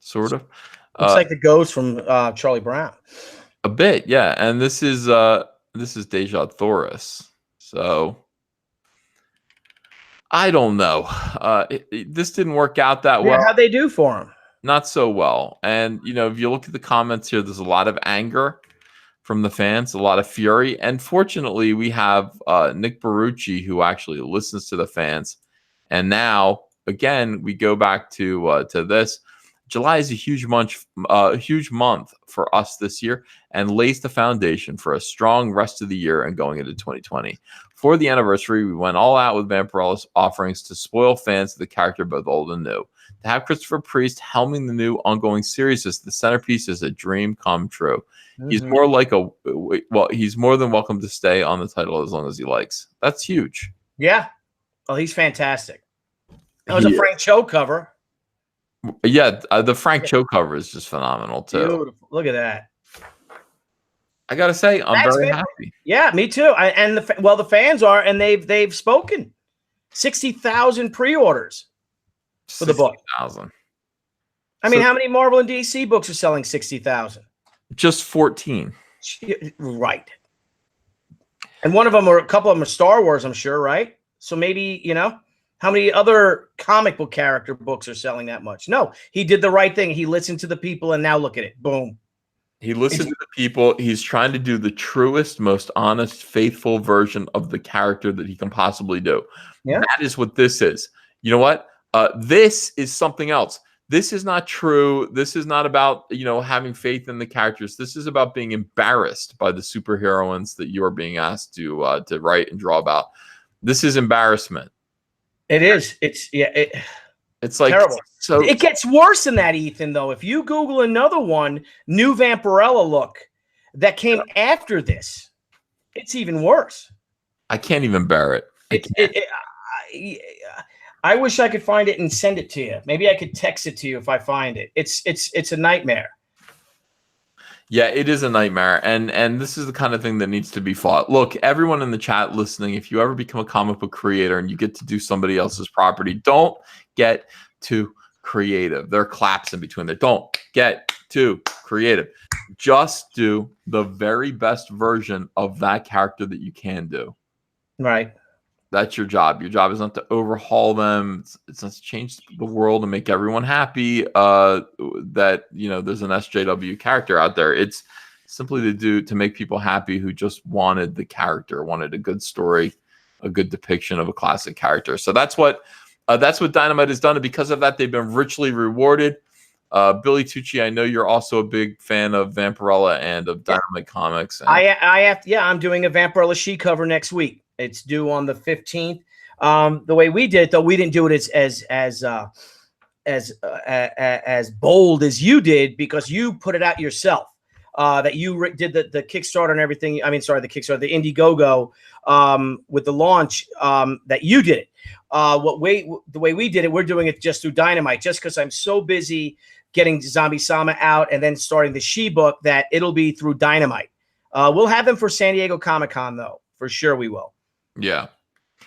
sort of. Looks like the ghost from Charlie Brown. A bit, yeah. And this is Deja Thoris. So I don't know. This didn't work out that well. How'd they do for him? Not so well. And, if you look at the comments here, there's a lot of anger from the fans, a lot of fury. And fortunately, we have Nick Barucci, who actually listens to the fans. And now, again, we go back to this. July is a huge month for us this year and lays the foundation for a strong rest of the year and going into 2020. For the anniversary, we went all out with Vampirella's offerings to spoil fans of the character both old and new. To have Christopher Priest helming the new ongoing series as the centerpiece is a dream come true. Mm-hmm. He's more than welcome to stay on the title as long as he likes. That's huge. Yeah. Oh, he's fantastic. That was a Frank Cho cover. Yeah, the Frank Cho cover is just phenomenal too. Beautiful. Look at that. I gotta say, I'm very happy. Yeah, me too. The fans are, and they've spoken. 60,000 pre-orders for the book. 60,000. I mean, how many Marvel and DC books are selling 60,000? Just 14. Right. And a couple of them are Star Wars, I'm sure, right? So maybe, how many other comic book character books are selling that much? No, he did the right thing. He listened to the people, and now look at it. Boom. He listened to the people. He's trying to do the truest, most honest, faithful version of the character that he can possibly do. Yeah. That is what this is. You know what? This is something else. This is not true. This is not about, having faith in the characters. This is about being embarrassed by the superheroines that you are being asked to write and draw about. This is embarrassment. It is. It's like terrible. So it gets worse than that, Ethan, though. If you Google another one, new Vampirella look that came after this, it's even worse. I can't even bear it. I wish I could find it and send it to you. Maybe I could text it to you if I find it. It's a nightmare. Yeah, it is a nightmare. And this is the kind of thing that needs to be fought. Look, everyone in the chat listening, if you ever become a comic book creator and you get to do somebody else's property, don't get too creative. There are claps in between there. Don't get too creative. Just do the very best version of that character that you can do. Right. That's your job. Your job is not to overhaul them. It's not to change the world and make everyone happy that, there's an SJW character out there. It's simply to make people happy who just wanted the character, wanted a good story, a good depiction of a classic character. So that's what Dynamite has done. And because of that, they've been richly rewarded. Billy Tucci, I know you're also a big fan of Vampirella and of Dynamite Comics. I'm doing a Vampirella She cover next week. It's due on the 15th. The way we did it, though, we didn't do it as as bold as you did, because you put it out yourself. That you did the Kickstarter and everything. I mean, sorry, the Kickstarter, the Indiegogo, with the launch, that you did it. The way we did it, we're doing it just through Dynamite, just because I'm so busy getting Zombie Sama out and then starting the She book that it'll be through Dynamite. We'll have them for San Diego Comic-Con, though. For sure we will. Yeah.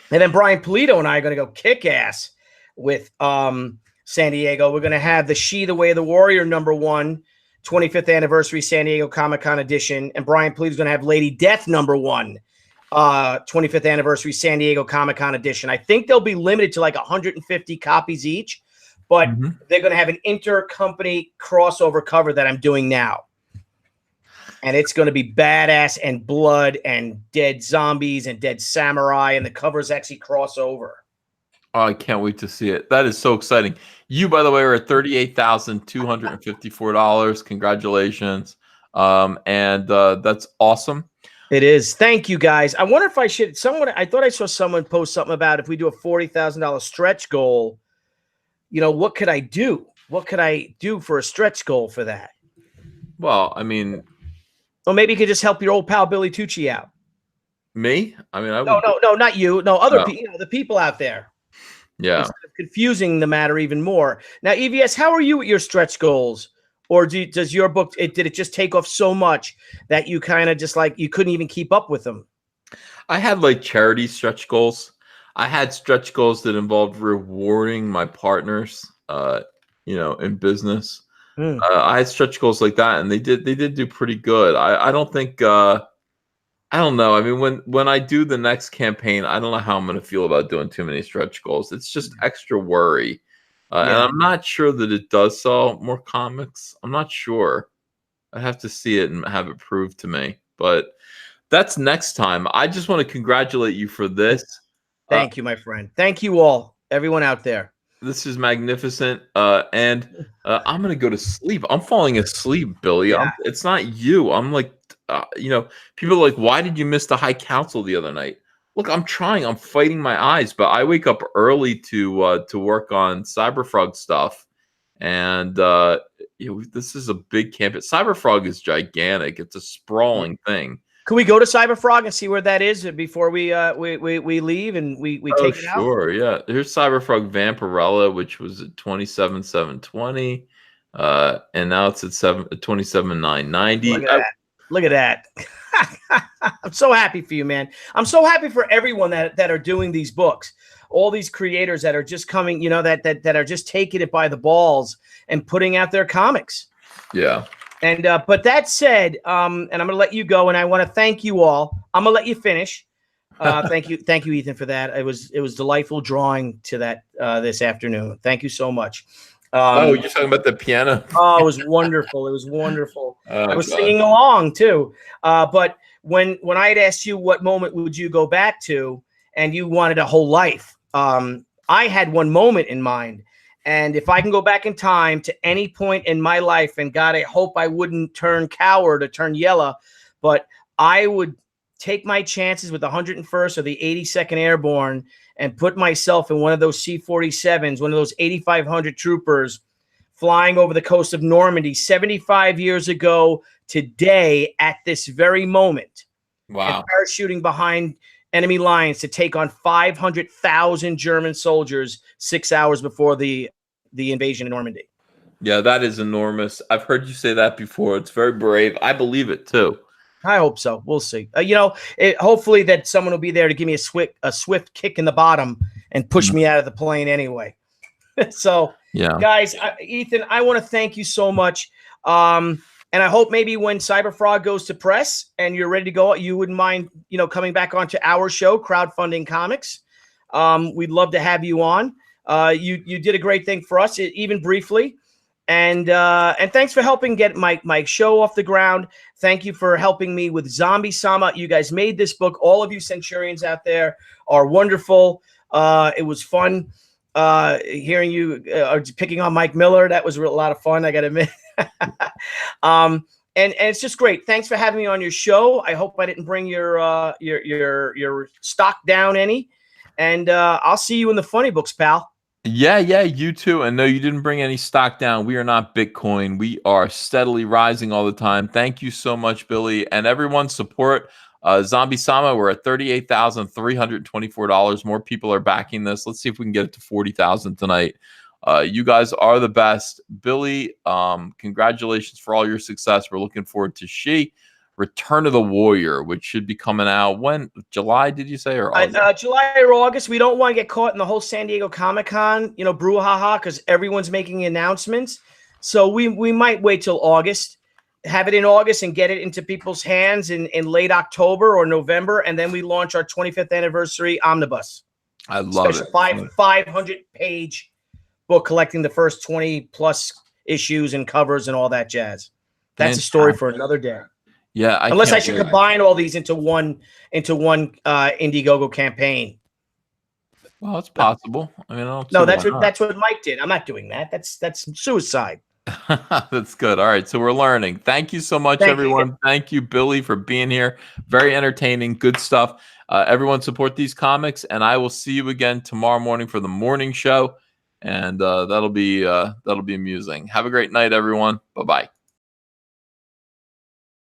And then Brian Polito and I are going to go kick ass with San Diego. We're going to have the She, the Way of the Warrior #1, 25th anniversary San Diego Comic-Con edition. And Brian Polito's going to have Lady Death #1, 25th anniversary San Diego Comic-Con edition. I think they'll be limited to like 150 copies each, but they're going to have an intercompany crossover cover that I'm doing now. And it's going to be badass and blood and dead zombies and dead samurai, and the covers actually cross over. Oh, I can't wait to see it. That is so exciting. You, by the way, are at $38,254. Congratulations. And that's awesome. It is. Thank you, guys. I wonder if I should, I thought I saw someone post something about if we do a $40,000 stretch goal, what could I do? What could I do for a stretch goal for that? Well, I mean, or maybe you could just help your old pal Billy Tucci out. Me? I mean, no, not you. No, other people, the people out there. Yeah. Instead of confusing the matter even more. Now, EVS, how are you with your stretch goals? Or does your book, did it just take off so much that you kind of just you couldn't even keep up with them? I had like charity stretch goals. I had stretch goals that involved rewarding my partners, in business. I had stretch goals like that, and they did do pretty good. I don't think I don't know. I mean, when I do the next campaign, I don't know how I'm going to feel about doing too many stretch goals. It's just extra worry, and I'm not sure that it does sell more comics. I'm not sure. I have to see it and have it proved to me. But that's next time. I just want to congratulate you for this. Thank you, my friend. Thank you all, everyone out there. This is magnificent, and I'm gonna go to sleep. I'm falling asleep, Billy. Yeah. It's not you. I'm like, people are like, why did you miss the High Council the other night? Look, I'm trying. I'm fighting my eyes, but I wake up early to work on Cyberfrog stuff, and this is a big campus. Cyberfrog is gigantic. It's a sprawling thing. Can we go to Cyberfrog and see where that is before we leave and we take it out? Sure, yeah. Here's Cyberfrog Vampirella, which was at 27,720, and now it's at 27,990. Look at that. I'm so happy for you, man. I'm so happy for everyone that are doing these books. All these creators that are just coming, that are just taking it by the balls and putting out their comics. Yeah. And but that said, and I'm gonna let you go, and I want to thank you all. I'm gonna let you finish. Thank you, Ethan, for that. It was delightful drawing to that this afternoon. Thank you so much. You're talking about the piano. Oh, it was wonderful. It was wonderful. I was God. singing along too. But when I had asked you what moment would you go back to, and you wanted a whole life, I had one moment in mind. And if I can go back in time to any point in my life, and God, I hope I wouldn't turn coward or turn yellow, but I would take my chances with the 101st or the 82nd Airborne and put myself in one of those C-47s, one of those 8,500 troopers flying over the coast of Normandy 75 years ago today at this very moment. Wow. And parachuting behind enemy lines to take on 500,000 German soldiers 6 hours before the invasion of Normandy. Yeah, that is enormous. I've heard you say that before. It's very brave. I believe it too. I hope so. We'll see. Hopefully that someone will be there to give me a swift kick in the bottom and push me out of the plane anyway. So, yeah, guys, Ethan, I want to thank you so much. And I hope maybe when Cyberfrog goes to press and you're ready to go, you wouldn't mind, coming back onto our show, Crowdfunding Comics. We'd love to have you on. You did a great thing for us, even briefly. And thanks for helping get my show off the ground. Thank you for helping me with Zombie Sama. You guys made this book. All of you Centurions out there are wonderful. It was fun hearing you picking on Mike Miller. That was a lot of fun, I got to admit. And it's just great. Thanks for having me on your show. I hope I didn't bring your stock down any. And I'll see you in the funny books, pal. Yeah, you too. And no, you didn't bring any stock down. We are not Bitcoin. We are steadily rising all the time. Thank you so much, Billy, and everyone. Support Zombie Sama. We're at $38,324. More people are backing this. Let's see if we can get it to 40,000 tonight. You guys are the best, Billy. Congratulations for all your success. We're looking forward to Return of the Warrior, which should be coming out when? July, did you say, or August? July or August. We don't want to get caught in the whole San Diego Comic-Con, brouhaha, because everyone's making announcements. So we might wait till August, have it in August, and get it into people's hands in late October or November, and then we launch our 25th anniversary omnibus. I love Special it. 500-page book collecting the first 20 plus issues and covers and all that jazz. That's a story for another day. Yeah, unless I should combine all these into one Indiegogo campaign. Well, it's possible. I mean, I don't no, that's what Mike did. I'm not doing that. That's suicide. That's good. All right, so we're learning. Thank you so much, everyone. Thank you, Billy, for being here. Very entertaining, good stuff. Everyone support these comics, and I will see you again tomorrow morning for the morning show, and that'll be amusing. Have a great night, everyone. Bye-bye.